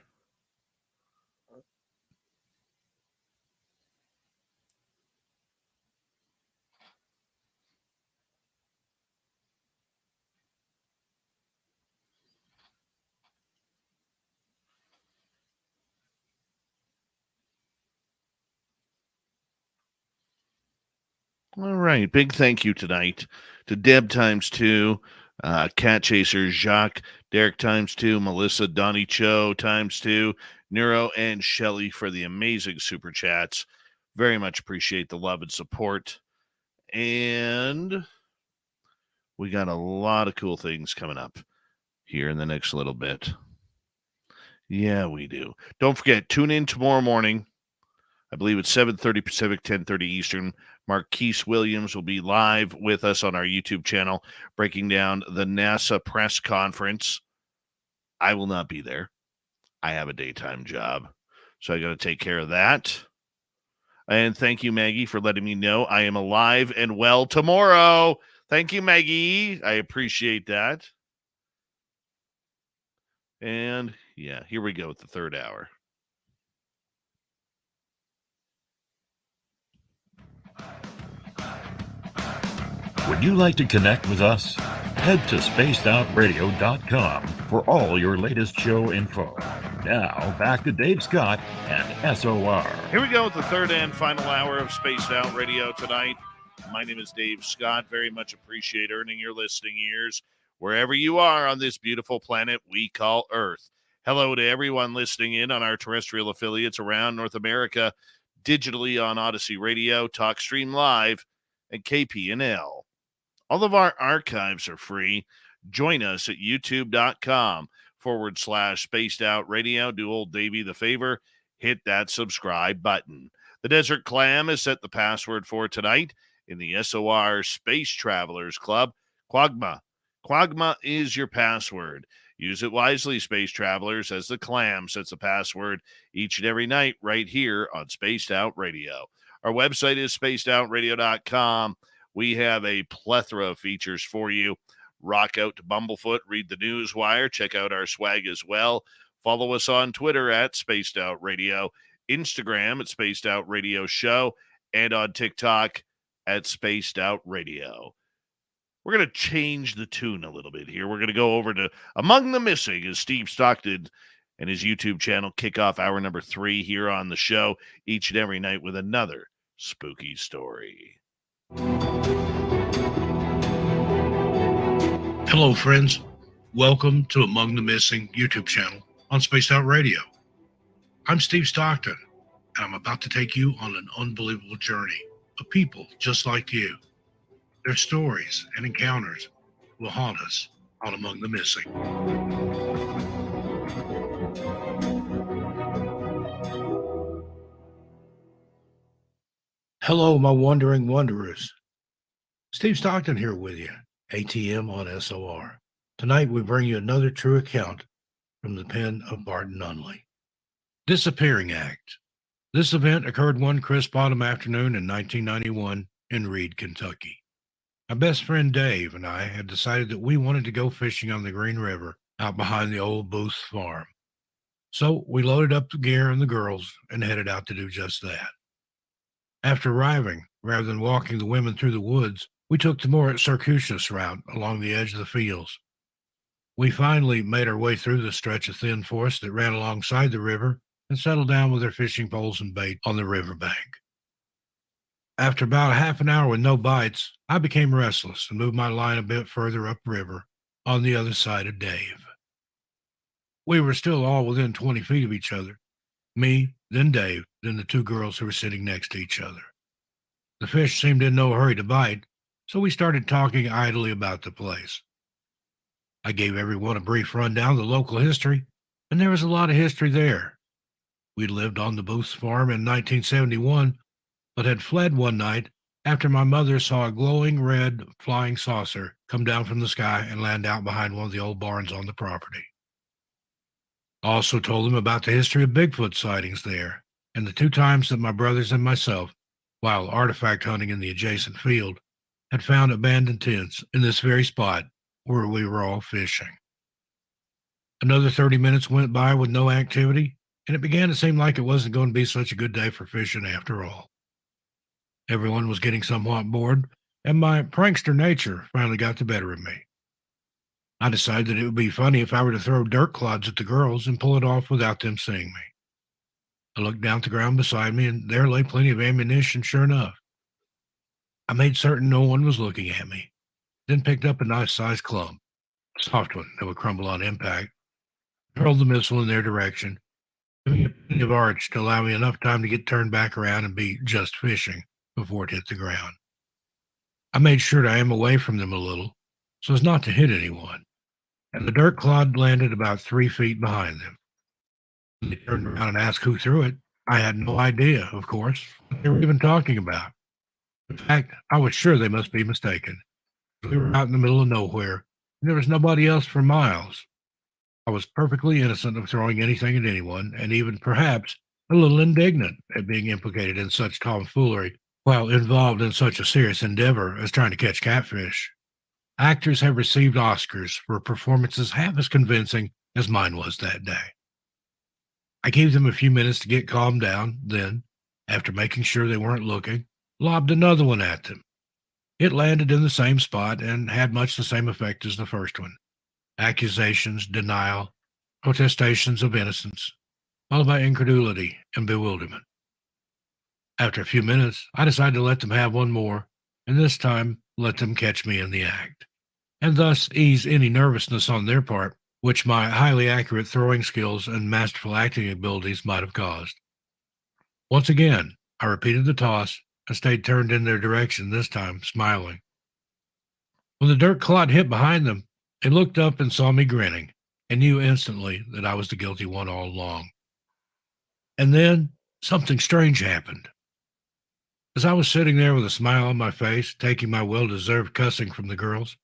All right. Big thank you tonight to Deb ×2, Cat Chaser, Jacques, Derek ×2, Melissa, Donnie Cho ×2, Neuro, and Shelly for the amazing super chats. Very much appreciate the love and support. And we got a lot of cool things coming up here in the next little bit. Yeah, we do. Don't forget, tune in tomorrow morning. I believe it's 7:30 Pacific, 10:30 Eastern. Marquise Williams will be live with us on our YouTube channel, breaking down the NASA press conference. I will not be there. I have a daytime job, so I got to take care of that. And thank you, Maggie, for letting me know I am alive and well tomorrow. Thank you, Maggie. I appreciate that. And yeah, here we go with the third hour. Would you like to connect with us? Head to spacedoutradio.com for all your latest show info. Now, back to Dave Scott and SOR. Here we go with the third and final hour of Spaced Out Radio tonight. My name is Dave Scott. Very much appreciate earning your listening ears wherever you are on this beautiful planet we call Earth. Hello to everyone listening in on our terrestrial affiliates around North America, digitally on Odyssey Radio, TalkStream Live, and KPNL. All of our archives are free. Join us at youtube.com/Spaced Out Radio. Do old Davey the favor. Hit that subscribe button. The Desert Clam has set the password for tonight in the SOR Space Travelers Club. Quagma. Quagma is your password. Use it wisely, Space Travelers, as the Clam sets the password each and every night right here on Spaced Out Radio. Our website is spacedoutradio.com. We have a plethora of features for you. Rock out to Bumblefoot, read the news wire, check out our swag as well. Follow us on Twitter at Spaced Out Radio, Instagram at Spaced Out Radio Show, and on TikTok at Spaced Out Radio. We're going to change the tune a little bit here. We're going to go over to Among the Missing as Steve Stockton and his YouTube channel kick off hour number 3 here on the show each and every night with another spooky story. Hello, friends. Welcome to Among the Missing YouTube channel on Spaced Out Radio. I'm Steve Stockton, and I'm about to take you on an unbelievable journey of people just like you. Their stories and encounters will haunt us on Among the Missing. Hello, my wandering wanderers. Steve Stockton here with you, ATM on SOR. Tonight we bring you another true account from the pen of Barton Nunley. Disappearing Act. This event occurred one crisp autumn afternoon in 1991 in Reed, Kentucky. My best friend Dave and I had decided that we wanted to go fishing on the Green River out behind the old Booth farm. So we loaded up the gear and the girls and headed out to do just that. After arriving, rather than walking the women through the woods, we took the more circuitous route along the edge of the fields. We finally made our way through the stretch of thin forest that ran alongside the river and settled down with our fishing poles and bait on the riverbank. After about a half an hour with no bites, I became restless and moved my line a bit further upriver on the other side of Dave. We were still all within 20 feet of each other. Me, then Dave, then the two girls who were sitting next to each other. The fish seemed in no hurry to bite, so we started talking idly about the place. I gave everyone a brief rundown of the local history, and there was a lot of history there. We lived on the Booth's farm in 1971, but had fled one night after my mother saw a glowing red flying saucer come down from the sky and land out behind one of the old barns on the property. I also told them about the history of Bigfoot sightings there, and the 2 times that my brothers and myself, while artifact hunting in the adjacent field, had found abandoned tents in this very spot where we were all fishing. Another 30 minutes went by with no activity, and it began to seem like it wasn't going to be such a good day for fishing after all. Everyone was getting somewhat bored, and my prankster nature finally got the better of me. I decided that it would be funny if I were to throw dirt clods at the girls and pull it off without them seeing me. I looked down at the ground beside me, and there lay plenty of ammunition, sure enough. I made certain no one was looking at me, then picked up a nice-sized clump, a soft one that would crumble on impact, hurled the missile in their direction, giving it plenty of arch to allow me enough time to get turned back around and be just fishing before it hit the ground. I made sure to aim away from them a little, so as not to hit anyone, and the dirt clod landed about 3 feet behind them. When they turned around and asked who threw it, I had no idea, of course, what they were even talking about. In fact, I was sure they must be mistaken. We were out in the middle of nowhere, and there was nobody else for miles. I was perfectly innocent of throwing anything at anyone, and even, perhaps, a little indignant at being implicated in such tomfoolery while involved in such a serious endeavor as trying to catch catfish. Actors have received Oscars for performances half as convincing as mine was that day. I gave them a few minutes to get calmed down, then, after making sure they weren't looking, lobbed another one at them. It landed in the same spot and had much the same effect as the first one. Accusations, denial, protestations of innocence, followed by incredulity and bewilderment. After a few minutes, I decided to let them have one more, and this time let them catch me in the act, and thus ease any nervousness on their part, which my highly accurate throwing skills and masterful acting abilities might have caused. Once again, I repeated the toss and stayed turned in their direction, this time smiling. When the dirt clod hit behind them, they looked up and saw me grinning, and knew instantly that I was the guilty one all along. And then something strange happened. As I was sitting there with a smile on my face, taking my well-deserved cussing from the girls,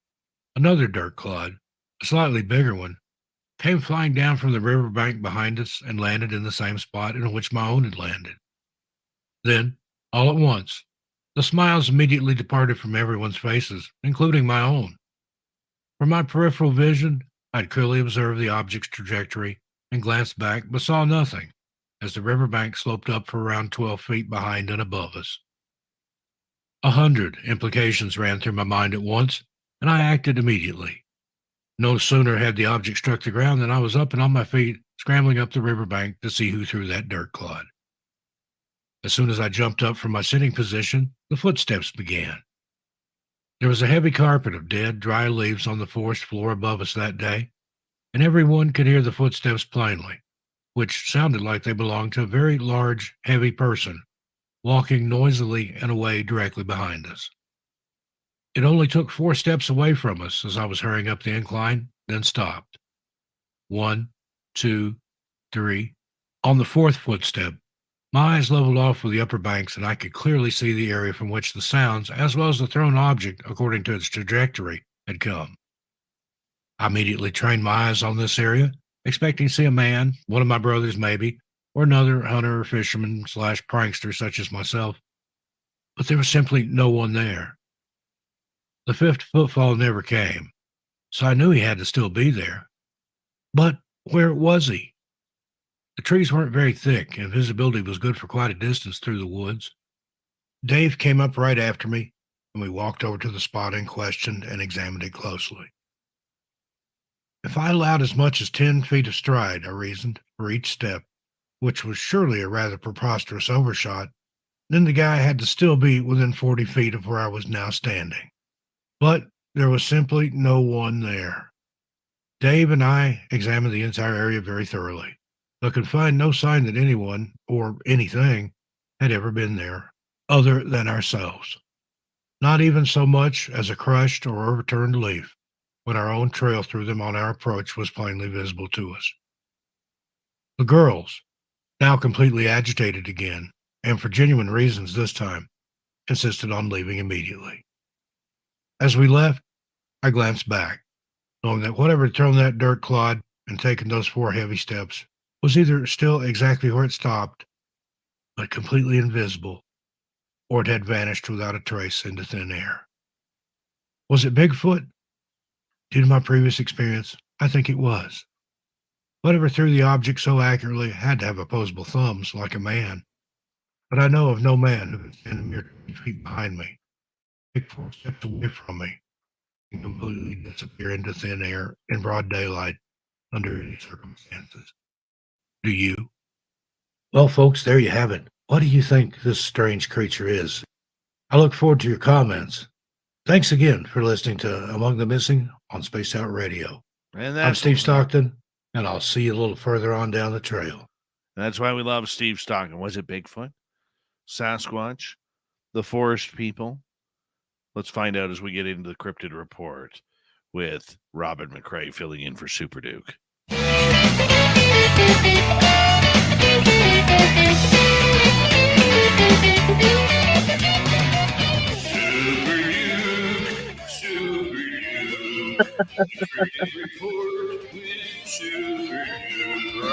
another dirt clod, a slightly bigger one, came flying down from the riverbank behind us and landed in the same spot in which my own had landed. Then, all at once, the smiles immediately departed from everyone's faces, including my own. From my peripheral vision, I'd clearly observed the object's trajectory and glanced back, but saw nothing, as the riverbank sloped up for around 12 feet behind and above us. 100 implications ran through my mind at once, and I acted immediately. No sooner had the object struck the ground than I was up and on my feet, scrambling up the riverbank to see who threw that dirt clod. As soon as I jumped up from my sitting position, the footsteps began. There was a heavy carpet of dead, dry leaves on the forest floor above us that day, and everyone could hear the footsteps plainly, which sounded like they belonged to a very large, heavy person, walking noisily and away directly behind us. It only took 4 steps away from us as I was hurrying up the incline, then stopped. 1, 2, 3. On the 4th footstep, my eyes leveled off with the upper banks, and I could clearly see the area from which the sounds, as well as the thrown object, according to its trajectory, had come. I immediately trained my eyes on this area, expecting to see a man, one of my brothers maybe, or another hunter or fisherman / prankster such as myself, but there was simply no one there. The 5th footfall never came, so I knew he had to still be there. But where was he? The trees weren't very thick, and visibility was good for quite a distance through the woods. Dave came up right after me, and we walked over to the spot in question and examined it closely. If I allowed as much as 10 feet of stride, I reasoned, for each step, which was surely a rather preposterous overshot, then the guy had to still be within 40 feet of where I was now standing. But there was simply no one there. Dave and I examined the entire area very thoroughly, but could find no sign that anyone, or anything, had ever been there. other than ourselves. Not even so much as a crushed or overturned leaf, when our own trail through them on our approach was plainly visible to us. The girls, now completely agitated again, and for genuine reasons this time, insisted on leaving immediately. As we left, I glanced back, knowing that whatever had thrown that dirt clod and taken those 4 heavy steps was either still exactly where it stopped, but completely invisible, or it had vanished without a trace into thin air. Was it Bigfoot? Due to my previous experience, I think it was. Whatever threw the object so accurately had to have opposable thumbs, like a man. But I know of no man who could stand a mere 20 feet behind me, take 4 steps away from me, and completely disappear into thin air in broad daylight under any circumstances. Do you? Well, folks, there you have it. What do you think this strange creature is? I look forward to your comments. Thanks again for listening to Among the Missing on Spaced Out Radio. And I'm Steve Stockton, and I'll see you a little further on down the trail. That's why we love Steve Stockton. Was it Bigfoot? Sasquatch? The forest people? Let's find out as we get into the Crypted Report with Robin McCrae filling in for Super Duke.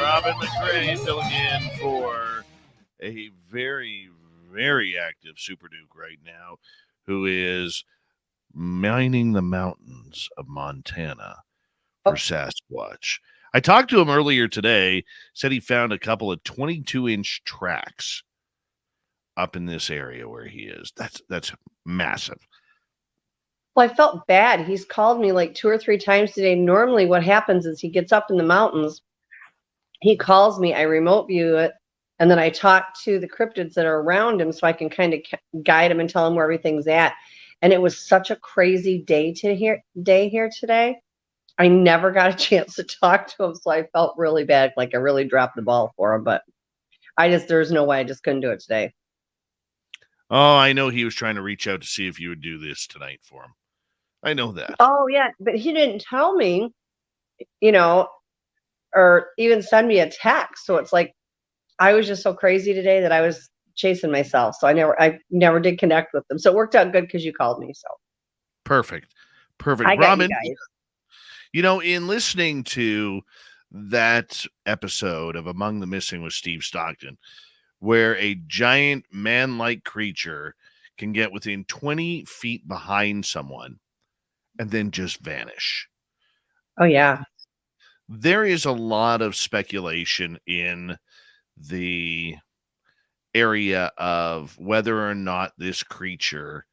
Robin McCrae filling in for a very, very active Super Duke right now, who is mining the mountains of Montana for Sasquatch. I talked to him earlier today, said he found a couple of 22-inch tracks up in this area where he is. That's massive. Well, I felt bad. He's called me like 2 or 3 times today. Normally what happens is he gets up in the mountains, he calls me, I remote view it, and then I talk to the cryptids that are around him so I can kind of guide him and tell him where everything's at. And it was such a crazy day here today. I never got a chance to talk to him, so I felt really bad, like I really dropped the ball for him. But there's no way, I just couldn't do it today. Oh, I know he was trying to reach out to see if you would do this tonight for him. I know that. Oh, yeah, but he didn't tell me, or even send me a text. So it's like I was just so crazy today that I was chasing myself. So I never did connect with them. So it worked out good because you called me. So perfect. I got Robin, you guys. In listening to that episode of Among the Missing with Steve Stockton, where a giant man-like creature can get within 20 feet behind someone and then just vanish. Oh, yeah. There is a lot of speculation in the area of whether or not this creature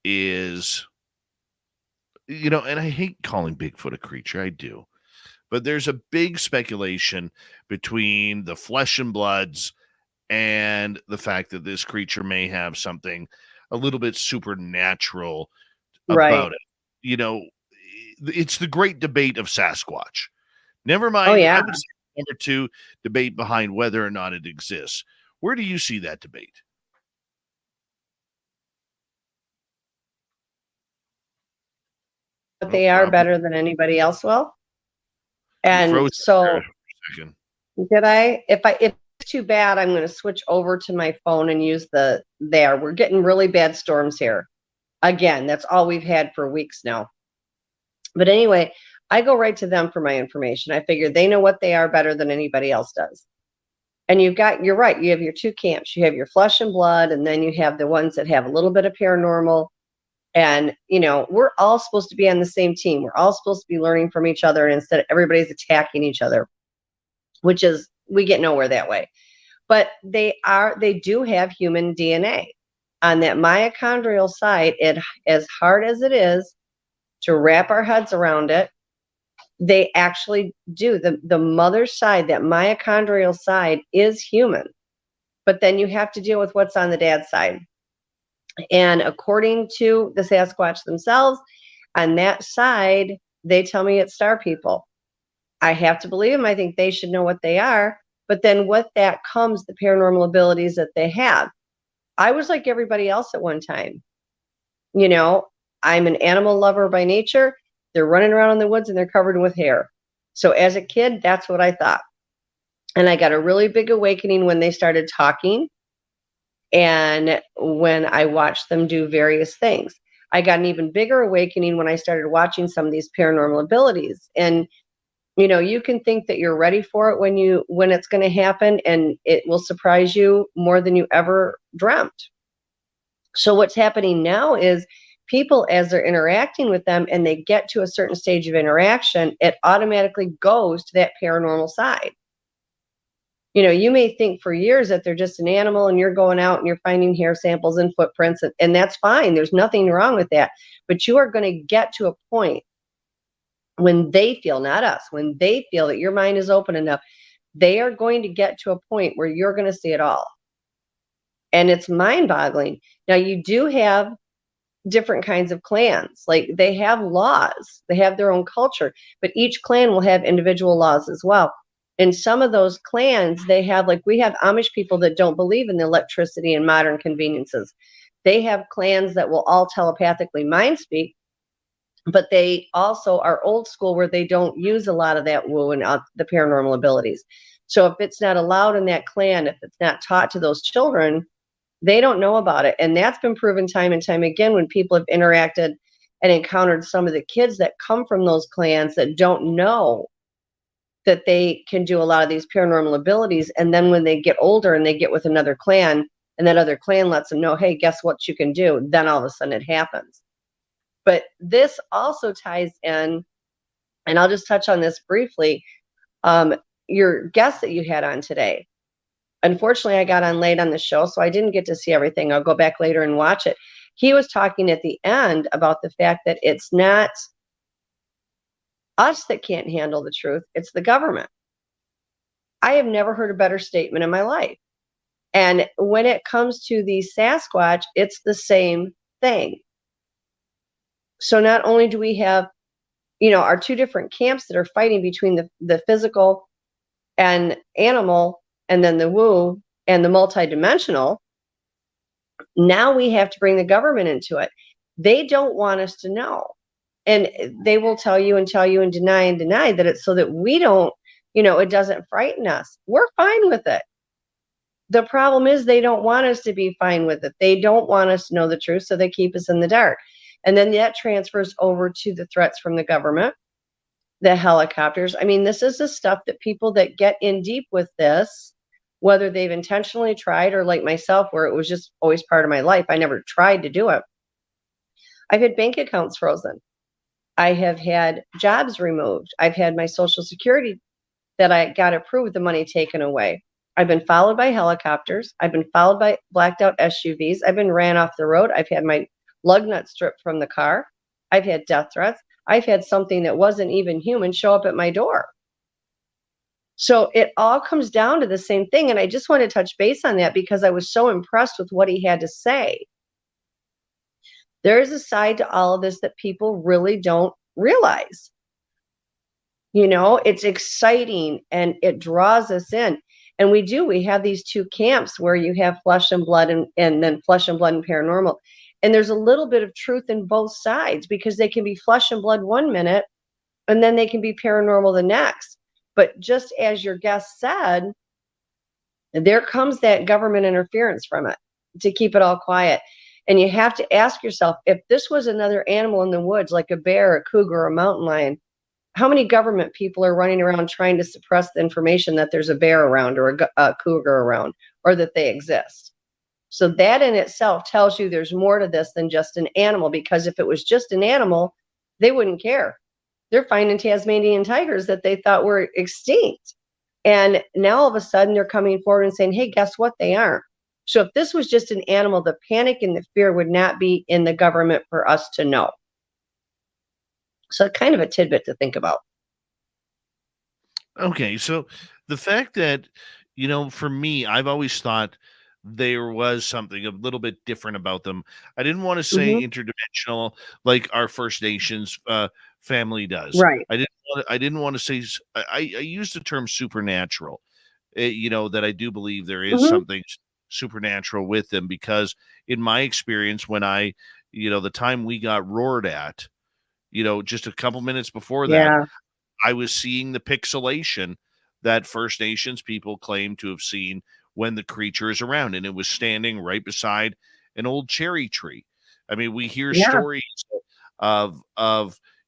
is, and I hate calling Bigfoot a creature, I do, but there's a big speculation between the flesh and bloods and the fact that this creature may have something a little bit supernatural about it. It's the great debate of Sasquatch. Never mind. Oh, yeah. I would say number 2 debate behind whether or not it exists. Where do you see that debate? But they are better than anybody else will. And so did I? If it's too bad, I'm going to switch over to my phone and use we're getting really bad storms here. Again, that's all we've had for weeks now. But anyway, I go right to them for my information. I figure they know what they are better than anybody else does. And you're right, you have your 2 camps. You have your flesh and blood, and then you have the ones that have a little bit of paranormal. And, we're all supposed to be on the same team. We're all supposed to be learning from each other, and instead everybody's attacking each other, which is, we get nowhere that way. But they do have human DNA. On that mitochondrial side, as hard as it is to wrap our heads around it, they actually do. The mother's side, that mitochondrial side, is human. But then you have to deal with what's on the dad's side. And according to the Sasquatch themselves, on that side, they tell me it's star people. I have to believe them. I think they should know what they are. But then with that comes the paranormal abilities that they have. I was like everybody else at one time. You know, I'm an animal lover by nature. They're running around in the woods and they're covered with hair. So as a kid, that's what I thought. And I got a really big awakening when they started talking and when I watched them do various things. I got an even bigger awakening when I started watching some of these paranormal abilities. And you know, you can think that you're ready for it when it's going to happen, and it will surprise you more than you ever dreamt. So what's happening now is people, as they're interacting with them and they get to a certain stage of interaction, it automatically goes to that paranormal side. You know, you may think for years that they're just an animal and you're going out and you're finding hair samples and footprints, and that's fine. There's nothing wrong with that. But you are going to get to a point when they feel, not us, when they feel that your mind is open enough, they are going to get to a point where you're going to see it all. And it's mind-boggling. Now, you do have different kinds of clans. Like, they have laws. They have their own culture. But each clan will have individual laws as well. In some of those clans, they have, like, we have Amish people that don't believe in the electricity and modern conveniences. They have clans that will all telepathically mind speak, but they also are old school where they don't use a lot of that woo and the paranormal abilities. So if it's not allowed in that clan, if it's not taught to those children, they don't know about it. And that's been proven time and time again when people have interacted and encountered some of the kids that come from those clans that don't know that they can do a lot of these paranormal abilities. And then when they get older and they get with another clan and that other clan lets them know, hey, guess what you can do? Then all of a sudden it happens. But this also ties in, and I'll just touch on this briefly, your guest that you had on today. Unfortunately, I got on late on the show, so I didn't get to see everything. I'll go back later and watch it. He was talking at the end about the fact that it's not us that can't handle the truth, it's the government. I have never heard a better statement in my life. And when it comes to the Sasquatch, it's the same thing. So not only do we have, you know, our two different camps that are fighting between the physical and animal, and then the woo and the multidimensional, now we have to bring the government into it. They don't want us to know. And they will tell you and deny that it's so that we don't, you know, it doesn't frighten us. We're fine with it. The problem is they don't want us to be fine with it. They don't want us to know the truth, so they keep us in the dark. And then that transfers over to the threats from the government, the helicopters. I mean, this is the stuff that people that get in deep with this, whether they've intentionally tried or like myself, where it was just always part of my life, I never tried to do it. I've had bank accounts frozen. I have had jobs removed. I've had my Social Security that I got approved, the money taken away. I've been followed by helicopters. I've been followed by blacked out SUVs. I've been ran off the road. I've had my lug nut stripped from the car. I've had death threats. I've had something that wasn't even human show up at my door. So it all comes down to the same thing. And I just want to touch base on that because I was so impressed with what he had to say. There is a side to all of this that people really don't realize. You know, it's exciting and it draws us in. And we have these two camps where you have flesh and blood and then flesh and blood and paranormal. And there's a little bit of truth in both sides because they can be flesh and blood one minute and then they can be paranormal the next. But just as your guest said, there comes that government interference from it to keep it all quiet. And you have to ask yourself, if this was another animal in the woods, like a bear, a cougar, or a mountain lion, how many government people are running around trying to suppress the information that there's a bear around or a cougar around or that they exist? So that in itself tells you there's more to this than just an animal, because if it was just an animal, they wouldn't care. They're finding Tasmanian tigers that they thought were extinct. And now all of a sudden they're coming forward and saying, hey, guess what? They aren't. So if this was just an animal, the panic and the fear would not be in the government for us to know. So kind of a tidbit to think about. Okay, so the fact that, you know, for me, I've always thought there was something a little bit different about them. I didn't want to say interdimensional like our First Nations family does. Right. I didn't want to say. I used the term supernatural. You know, that I do believe there is something supernatural with them, because in my experience, when the time we got roared at, just a couple minutes before that, I was seeing the pixelation that First Nations people claim to have seen when the creature is around, and it was standing right beside an old cherry tree. I mean, we hear stories of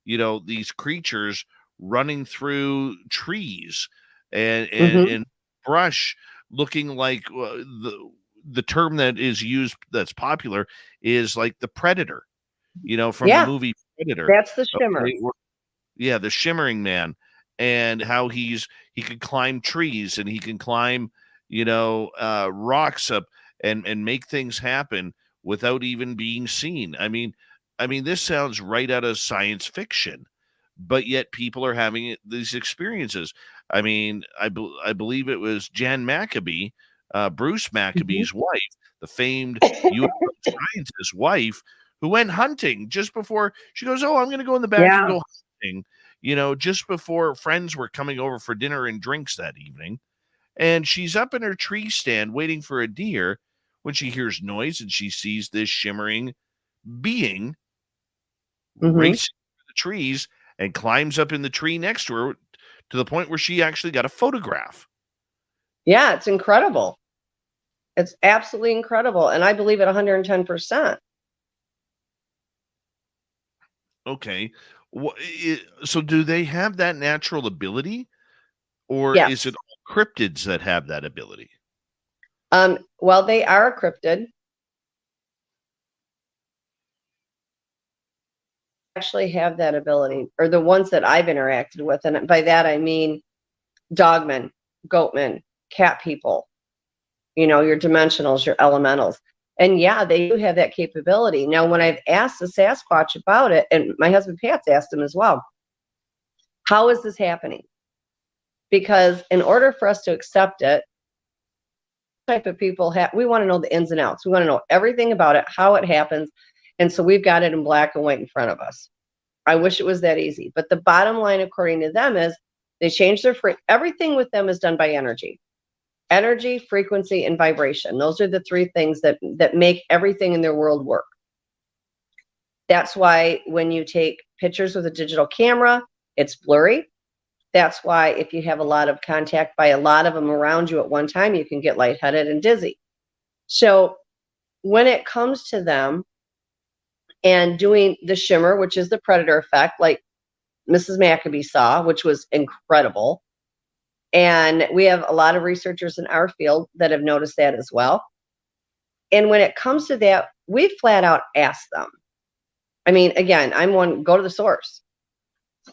these creatures running through trees and brush, looking like the term that is used that's popular is like the predator, from the movie Predator. That's the shimmer. Okay, the shimmering man, and how he can climb trees, and he can climb rocks up and make things happen without even being seen. I mean, this sounds right out of science fiction, but yet people are having these experiences. I mean, I believe it was Jan Maccabee, Bruce Maccabee's wife, the famed UFO scientist's wife, who went hunting just before she goes, "Oh, I'm going to go in the back and go hunting," just before friends were coming over for dinner and drinks that evening. And she's up in her tree stand waiting for a deer when she hears noise, and she sees this shimmering being racing through the trees and climbs up in the tree next to her, to the point where she actually got a photograph. Yeah, it's incredible. It's absolutely incredible. And I believe it 110%. Okay. So do they have that natural ability, or Yes. is it all cryptids that have that ability? Well, they are a cryptid. Actually have that ability, or the ones that I've interacted with. And by that, I mean dogmen, goatmen, cat people, your dimensionals, your elementals. And yeah, they do have that capability. Now, when I've asked the Sasquatch about it, and my husband Pat's asked him as well, how is this happening? Because in order for us to accept it, type of people we want to know the ins and outs. We want to know everything about it, how it happens. And so we've got it in black and white in front of us. I wish it was that easy. But the bottom line, according to them, is they change their everything with them is done by energy. Energy, frequency, and vibration. Those are the three things that make everything in their world work. That's why when you take pictures with a digital camera, it's blurry. That's why if you have a lot of contact by a lot of them around you at one time, you can get lightheaded and dizzy. So when it comes to them and doing the shimmer, which is the predator effect, like Mrs. Maccabee saw, which was incredible. And we have a lot of researchers in our field that have noticed that as well. And when it comes to that, we flat out ask them. I mean, again, I'm one, go to the source.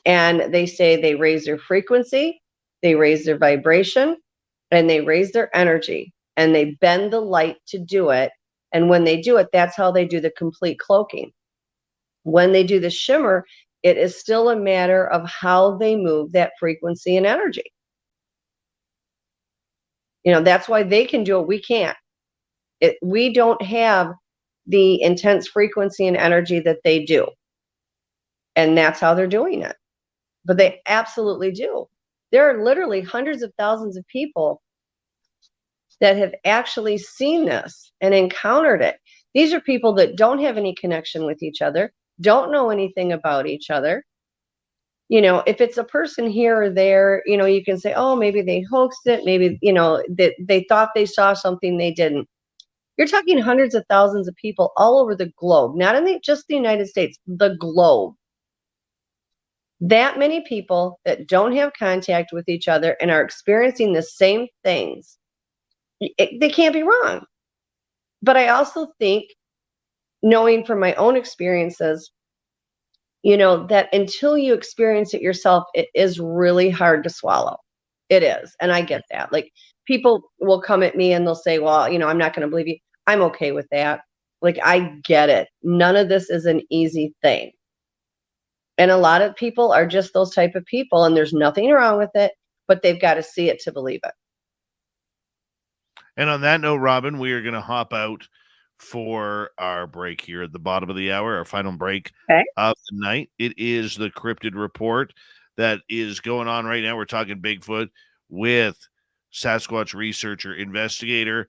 And they say they raise their frequency, they raise their vibration, and they raise their energy, and they bend the light to do it. And when they do it, that's how they do the complete cloaking. When they do the shimmer, it is still a matter of how they move that frequency and energy. That's why they can do it. We can't. We don't have the intense frequency and energy that they do. And that's how they're doing it. But they absolutely do. There are literally hundreds of thousands of people that have actually seen this and encountered it. These are people that don't have any connection with each other, don't know anything about each other. If it's a person here or there, you can say, oh, maybe they hoaxed it. Maybe, they thought they saw something they didn't. You're talking hundreds of thousands of people all over the globe, not in just the United States, the globe. That many people that don't have contact with each other and are experiencing the same things, they can't be wrong. But I also think, knowing from my own experiences, that until you experience it yourself, it is really hard to swallow. It is. And I get that. Like, people will come at me and they'll say, well, I'm not going to believe you. I'm okay with that. Like, I get it. None of this is an easy thing. And a lot of people are just those type of people, and there's nothing wrong with it, but they've got to see it to believe it. And on that note, Robin, we are going to hop out for our break here at the bottom of the hour, our final break of the night. It is the Crypted Report that is going on right now. We're talking Bigfoot with Sasquatch researcher, investigator,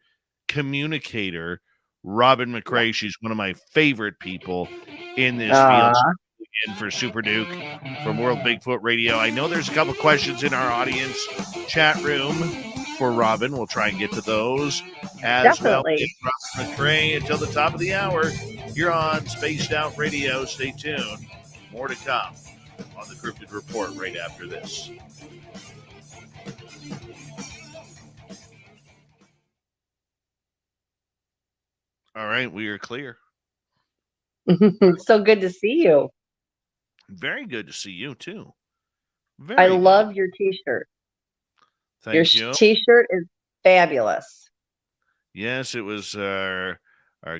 communicator, Robin McRae. She's one of my favorite people in this field. And for Super Duke from World Bigfoot Radio. I know there's a couple questions in our audience chat room for Robin. We'll try and get to those as Definitely. well. Robin McRae until the top of the hour. You're on Spaced Out Radio. Stay tuned. More to come on the Crypted Report right after this. All right, we are clear. So good to see you. Very good to see you too. I love your t-shirt. Thank you. Your t-shirt is fabulous. Yes, it was our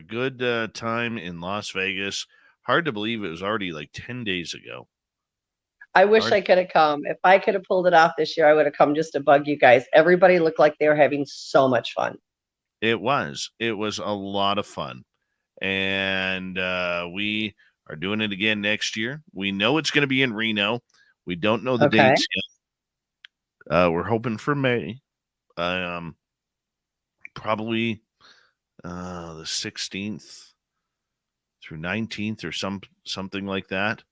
good time in Las Vegas. Hard to believe it was already like 10 days ago. I wish I could have come. If I could have pulled it off this year, I would have come just to bug you guys. Everybody looked like they were having so much fun. It was a lot of fun. And we are doing it again next year. We know it's going to be in Reno. We don't know the dates yet. We're hoping for May. Probably the 16th through 19th or something like that.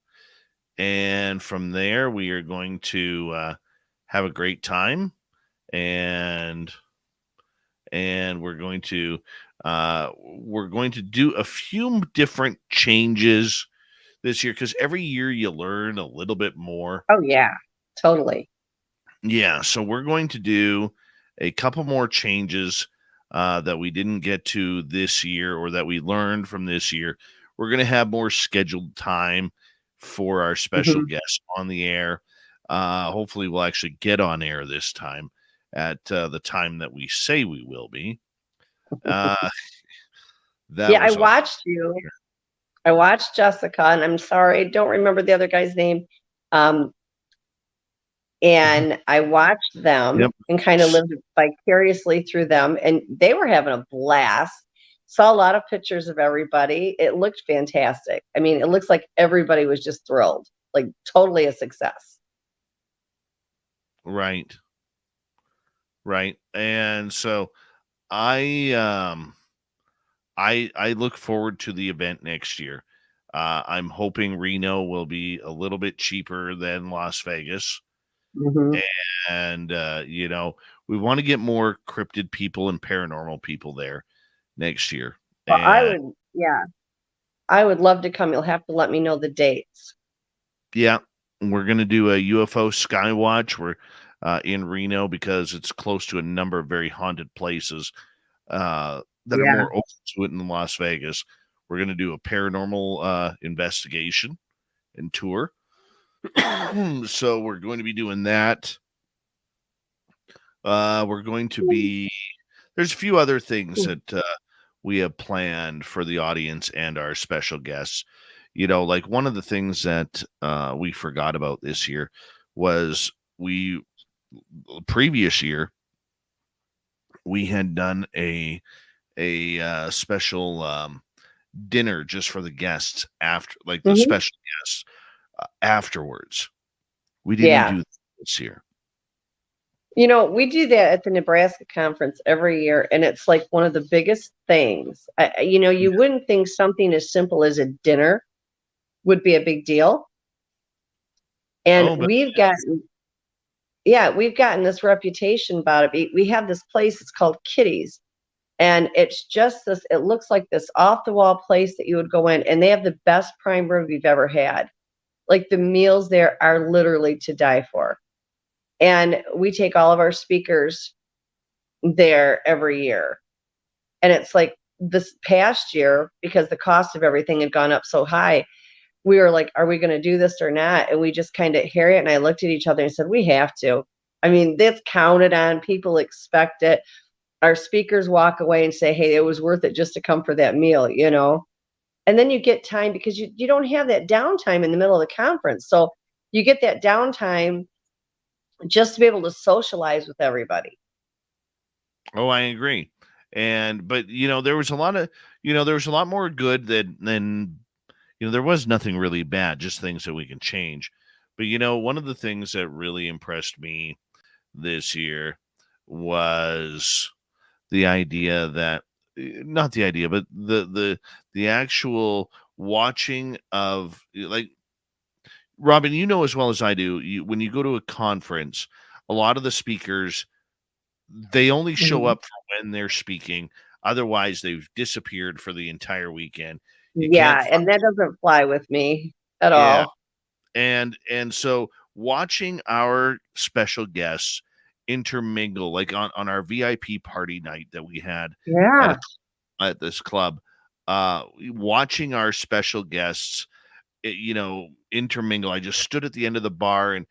And from there, we are going to have a great time. And we're going to do a few different changes this year, because every year you learn a little bit more. Oh yeah, totally. Yeah, so we're going to do a couple more changes that we didn't get to this year, or that we learned from this year. We're going to have more scheduled time for our special guests on the air. Hopefully we'll actually get on air this time at the time that we say we will be. I watched you. I watched Jessica, and I'm sorry, I don't remember the other guy's name. And I watched them and kind of lived vicariously through them, and they were having a blast. Saw a lot of pictures of everybody. It looked fantastic. I mean, it looks like everybody was just thrilled, like totally a success. Right. And so I look forward to the event next year. I'm hoping Reno will be a little bit cheaper than Las Vegas. And, we want to get more cryptid people and paranormal people there next year. Well, I would love to come. You'll have to let me know the dates. Yeah, we're going to do a UFO Skywatch. We're in Reno because it's close to a number of very haunted places that are more open to it in Las Vegas. We're going to do a paranormal investigation and tour. So we're going to be doing that. We're going to be, there's a few other things that we have planned for the audience and our special guests. Like one of the things that we forgot about this year was previous year, we had done a special dinner just for the guests after, like the special guests afterwards. We didn't do that this year. We do that at the Nebraska conference every year, and it's like one of the biggest things. You wouldn't think something as simple as a dinner would be a big deal. And we've gotten this reputation about it. We have this place, it's called Kitty's. And it's just this, it looks like this off-the-wall place that you would go in, and they have the best prime rib you've ever had. Like, the meals there are literally to die for. And we take all of our speakers there every year. And it's like this past year, because the cost of everything had gone up so high, we were like, are we going to do this or not? And we just kind of, Harriet and I looked at each other and said, we have to. I mean, that's counted on. People expect it. Our speakers walk away and say, hey, it was worth it just to come for that meal, And then you get time, because you don't have that downtime in the middle of the conference. So you get that downtime just to be able to socialize with everybody. Oh, I agree. But there was a lot more good than there was nothing really bad, just things that we can change. But one of the things that really impressed me this year was the idea that, not the idea, but the actual watching of, like, Robin, you know as well as I do, when you go to a conference, a lot of the speakers, they only show Mhm. up for when they're speaking. Otherwise, they've disappeared for the entire weekend. You can't Yeah, find, and that doesn't fly with me at yeah. all. And so watching our special guests intermingle, like on our VIP party night that we had at Yeah. at this club, watching our special guests, intermingle. I just stood at the end of the bar, and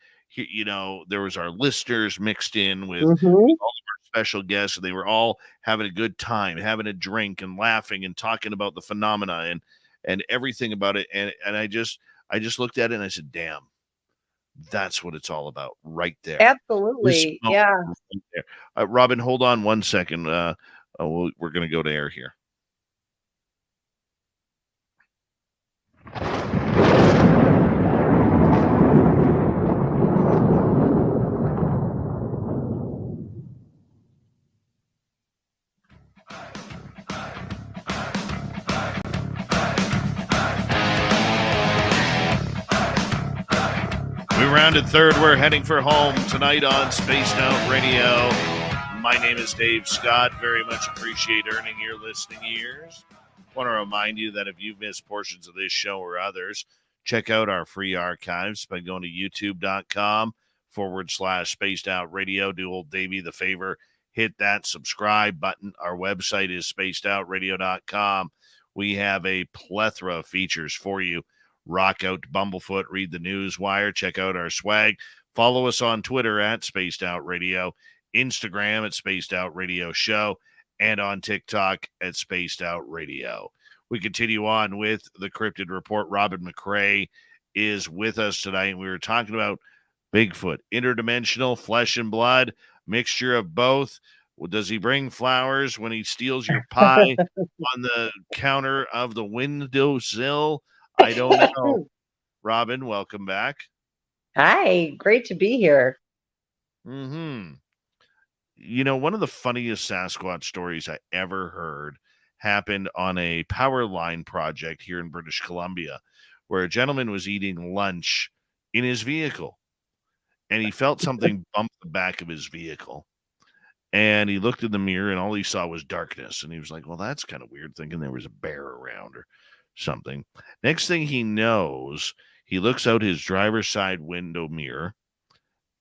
there was our listeners mixed in with Mhm. all of our special guests, and they were all having a good time, having a drink and laughing and talking about the phenomena and everything about it. And I just looked at it and I said, damn, that's what it's all about right there. This Absolutely. moment Yeah. right there. Robin, hold on one second. We're going to go to air here. We rounded third. We're heading for home tonight on Spaced Out Radio. My name is Dave Scott. Very much appreciate earning your listening ears. Want to remind you that if you've missed portions of this show or others, check out our free archives by going to youtube.com/Spaced Out Radio. Do old Davey the favor, hit that subscribe button. Our website is spacedoutradio.com. We have a plethora of features for you. Rock out to Bumblefoot, read the news wire, check out our swag. Follow us on Twitter at Spaced Out Radio, Instagram at Spaced Out Radio Show, and on TikTok at Spaced Out Radio. We continue on with the Crypted Report. Robin McRae is with us tonight. We were talking about Bigfoot, interdimensional, flesh and blood, mixture of both. Well, does he bring flowers when he steals your pie on the counter of the windowsill? I don't know. Robin, welcome back. Hi, great to be here. Mm-hmm. One of the funniest Sasquatch stories I ever heard happened on a power line project here in British Columbia, where a gentleman was eating lunch in his vehicle, and he felt something bump the back of his vehicle. And he looked in the mirror, and all he saw was darkness. And he was like, well, that's kind of weird, thinking there was a bear around or something. Next thing he knows, he looks out his driver's side window mirror,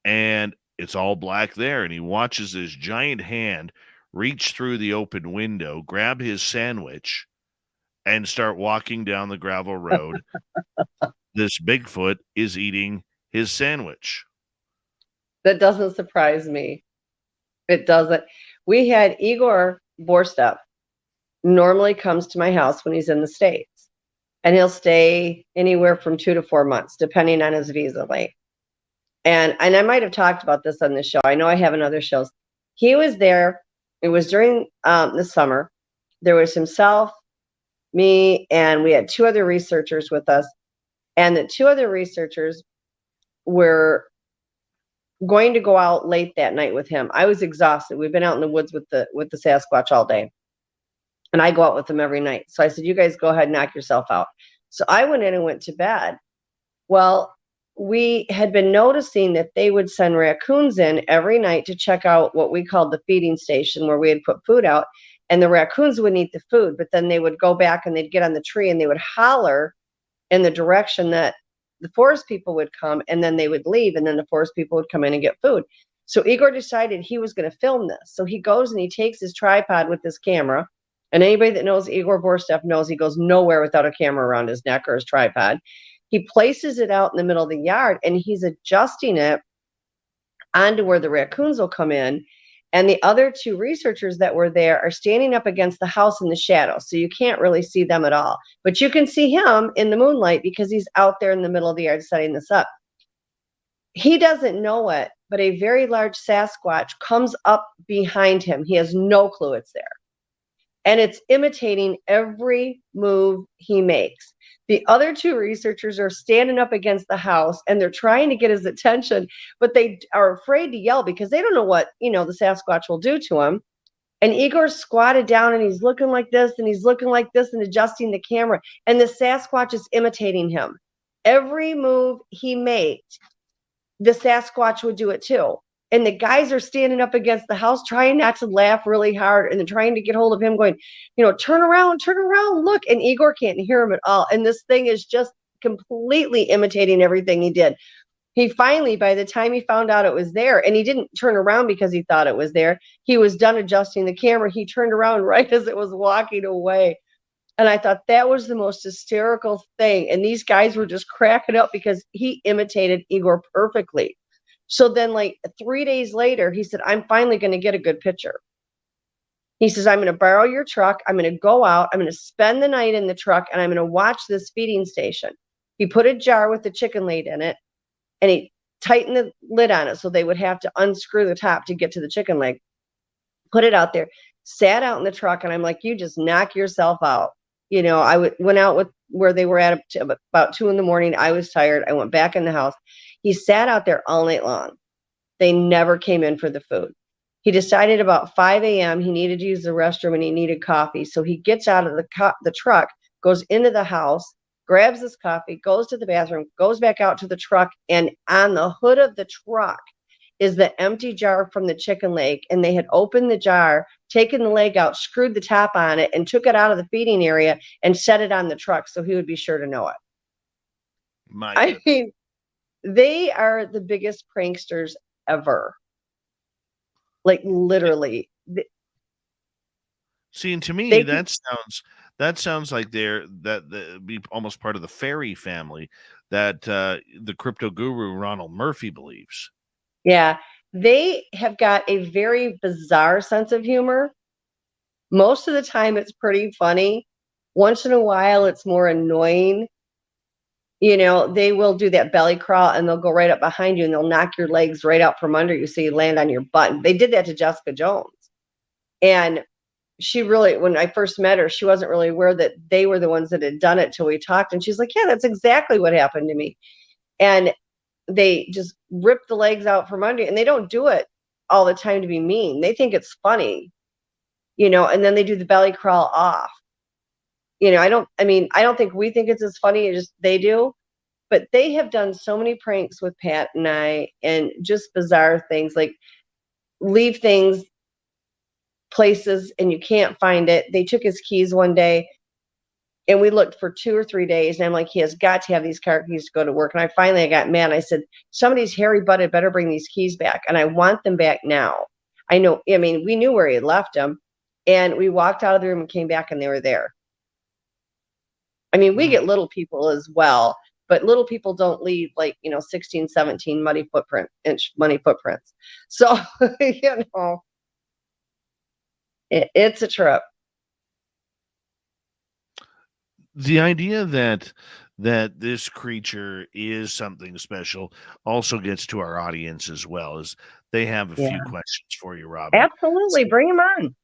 and it's all black there. And he watches this giant hand reach through the open window, grab his sandwich, and start walking down the gravel road. This Bigfoot is eating his sandwich. That doesn't surprise me. It doesn't. We had Igor Borstev normally comes to my house when he's in the States, and he'll stay anywhere from 2 to 4 months, depending on his visa length. And I might have talked about this on this show. I know I have in other shows. He was there. It was during the summer. There was himself, me, and we had 2 other researchers with us. And the 2 other researchers were going to go out late that night with him. I was exhausted. We've been out in the woods with the Sasquatch all day, and I go out with them every night. So I said, you guys go ahead and knock yourself out. So I went in and went to bed. Well, we had been noticing that they would send raccoons in every night to check out what we called the feeding station, where we had put food out, and the raccoons wouldn't eat the food, but then they would go back and they'd get on the tree and they would holler in the direction that the forest people would come, and then they would leave, and then the forest people would come in and get food. So Igor decided he was going to film this. So he goes and he takes his tripod with his camera, and anybody that knows Igor Borstev knows he goes nowhere without a camera around his neck or his tripod. He places it out in the middle of the yard, and he's adjusting it onto where the raccoons will come in. And the other 2 researchers that were there are standing up against the house in the shadow, so you can't really see them at all. But you can see him in the moonlight because he's out there in the middle of the yard setting this up. He doesn't know it, but a very large Sasquatch comes up behind him. He has no clue it's there. And it's imitating every move he makes. The other 2 researchers are standing up against the house, and they're trying to get his attention, but they are afraid to yell because they don't know what, the Sasquatch will do to him. And Igor squatted down and he's looking like this and he's looking like this and adjusting the camera. And the Sasquatch is imitating him. Every move he made, the Sasquatch would do it too. And the guys are standing up against the house trying not to laugh really hard and then trying to get hold of him going, turn around, look. And Igor can't hear him at all. And this thing is just completely imitating everything he did. He finally, by the time he found out it was there, and he didn't turn around because he thought it was there, he was done adjusting the camera. He turned around right as it was walking away. And I thought that was the most hysterical thing. And these guys were just cracking up because he imitated Igor perfectly. So then, like 3 days later, he said, I'm finally going to get a good picture. He says, I'm going to borrow your truck. I'm going to go out. I'm going to spend the night in the truck, and I'm going to watch this feeding station. He put a jar with the chicken laid in it, and he tightened the lid on it so they would have to unscrew the top to get to the chicken leg. Put it out there, sat out in the truck, and I'm like, you just knock yourself out. I went out with where they were at about 2 a.m. I was tired. I went back in the house. He sat out there all night long. They never came in for the food. He decided about 5 a.m. he needed to use the restroom and he needed coffee. So he gets out of the truck, goes into the house, grabs his coffee, goes to the bathroom, goes back out to the truck, and on the hood of the truck is the empty jar from the chicken leg. And they had opened the jar, taken the leg out, screwed the top on it, and took it out of the feeding area and set it on the truck so he would be sure to know it. I mean, they are the biggest pranksters ever. Like literally. See, and to me, that sounds like that be almost part of the fairy family that the crypto guru Ronald Murphy believes. Yeah, they have got a very bizarre sense of humor. Most of the time, it's pretty funny. Once in a while, it's more annoying. They will do that belly crawl and they'll go right up behind you and they'll knock your legs right out from under you so you land on your butt. They did that to Jessica Jones. And she really, when I first met her, she wasn't really aware that they were the ones that had done it till we talked. And she's like, yeah, that's exactly what happened to me. And they just rip the legs out from under you. And they don't do it all the time to be mean. They think it's funny, and then they do the belly crawl off. I don't think we think it's as funny as they do, but they have done so many pranks with Pat and I and just bizarre things like leave things places and you can't find it. They took his keys one day and we looked for 2 or 3 days and I'm like, he has got to have these car keys to go to work. And I got mad. I said, somebody's hairy butted better bring these keys back. And I want them back now. We knew where he had left them and we walked out of the room and came back and they were there. We get little people as well, but little people don't leave 16, 17 muddy footprints. So, it's a trip. The idea that this creature is something special also gets to our audience as well, as they have a few questions for you, Robin. Absolutely. Bring them on.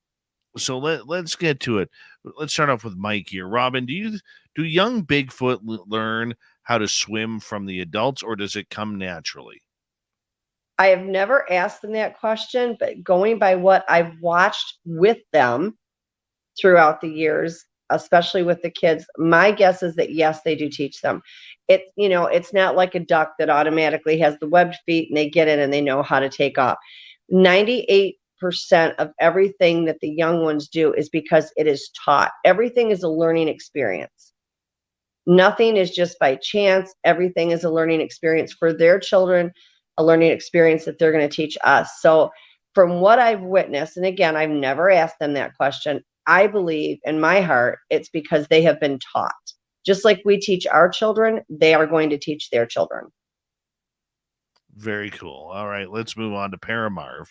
So let's get to it. Let's start off with Mike here. Robin, do young Bigfoot learn how to swim from the adults, or does it come naturally? I have never asked them that question, but going by what I've watched with them throughout the years, especially with the kids, my guess is that yes, they do teach them. It's not like a duck that automatically has the webbed feet and they get in and they know how to take off. 98% of everything that the young ones do is because it is taught. Everything is a learning experience. Nothing is just by chance. Everything is a learning experience for their children, a learning experience that they're going to teach us. So from what I've witnessed, and again, I've never asked them that question, I believe in my heart, it's because they have been taught. Just like we teach our children, they are going to teach their children. Very cool. All right, let's move on to Paramarv.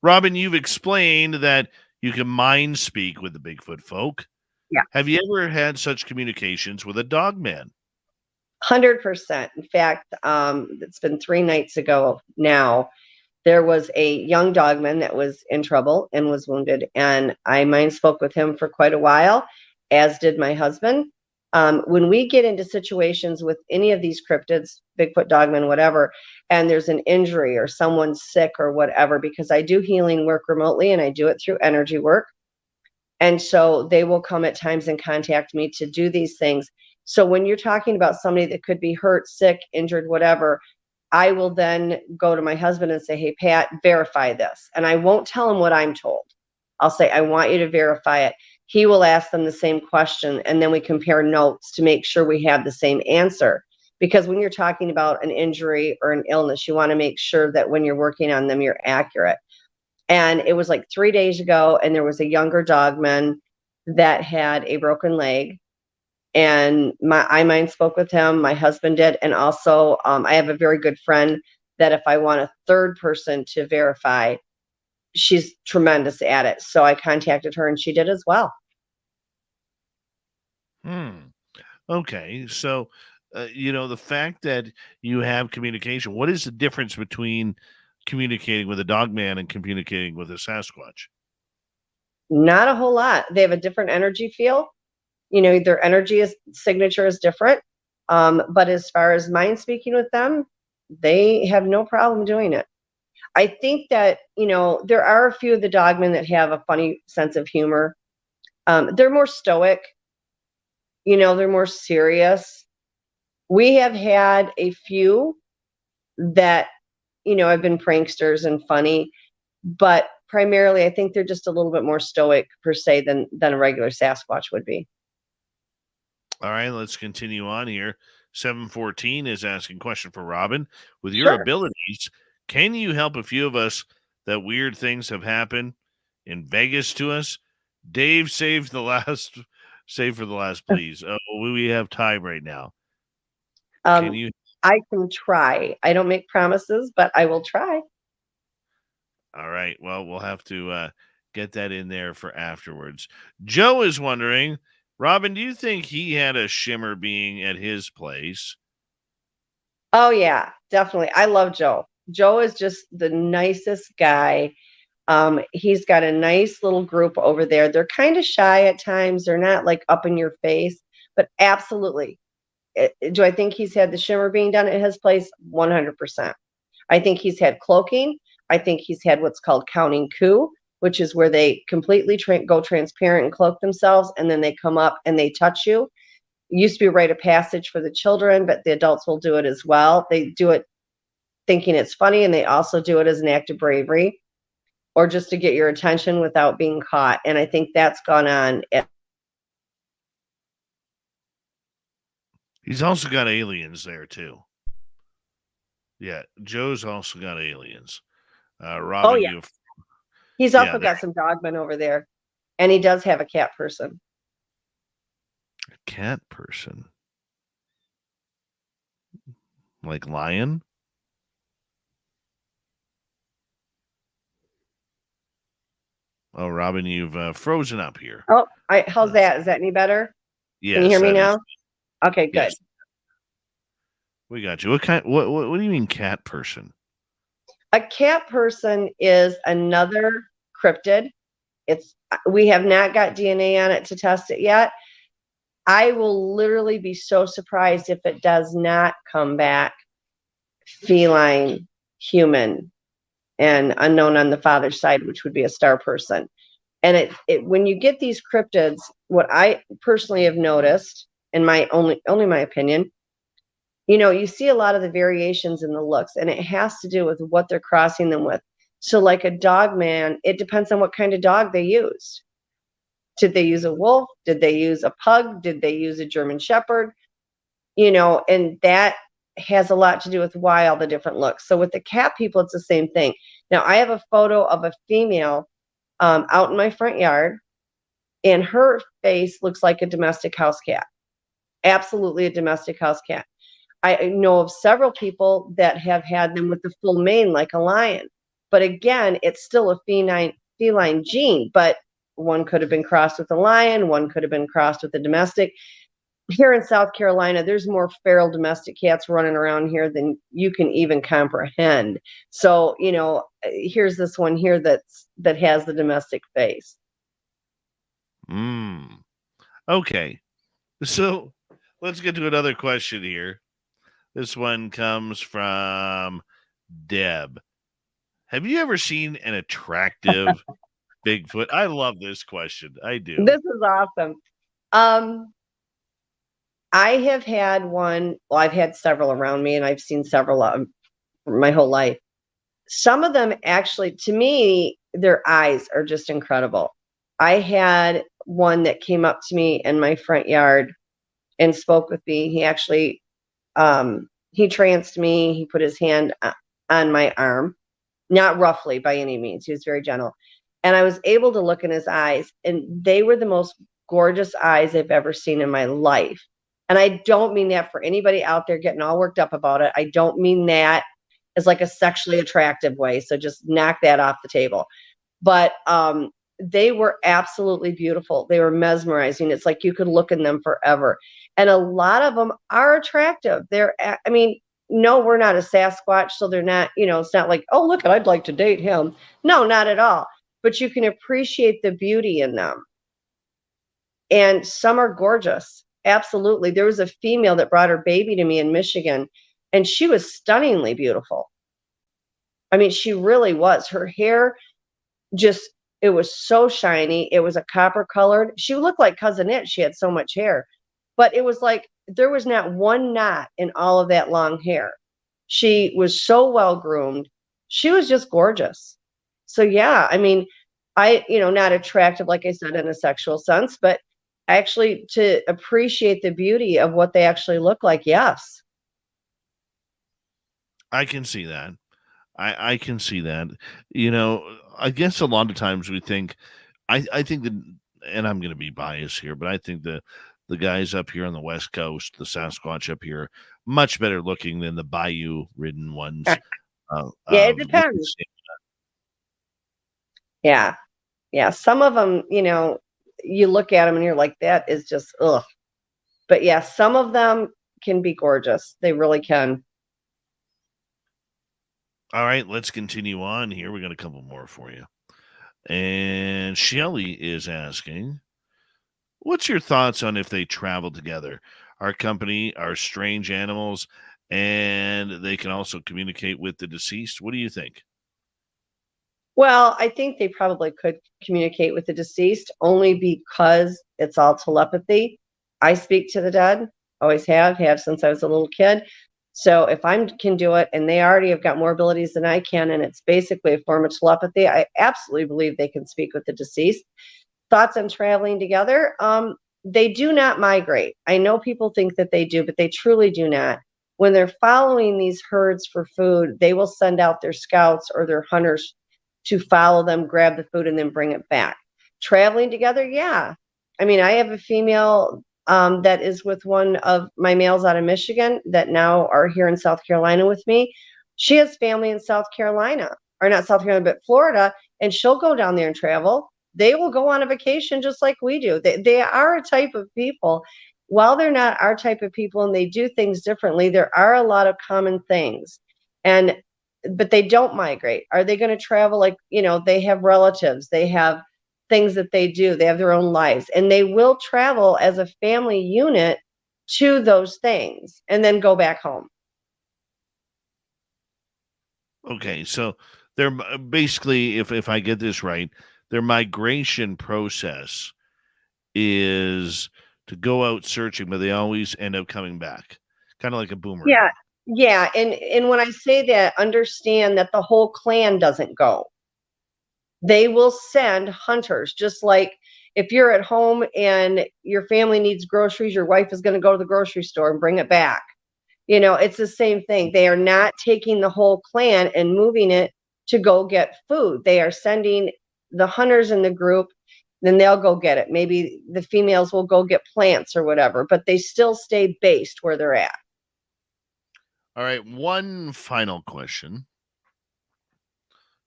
Robin, you've explained that you can mind speak with the Bigfoot folk. Yeah. Have you ever had such communications with a dog man? 100%. In fact, it's been 3 nights ago now. There was a young dogman that was in trouble and was wounded, and I mind spoke with him for quite a while, as did my husband. When we get into situations with any of these cryptids, Bigfoot, Dogman, whatever, and there's an injury or someone's sick or whatever, because I do healing work remotely and I do it through energy work. And so they will come at times and contact me to do these things. So when you're talking about somebody that could be hurt, sick, injured, whatever, I will then go to my husband and say, hey, Pat, verify this. And I won't tell him what I'm told. I'll say, I want you to verify it. He will ask them the same question, and then we compare notes to make sure we have the same answer. Because when you're talking about an injury or an illness, you want to make sure that when you're working on them, you're accurate. And it was like 3 days ago, and there was a younger dogman that had a broken leg. And I mind spoke with him, my husband did. And also, I have a very good friend that if I want a third person to verify, she's tremendous at it. So I contacted her and she did as well. Okay. So, the fact that you have communication, what is the difference between communicating with a dogman and communicating with a Sasquatch? Not a whole lot. They have a different energy feel. Their energy signature is different. But as far as mind speaking with them, they have no problem doing it. I think that, there are a few of the dogmen that have a funny sense of humor. They're more stoic. They're more serious. We have had a few that, have been pranksters and funny, but primarily I think they're just a little bit more stoic per se than a regular Sasquatch would be. All right, let's continue on here. 714 is asking question for Robin. With your abilities, can you help a few of us that weird things have happened in Vegas to us? Dave, save for the last, please. We have time right now. Can you? I can try. I don't make promises, but I will try. All right. Well, we'll have to get that in there for afterwards. Joe is wondering, Robin, do you think he had a shimmer being at his place? Oh, yeah, definitely. I love Joe. Joe is just the nicest guy. He's got a nice little group over there. They're kind of shy at times. They're not like up in your face, but absolutely. Do I think he's had the shimmer being done at his place? 100%. I think he's had cloaking. I think he's had what's called counting coup, which is where they completely go transparent and cloak themselves, and then they come up and they touch you. It used to be a rite of passage for the children, but the adults will do it as well. They do it thinking it's funny, and they also do it as an act of bravery or just to get your attention without being caught. And I think that's gone on. He's also got aliens there, too. Yeah, Joe's also got aliens. Robin, oh, yeah. He's also got some dogmen over there, and he does have a cat person. A cat person? Like lion? Oh, Robin, you've frozen up here. Oh, how's that? Is that any better? Yes. Can you hear me now? Okay, good. Yes. We got you. What do you mean cat person? A cat person is another cryptid. We have not got DNA on it to test it yet. I will literally be so surprised if it does not come back feline, human, and unknown on the father's side, which would be a star person. And when you get these cryptids, what I personally have noticed, in my only my opinion, you see a lot of the variations in the looks, and it has to do with what they're crossing them with. So like a dog man, it depends on what kind of dog they used. Did they use a wolf? Did they use a pug? Did they use a German Shepherd? And that has a lot to do with why all the different looks. So with the cat people, it's the same thing. Now, I have a photo of a female out in my front yard, and her face looks like a domestic house cat. Absolutely a domestic house cat. I know of several people that have had them with the full mane like a lion. But again, it's still a feline gene, but one could have been crossed with a lion, one could have been crossed with a domestic. Here in South Carolina, there's more feral domestic cats running around here than you can even comprehend. So, here's this one here that has the domestic face. Okay. So let's get to another question here. This one comes from Deb. Have you ever seen an attractive Bigfoot? I love this question. I do. This is awesome. I have had one. Well, I've had several around me, and I've seen several of them my whole life. Some of them actually, to me, their eyes are just incredible. I had one that came up to me in my front yard and spoke with me. He actually, he tranced me. He put his hand on my arm, not roughly by any means. He was very gentle. And I was able to look in his eyes, and they were the most gorgeous eyes I've ever seen in my life. And I don't mean that for anybody out there getting all worked up about it. I don't mean that as like a sexually attractive way. So just knock that off the table. But they were absolutely beautiful. They were mesmerizing. It's like you could look in them forever. And a lot of them are attractive. I mean, no, we're not a Sasquatch, so they're not, it's not like, oh, look, I'd like to date him. No, not at all. But you can appreciate the beauty in them. And some are gorgeous. Absolutely. There was a female that brought her baby to me in Michigan, and she was stunningly beautiful. I mean, she really was. Her hair it was so shiny. It was a copper colored. She looked like Cousin It. She had so much hair. But it was like there was not one knot in all of that long hair. She was so well groomed. She was just gorgeous. So yeah, I mean, not attractive, like I said, in a sexual sense, but actually to appreciate the beauty of what they actually look like. Yes. I can see that. I can see that. I guess a lot of times we think, I think that, and I'm going to be biased here, but I think the guys up here on the West Coast, the Sasquatch up here, much better looking than the bayou-ridden ones. Yeah, it depends. Yeah. Yeah. Some of them, you look at them and you're like, that is just, ugh. But yeah, some of them can be gorgeous. They really can. All right, let's continue on here. We got a couple more for you. And Shelly is asking, what's your thoughts on if they travel together? Our company are strange animals, and they can also communicate with the deceased. What do you think? Well, I think they probably could communicate with the deceased only because it's all telepathy. I speak to the dead, always have since I was a little kid. So if I can do it and they already have got more abilities than I can, and it's basically a form of telepathy, I absolutely believe they can speak with the deceased. Thoughts on traveling together? They do not migrate. I know people think that they do, but they truly do not. When they're following these herds for food, they will send out their scouts or their hunters to follow them, grab the food, and then bring it back. Traveling together, yeah. I mean, I have a female that is with one of my males out of Michigan that now are here in South Carolina with me. She has family in South Carolina, or not South Carolina, but Florida, and she'll go down there and travel. They will go on a vacation just like we do. They are a type of people. While they're not our type of people and they do things differently, there are a lot of common things. But they don't migrate. Are they going to travel? Like, they have relatives, they have things that they do, they have their own lives, and they will travel as a family unit to those things and then go back home. Okay, so they're basically, if I get this right, their migration process is to go out searching, but they always end up coming back, kind of like a boomerang. Yeah. And when I say that, understand that the whole clan doesn't go. They will send hunters, just like if you're at home and your family needs groceries, your wife is going to go to the grocery store and bring it back. It's the same thing. They are not taking the whole clan and moving it to go get food. They are sending the hunters in the group, then they'll go get it. Maybe the females will go get plants or whatever, but they still stay based where they're at. All right, one final question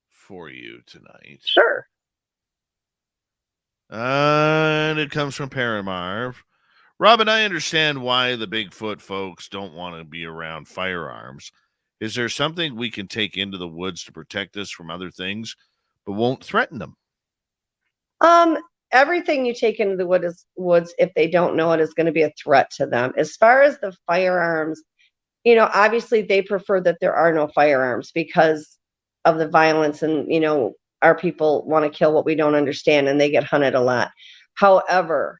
for you tonight. Sure. And it comes from Paramarv. Robin, I understand why the Bigfoot folks don't want to be around firearms. Is there something we can take into the woods to protect us from other things, but won't threaten them? everything you take into the woods, if they don't know it, is going to be a threat to them. As far as the firearms, obviously they prefer that there are no firearms because of the violence, and our people want to kill what we don't understand, and they get hunted a lot. However,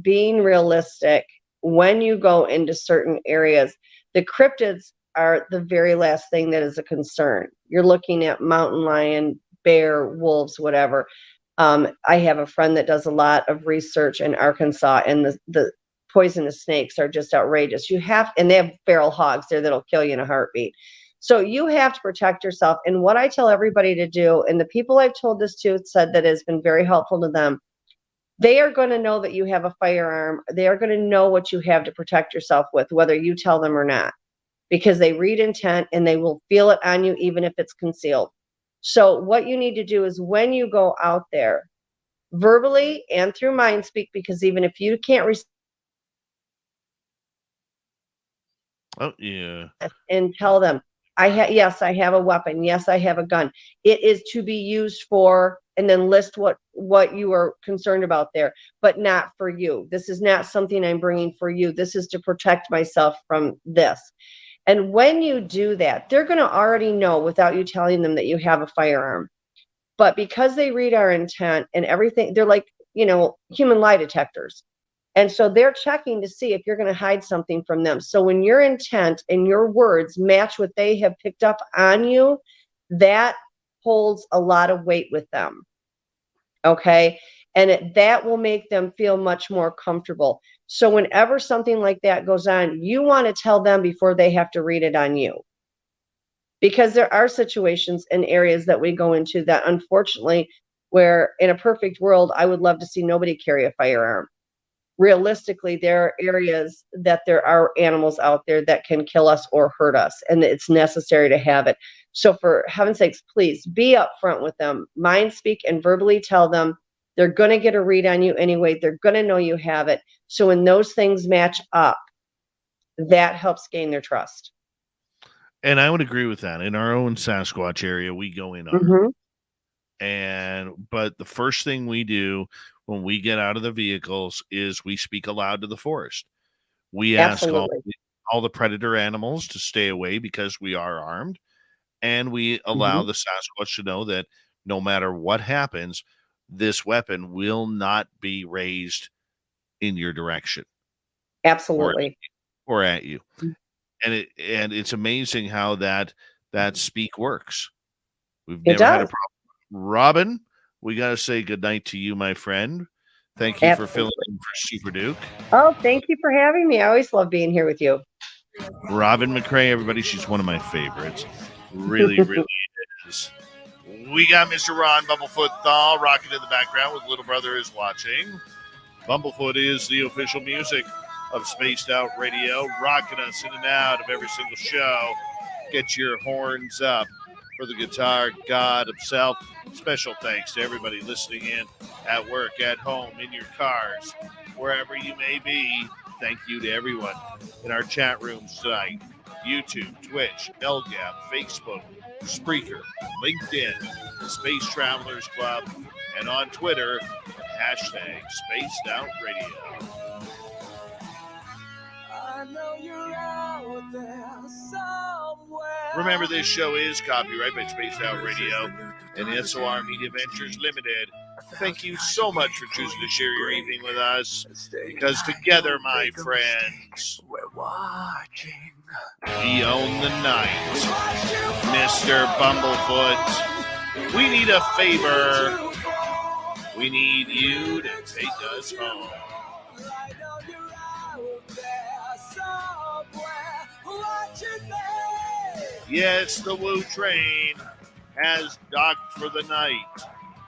being realistic, when you go into certain areas, the cryptids are the very last thing that is a concern. You're looking at mountain lion, bear, wolves, whatever. I have a friend that does a lot of research in Arkansas, and the poisonous snakes are just outrageous. And they have feral hogs there that'll kill you in a heartbeat. So you have to protect yourself. And what I tell everybody to do, and the people I've told this to said that has been very helpful to them, they are going to know that you have a firearm. They are going to know what you have to protect yourself with, whether you tell them or not, because they read intent and they will feel it on you, even if it's concealed. So what you need to do is, when you go out there, verbally and through mind speak, because even if you can't and tell them, yes, I have a weapon. Yes, I have a gun. It is to be used for, and then list what you are concerned about there, but not for you. This is not something I'm bringing for you. This is to protect myself from this. And when you do that, they're going to already know without you telling them that you have a firearm. But because they read our intent and everything, they're like, human lie detectors. And so they're checking to see if you're going to hide something from them. So when your intent and your words match what they have picked up on you, that holds a lot of weight with them. Okay? And that will make them feel much more comfortable. So whenever something like that goes on, you want to tell them before they have to read it on you. Because there are situations and areas that we go into that, unfortunately, where in a perfect world, I would love to see nobody carry a firearm. Realistically, there are areas that there are animals out there that can kill us or hurt us, and it's necessary to have it. So for heaven's sakes, please be upfront with them. Mind speak and verbally tell them. They're going to get a read on you anyway. They're going to know you have it. So when those things match up, that helps gain their trust. And I would agree with that. In our own Sasquatch area, we go in armed. But the first thing we do when we get out of the vehicles is we speak aloud to the forest. We ask all the predator animals to stay away because we are armed. And we allow the Sasquatch to know that no matter what happens, this weapon will not be raised in your direction. Absolutely. Or at you. And it's amazing how that speak works. We've never had a problem. Robin, we got to say goodnight to you, my friend. Thank you for filling in for Super Duke. Oh, thank you for having me. I always love being here with you. Robin McCrae, everybody, she's one of my favorites. Really, really is. We got Mr. Ron Bumblefoot Thaw rocking in the background with Little Brother is watching. Bumblefoot is the official music of Spaced Out Radio, rocking us in and out of every single show. Get your horns up for the guitar god himself. Special thanks to everybody listening in at work, at home, in your cars, wherever you may be. Thank you to everyone in our chat rooms tonight. YouTube, Twitch, LGAP, Facebook, Spreaker, LinkedIn, the Space Travelers Club, and on Twitter, hashtag Spaced Out Radio. Remember, this show is copyright by Spaced Out Radio and SOR Media Ventures Limited. Thank you so much for choosing to share your evening with us, because together, my friends, we're watching. We own the night. Mr. Bumblefoot, we need a favor. We need you to take us home. Yes, the Woo train has docked for the night.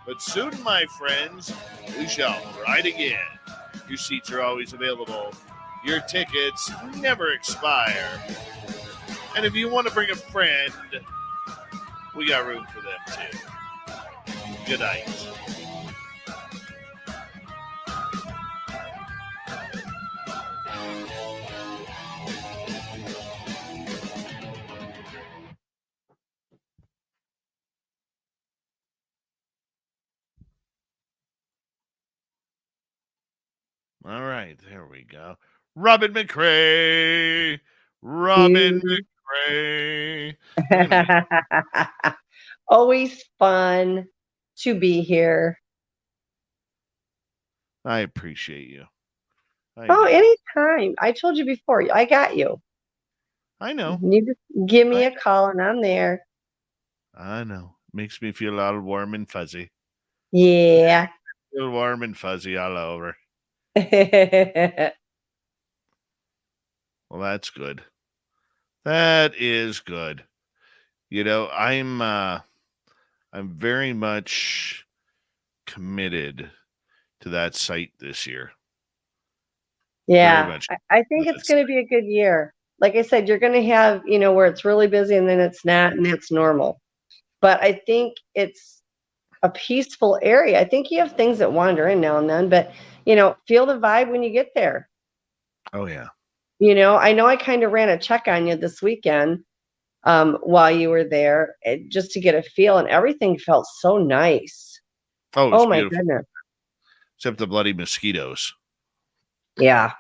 But soon, my friends, we shall ride again. Your seats are always available. Your tickets never expire. And if you want to bring a friend, we got room for them too. Good night. All right, there we go. Robin McCrae. Robin McCrae. Always fun to be here. I appreciate you. Anytime. I told you before, I got you. I know. You just give me a call and I'm there. I know. Makes me feel all warm and fuzzy. Yeah. Feel warm and fuzzy all over. Well, that's good. That is good. You know, I'm very much committed to that site this year. Yeah. I think it's going to be a good year. Like I said, you're going to have, where it's really busy and then it's not, and that's normal. But I think it's a peaceful area. I think you have things that wander in now and then, but, feel the vibe when you get there. Oh, yeah. I know I kind of ran a check on you this weekend while you were there, just to get a feel, and everything felt so nice. Oh, my beautiful. goodness. Except the bloody mosquitoes. Yeah.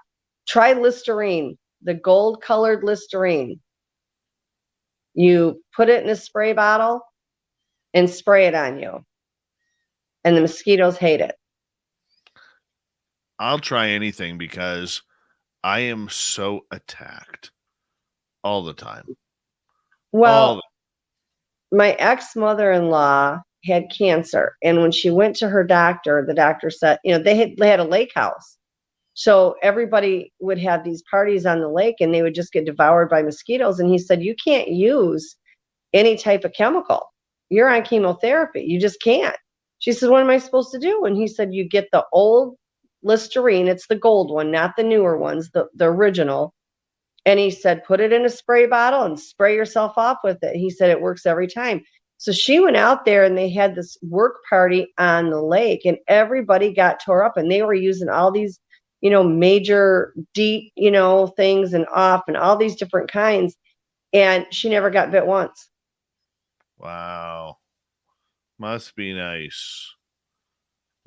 Try Listerine, the gold-colored Listerine. You put it in a spray bottle and spray it on you. And the mosquitoes hate it. I'll try anything because I am so attacked all the time. Well, my ex-mother-in-law had cancer. And when she went to her doctor, the doctor said, they had a lake house. So everybody would have these parties on the lake and they would just get devoured by mosquitoes. And he said, you can't use any type of chemical. You're on chemotherapy. You just can't. She said, what am I supposed to do? And he said, you get the old Listerine. It's the gold one, not the newer ones, the original. And he said, put it in a spray bottle and spray yourself off with it. He said, it works every time. So she went out there and they had this work party on the lake and everybody got tore up and they were using all these, major deep, things and off and all these different kinds. And she never got bit once. Wow. Must be nice.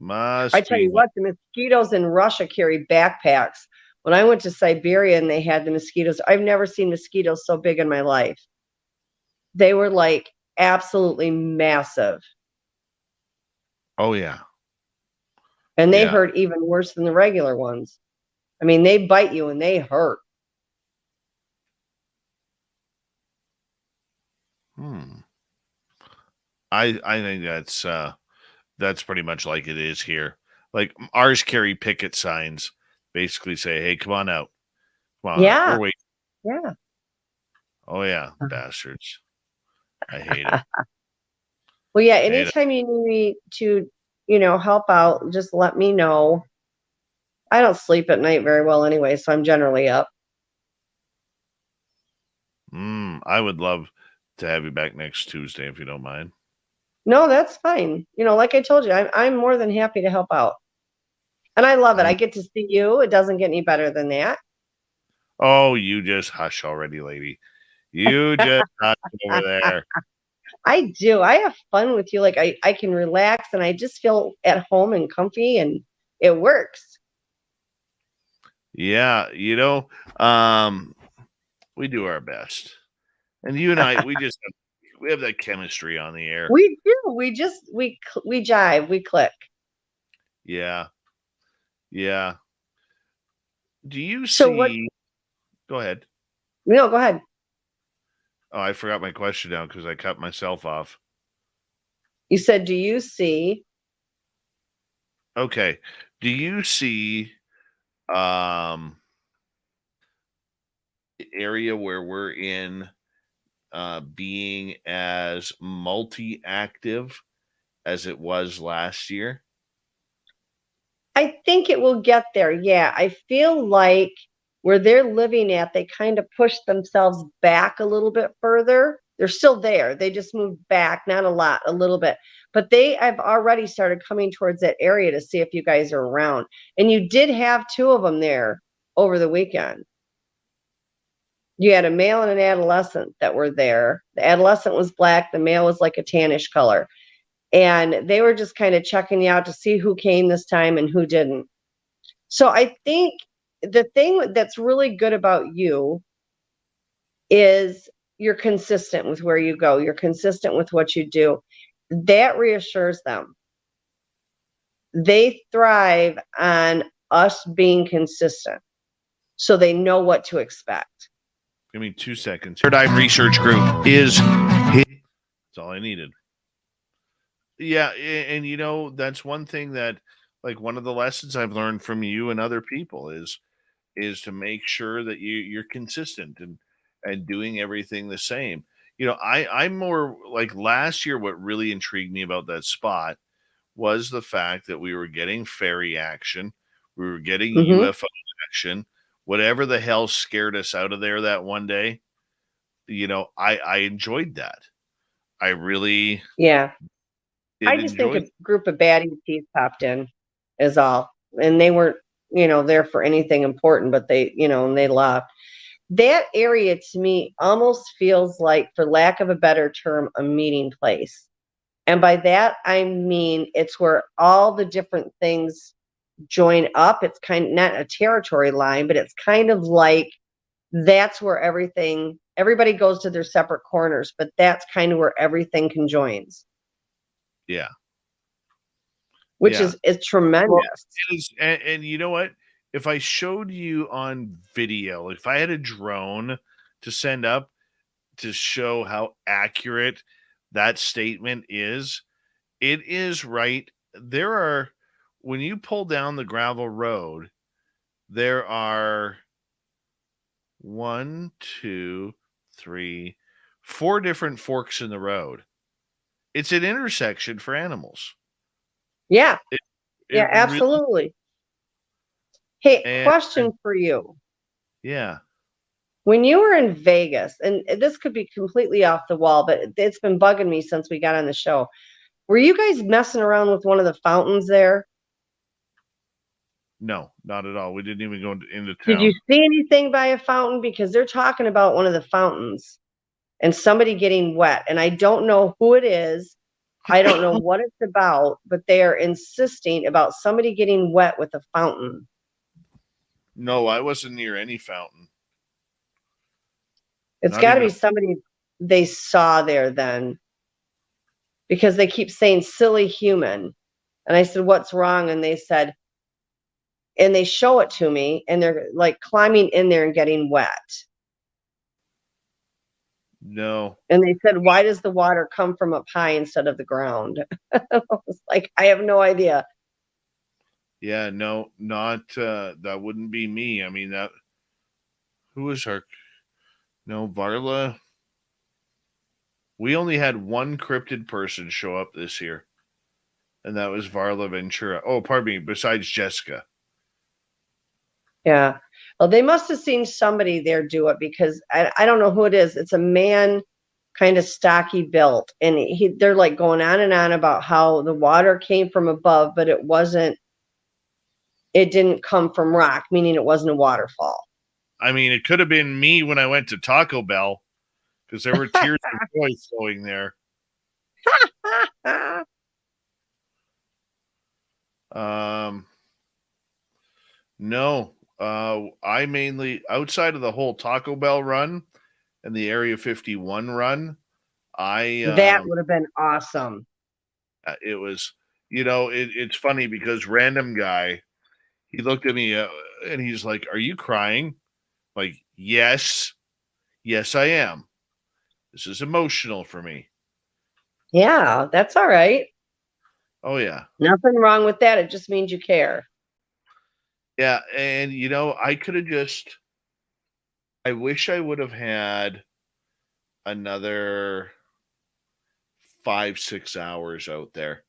I tell you what, the mosquitoes in Russia carry backpacks. When I went to Siberia and they had the mosquitoes, I've never seen mosquitoes so big in my life. They were like absolutely massive. Oh, yeah. And they hurt even worse than the regular ones. I mean, they bite you and they hurt. I think that's pretty much like it is here. Like ours carry picket signs, basically say, "Hey, come on out, come on out. We're waiting." Yeah. Oh yeah, bastards! I hate it. Well, yeah. Anytime you need me to, help out, just let me know. I don't sleep at night very well anyway, so I'm generally up. I would love to have you back next Tuesday if you don't mind. No, that's fine. Like I told you, I'm more than happy to help out. And I love it. I get to see you. It doesn't get any better than that. Oh, you just hush already, lady. You just hush over there. I do. I have fun with you. Like I can relax and I just feel at home and comfy and it works. Yeah, we do our best. And you and I, we have that chemistry on the air. We do. We jive. We click. Yeah. Yeah. Do you see? Go ahead. No, go ahead. Oh, I forgot my question now because I cut myself off. You said, do you see? Okay. Do you see the area where we're in being as multi-active as it was last year? I think it will get there. Yeah. I feel like where they're living at, they kind of push themselves back a little bit further. They're still there. They just moved back, not a lot, a little bit. But I've already started coming towards that area to see if you guys are around. And you did have two of them there over the weekend. You had a male and an adolescent that were there. The adolescent was black. The male was like a tannish color. And they were just kind of checking you out to see who came this time and who didn't. So I think the thing that's really good about you is you're consistent with where you go. You're consistent with what you do. That reassures them. They thrive on us being consistent, so they know what to expect. Give me 2 seconds. Paradigm Research Group is hit. That's all I needed. Yeah, and you know, that's one thing that, like, one of the lessons I've learned from you and other people is to make sure that you're consistent and doing everything the same. You know, I'm more like last year. What really intrigued me about that spot was the fact that we were getting fairy action, we were getting UFO action, whatever the hell scared us out of there that one day. You know, I enjoyed that. I really Yeah. did I just think enjoy. a group of bad ETs popped in is all. And they weren't, there for anything important, but they, and they left. That area to me almost feels like, for lack of a better term, a meeting place. And by that, I mean, it's where all the different things join up. It's kind of not a territory line, but it's kind of like that's where everybody goes to their separate corners, but that's kind of where everything conjoins. Yeah. Which is tremendous. Well, it is, and you know what? If I showed you on video, if I had a drone to send up to show how accurate that statement is, it is right. There are, when you pull down the gravel road, there are 1, 2, 3, 4 different forks in the road. It's an intersection for animals. Yeah. It Yeah, absolutely. Hey, question for you. Yeah. When you were in Vegas, and this could be completely off the wall, but it's been bugging me since we got on the show. Were you guys messing around with one of the fountains there? No, not at all. We didn't even go into town. Did you see anything by a fountain? Because they're talking about one of the fountains and somebody getting wet. And I don't know who it is. I don't know what it's about, but they are insisting about somebody getting wet with a fountain. No, I wasn't near any fountain. It's got to be somebody they saw there then, because they keep saying silly human. And I said, what's wrong? And they said, and they show it to me, and they're like climbing in there and getting wet. No. And they said, why does the water come from up high instead of the ground? I was like, I have no idea. Yeah, no, not that wouldn't be me. I mean, who was our Varla? We only had one cryptid person show up this year, and that was Varla Ventura. Oh, pardon me, besides Jessica. Yeah. Well, they must have seen somebody there do it, because I don't know who it is. It's a man, kind of stocky built, and they're like going on and on about how the water came from above, but it didn't come from rock, meaning it wasn't a waterfall. I mean, it could have been me when I went to Taco Bell, because there were tears of joy flowing there. No, I mainly, outside of the whole Taco Bell run and the Area 51 run, that would have been awesome. It was, it's funny because random guy, he looked at me and he's like, "Are you crying?" Like, yes, I am. This is emotional for me. Yeah, that's all right. Oh yeah, nothing wrong with that. It just means you care. Yeah, and I could have I wish I would have had another 5-6 hours out there.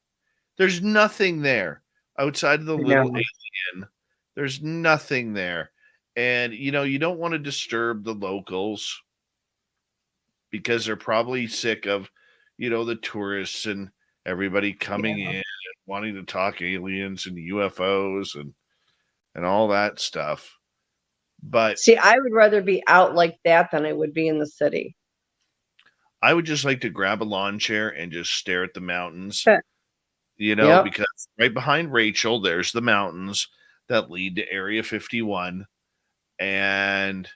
There's nothing there outside of the little alien. There's nothing there. And, you don't want to disturb the locals because they're probably sick of, the tourists and everybody coming in and wanting to talk aliens and UFOs and all that stuff. But see, I would rather be out like that than I would be in the city. I would just like to grab a lawn chair and just stare at the mountains, because right behind Rachel, there's the mountains. that lead to Area 51. And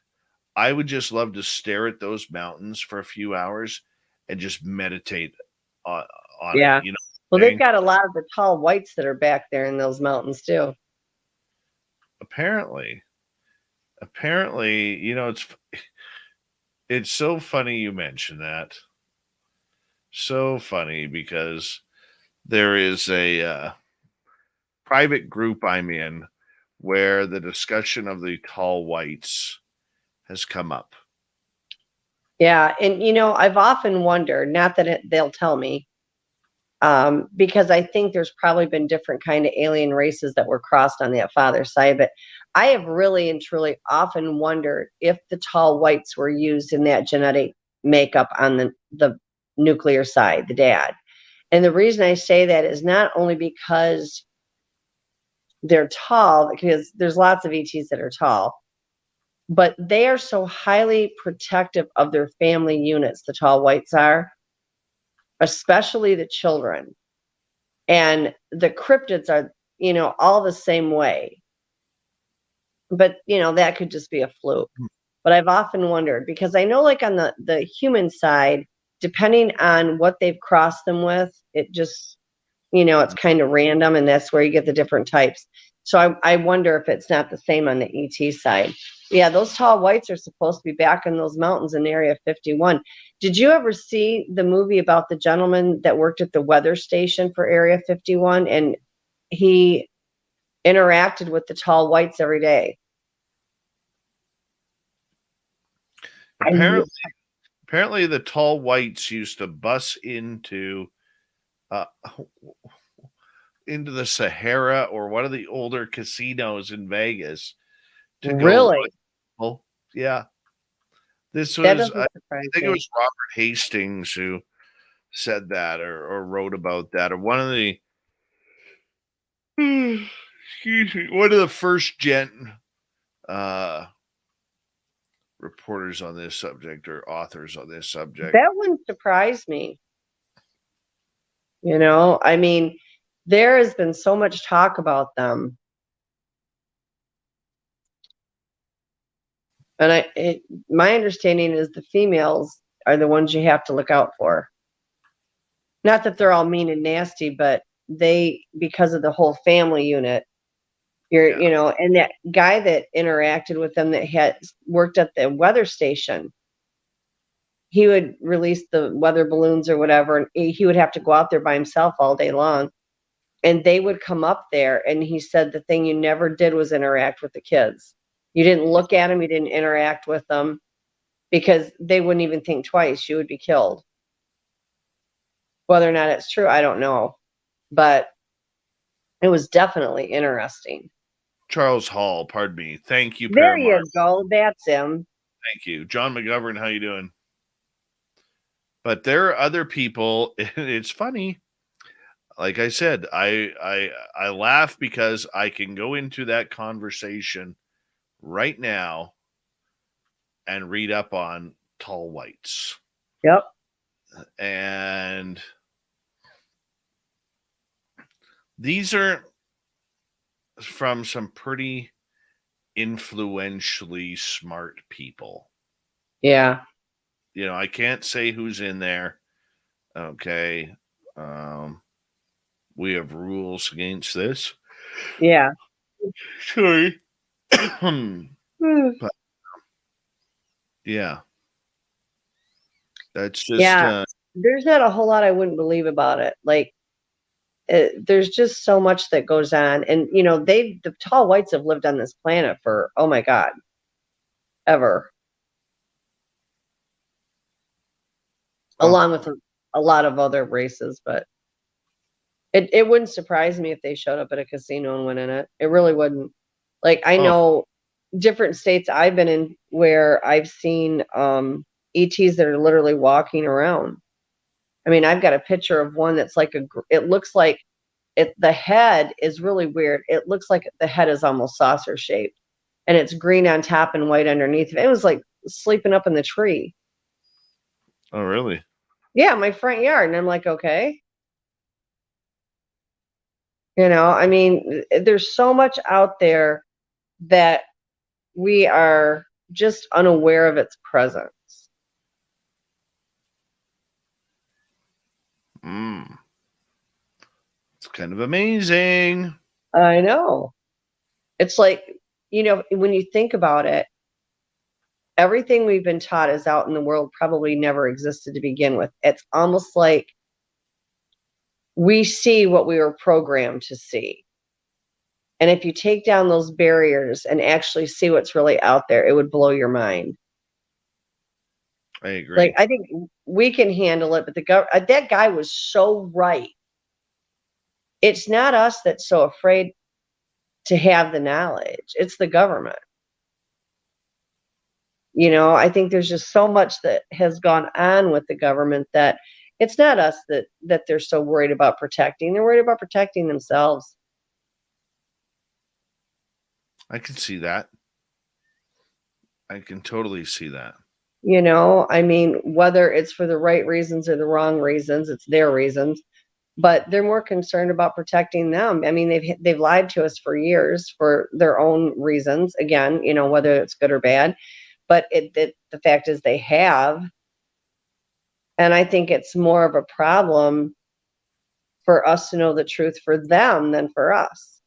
I would just love to stare at those mountains for a few hours and just meditate on Yeah. it. You know, well, they've got a lot of the tall whites that are back there in those mountains too. Apparently, you know, it's so funny you mention that. So funny because there is a private group I'm in where the discussion of the tall whites has come up. Yeah, and you know, I've often wondered, not that they'll tell me, because I think there's probably been different kind of alien races that were crossed on that father's side, but I have really and truly often wondered if the tall whites were used in that genetic makeup on the nuclear side, the dad. And the reason I say that is not only because they're tall, because there's lots of ETs that are tall, but they are so highly protective of their family units, the tall whites are, especially the children. And the cryptids are, you know, all the same way. But, you know, that could just be a fluke. But I've often wondered, because I know, like, on the human side, depending on what they've crossed them with, it just, you know, it's kind of random, and that's where you get the different types. So I wonder if it's not the same on the ET side. Yeah, those tall whites are supposed to be back in those mountains in Area 51. Did you ever see the movie about the gentleman that worked at the weather station for Area 51? And he interacted with the tall whites every day. Apparently the tall whites used to bus into the Sahara or one of the older casinos in Vegas to really go. Oh, yeah. This that was, doesn't I surprise think me. it was Robert Hastings who said that or wrote about that, or one of the excuse me, one of the first gen reporters on this subject or authors on this subject. That wouldn't surprise me. You know, I mean, there has been so much talk about them. And my understanding is the females are the ones you have to look out for. Not that they're all mean and nasty, but they, because of the whole family unit, you know, and that guy that interacted with them that had worked at the weather station, he would release the weather balloons or whatever, and he would have to go out there by himself all day long. And they would come up there, and he said the thing you never did was interact with the kids. You didn't look at them, you didn't interact with them, because they wouldn't even think twice. You would be killed. Whether or not it's true, I don't know. But it was definitely interesting. Charles Hall, pardon me. Thank you, There Paramar. you go. That's him. Thank you. John McGovern, how you doing? But there are other people, it's funny. Like I said, I laugh because I can go into that conversation right now and read up on tall whites. Yep. And these are from some pretty influentially smart people. Yeah. You know, I can't say who's in there. Okay. We have rules against this. Yeah. Sorry. But, yeah. That's just... Yeah. There's not a whole lot I wouldn't believe about it. Like, there's just so much that goes on. And, you know, the tall whites have lived on this planet for, oh my God, ever. Along with a lot of other races, but it wouldn't surprise me if they showed up at a casino and went in it. It really wouldn't. Like, I know different states I've been in where I've seen ETs that are literally walking around. I mean, I've got a picture of one that's like it looks like the head is really weird. It looks like the head is almost saucer shaped, and it's green on top and white underneath. It was like sleeping up in the tree. Oh, really? Yeah, my front yard. And I'm like, okay. I mean, there's so much out there that we are just unaware of its presence. It's kind of amazing. I know. It's like, when you think about it, everything we've been taught is out in the world probably never existed to begin with. It's almost like we see what we were programmed to see. And if you take down those barriers and actually see what's really out there, it would blow your mind. I agree. Like, I think we can handle it, but that guy was so right. It's not us that's so afraid to have the knowledge. It's the government. I think there's just so much that has gone on with the government that it's not us that they're so worried about protecting. They're worried about protecting themselves. I can see that. I can totally see that. I mean, whether it's for the right reasons or the wrong reasons, it's their reasons, but they're more concerned about protecting them. I mean, they've lied to us for years for their own reasons. Again, whether it's good or bad, but the fact is they have. And I think it's more of a problem for us to know the truth for them than for us.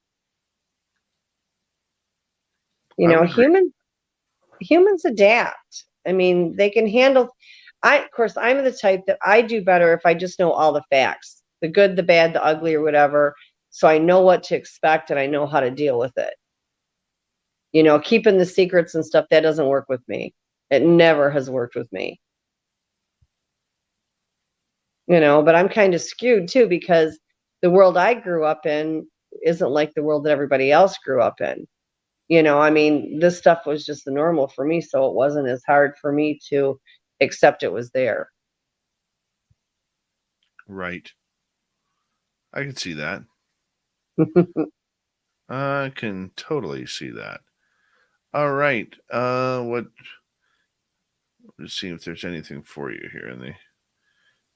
Humans adapt. I mean, they can handle. Of course, I'm the type that I do better if I just know all the facts, the good, the bad, the ugly, or whatever. So I know what to expect and I know how to deal with it. Keeping the secrets and stuff, that doesn't work with me. It never has worked with me. But I'm kind of skewed too, because the world I grew up in isn't like the world that everybody else grew up in. I mean, this stuff was just the normal for me, so it wasn't as hard for me to accept it was there. Right. I can see that. I can totally see that. All right. Let's see if there's anything for you here in the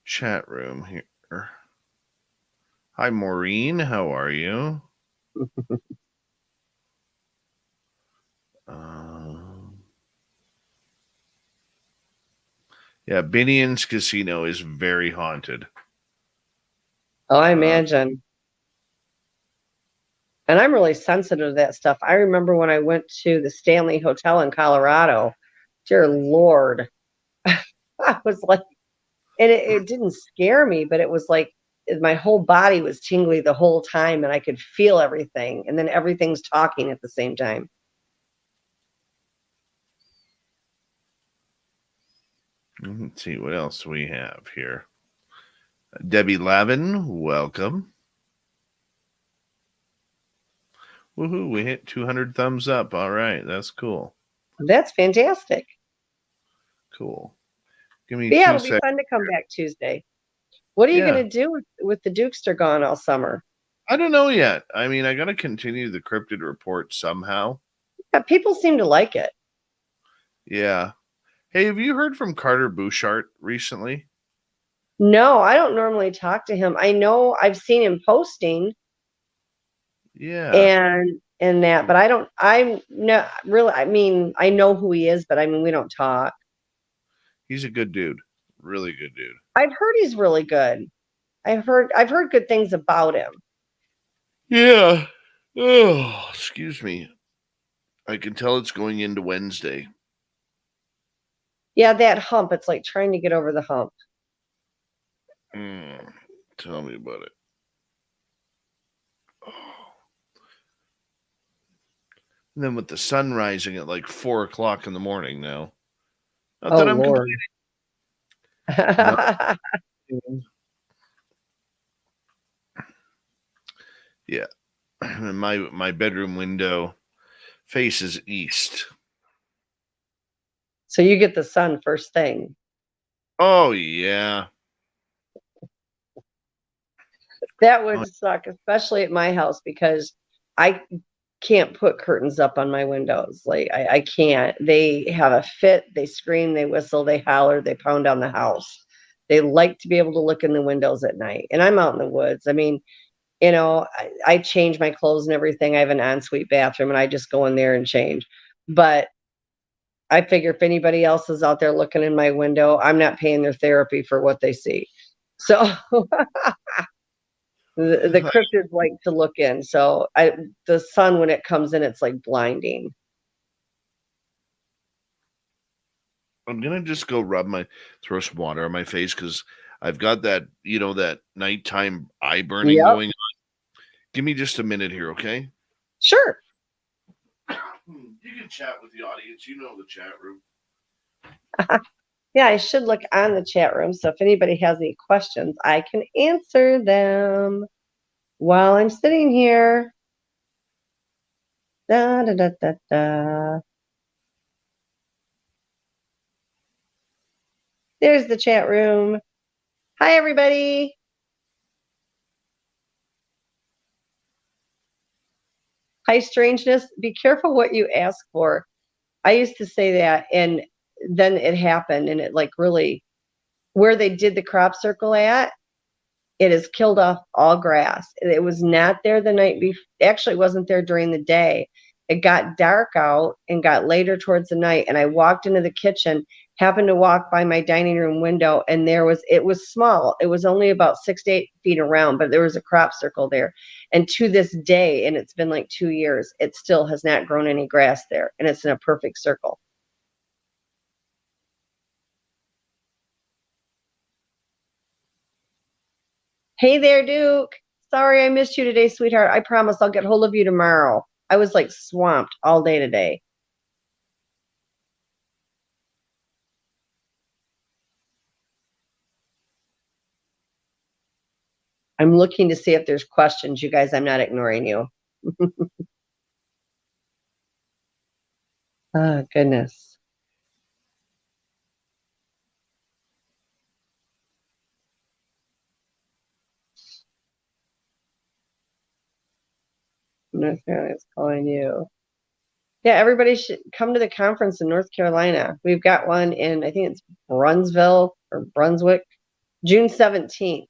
chat room here. Hi, Maureen. How are you? Yeah, Binions Casino is very haunted. Oh, I imagine. And I'm really sensitive to that stuff. I remember when I went to the Stanley Hotel in Colorado, dear Lord, I was like, and it didn't scare me, but it was like my whole body was tingly the whole time and I could feel everything. And then everything's talking at the same time. Let's see what else we have here. Debbie Lavin, welcome. Woohoo, we hit 200 thumbs up. All right, that's cool. That's fantastic. Cool. Give me it'll be fun to come back Tuesday. What are you going to do with the Dukester gone all summer? I don't know yet. I mean, I got to continue the Crypted report somehow. Yeah, people seem to like it. Yeah. Hey, have you heard from Carter Bouchard recently? No, I don't normally talk to him. I know I've seen him posting. Yeah. And that, but I'm not really, I mean, I know who he is, but I mean, we don't talk. He's a good dude. Really good dude. I've heard he's really good. I've heard good things about him. Yeah. Oh, excuse me. I can tell it's going into Wednesday. Yeah, that hump. It's like trying to get over the hump. Tell me about it. Oh. And then with the sun rising at like 4:00 in the morning now. Not that I'm Lord. Yeah. My bedroom window faces east. So you get the sun first thing. Oh, yeah. That would suck, especially at my house, because I can't put curtains up on my windows. Like I can't. They have a fit. They scream, they whistle, they holler, they pound on the house. They like to be able to look in the windows at night. And I'm out in the woods. I mean, I change my clothes and everything. I have an ensuite bathroom, and I just go in there and change. But I figure if anybody else is out there looking in my window, I'm not paying their therapy for what they see. So the cryptids like to look in. So the sun, when it comes in, it's like blinding. I'm gonna just go throw some water on my face because I've got that, that nighttime eye burning going on. Give me just a minute here, okay? Sure. You can chat with the audience. You know the chat room. Yeah, I should look on the chat room. So if anybody has any questions, I can answer them while I'm sitting here. Da, da, da, da, da. There's the chat room. Hi, everybody. Hi, strangeness. Be careful what you ask for. I used to say that, and then it happened, and it like really, where they did the crop circle at, it has killed off all grass. It was not there the night before. Actually, it wasn't there during the day. It got dark out and got later towards the night, and I walked into the kitchen, happened to walk by my dining room window, and it was small. It was only about 6 to 8 feet around, but there was a crop circle there. And to this day, and it's been like 2 years, it still has not grown any grass there, and it's in a perfect circle. Hey there, Duke. Sorry I missed you today, sweetheart. I promise I'll get hold of you tomorrow. I was like swamped all day today. I'm looking to see if there's questions. You guys, I'm not ignoring you. Oh, goodness. North Carolina's calling you. Yeah, everybody should come to the conference in North Carolina. We've got one in, I think it's Brunsville or Brunswick, June 17th.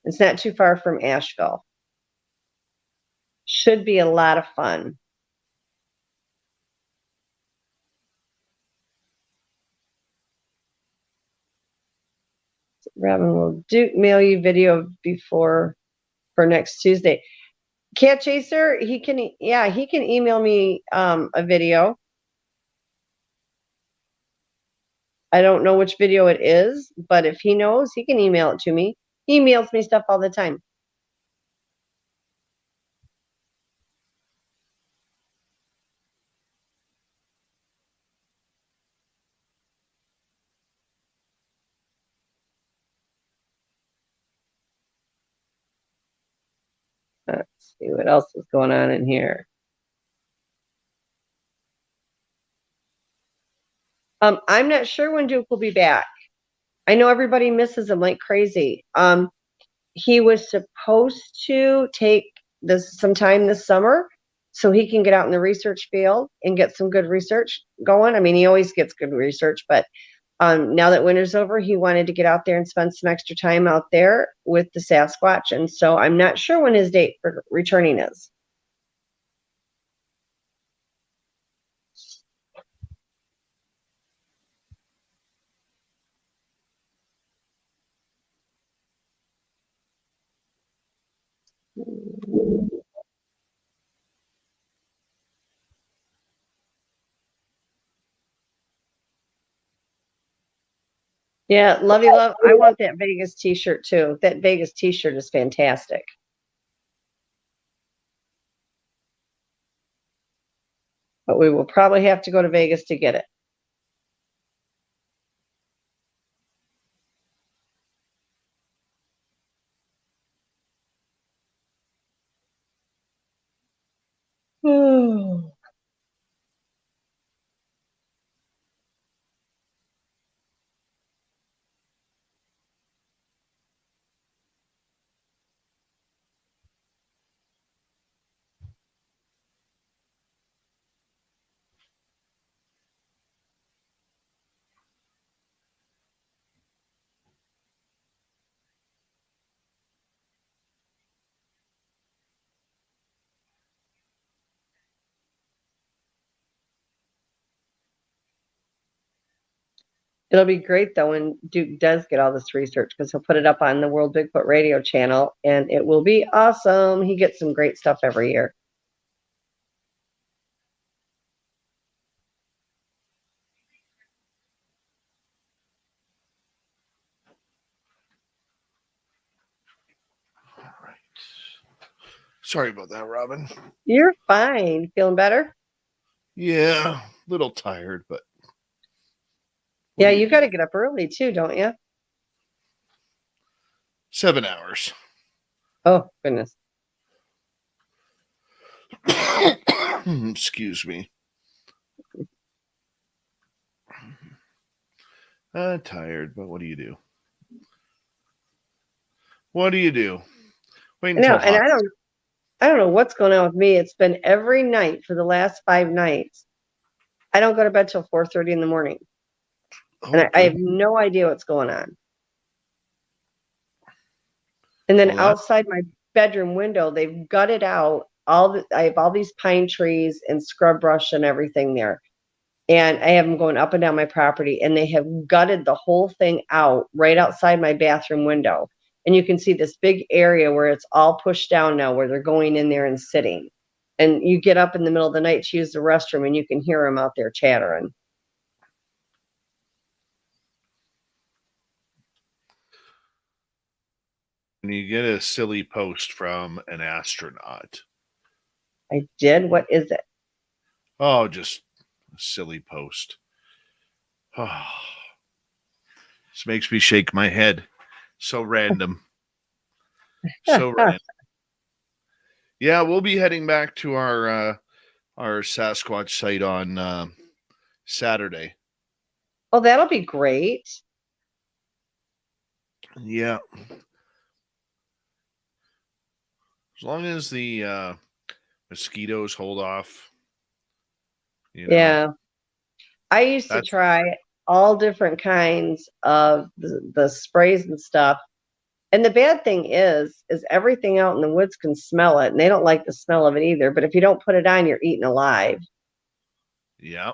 It's not too far from Asheville. Should be a lot of fun. Robin will mail you video for next Tuesday. Cat Chaser, he can email me a video. I don't know which video it is, but if he knows, he can email it to me. He emails me stuff all the time. Let's see what else is going on in here. I'm not sure when Duke will be back. I know everybody misses him like crazy. He was supposed to take some time this summer so he can get out in the research field and get some good research going. I mean, he always gets good research, but now that winter's over, he wanted to get out there and spend some extra time out there with the Sasquatch. And so I'm not sure when his date for returning is. Yeah, love you, love. I want that Vegas t-shirt too. That Vegas t-shirt is fantastic. But we will probably have to go to Vegas to get it. It'll be great, though, when Duke does get all this research, because he'll put it up on the World Bigfoot Radio channel, and it will be awesome. He gets some great stuff every year. All right. Sorry about that, Robin. You're fine. Feeling better? Yeah, a little tired, but... Yeah, you got to get up early, too, don't you? 7 hours. Oh, goodness. Excuse me. Tired, but what do you do? What do you do? Wait until and I don't know what's going on with me. It's been every night for the last 5 nights. I don't go to bed till 4:30 in the morning. And I have no idea what's going on. And then outside my bedroom window, they've gutted out I have all these pine trees and scrub brush and everything there. And I have them going up and down my property, and they have gutted the whole thing out right outside my bathroom window. And you can see this big area where it's all pushed down now, where they're going in there and sitting. And you get up in the middle of the night to use the restroom, and you can hear them out there chattering. And you get a silly post from an astronaut. I did? What is it? Oh, just a silly post. Oh, this makes me shake my head. So random. So random. Yeah, we'll be heading back to our Sasquatch site on Saturday. Oh, that'll be great. Yeah. As long as the mosquitoes hold off. You know. Yeah. I used to try all different kinds of the sprays and stuff. And the bad thing is everything out in the woods can smell it, and they don't like the smell of it either. But if you don't put it on, you're eaten alive. Yeah.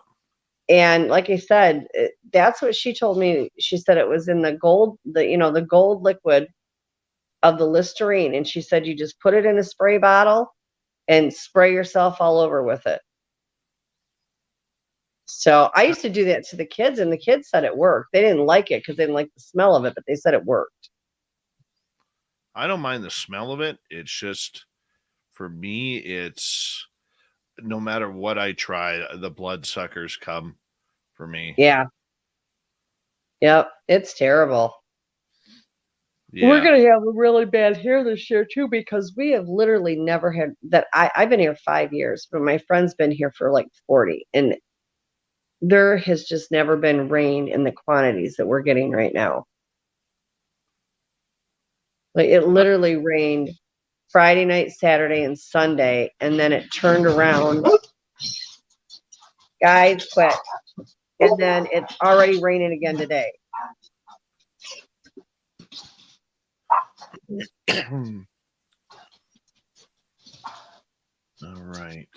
And like I said, that's what she told me. She said it was in the gold liquid of the Listerine. And she said, you just put it in a spray bottle and spray yourself all over with it. So I used to do that to the kids, and the kids said it worked. They didn't like it because they didn't like the smell of it, but they said it worked. I don't mind the smell of it. It's just, for me, it's no matter what I try, the bloodsuckers come for me. Yeah. Yep. It's terrible. Yeah. We're going to have a really bad hair this year, too, because we have literally never had that. I've been here 5 years, but my friend's been here for like 40. And there has just never been rain in the quantities that we're getting right now. Like, it literally rained Friday night, Saturday, and Sunday, and then it turned around. Guys, quit. And then it's already raining again today. All right.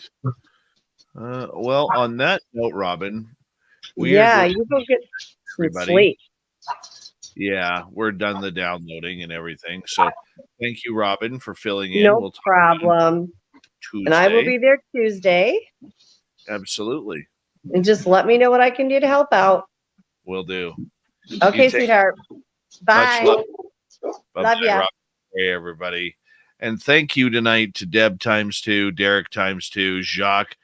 Well, on that note, Robin, you go get some sleep. Yeah, we're done the downloading and everything. So thank you, Robin, for filling in. No problem. And I will be there Tuesday. Absolutely. And just let me know what I can do to help out. Will do. Okay, sweetheart. Bye. Love ya. Hey, everybody. And thank you tonight to Deb ×2, Derek ×2, Jacques,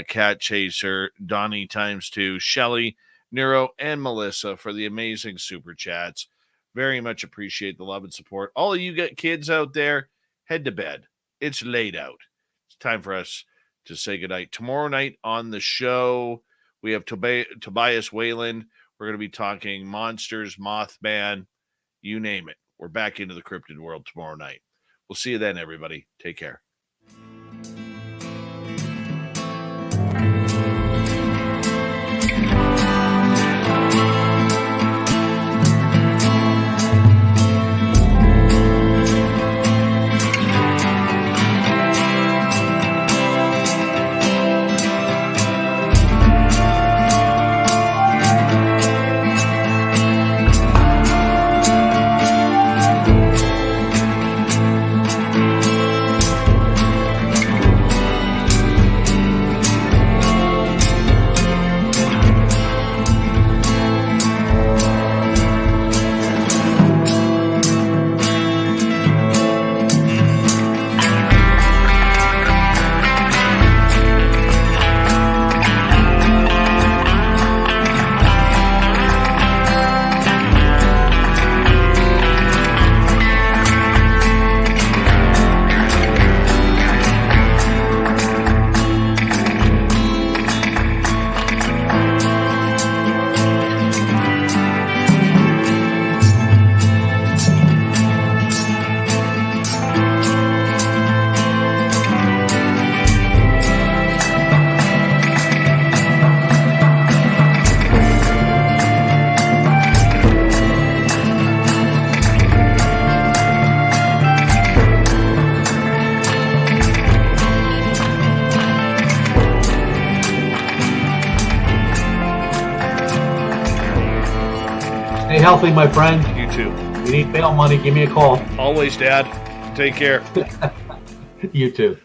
Cat Chaser, Donnie ×2, Shelly, Nero, and Melissa for the amazing super chats. Very much appreciate the love and support. All of you get kids out there, head to bed. It's late out. It's time for us to say goodnight. Tomorrow night on the show, we have Tobias Wayland. We're going to be talking monsters, Mothman, you name it. We're back into the cryptid world tomorrow night. We'll see you then, everybody. Take care. Stay healthy, my friend. You too. If you need bail money, give me a call. Always, Dad. Take care. You too.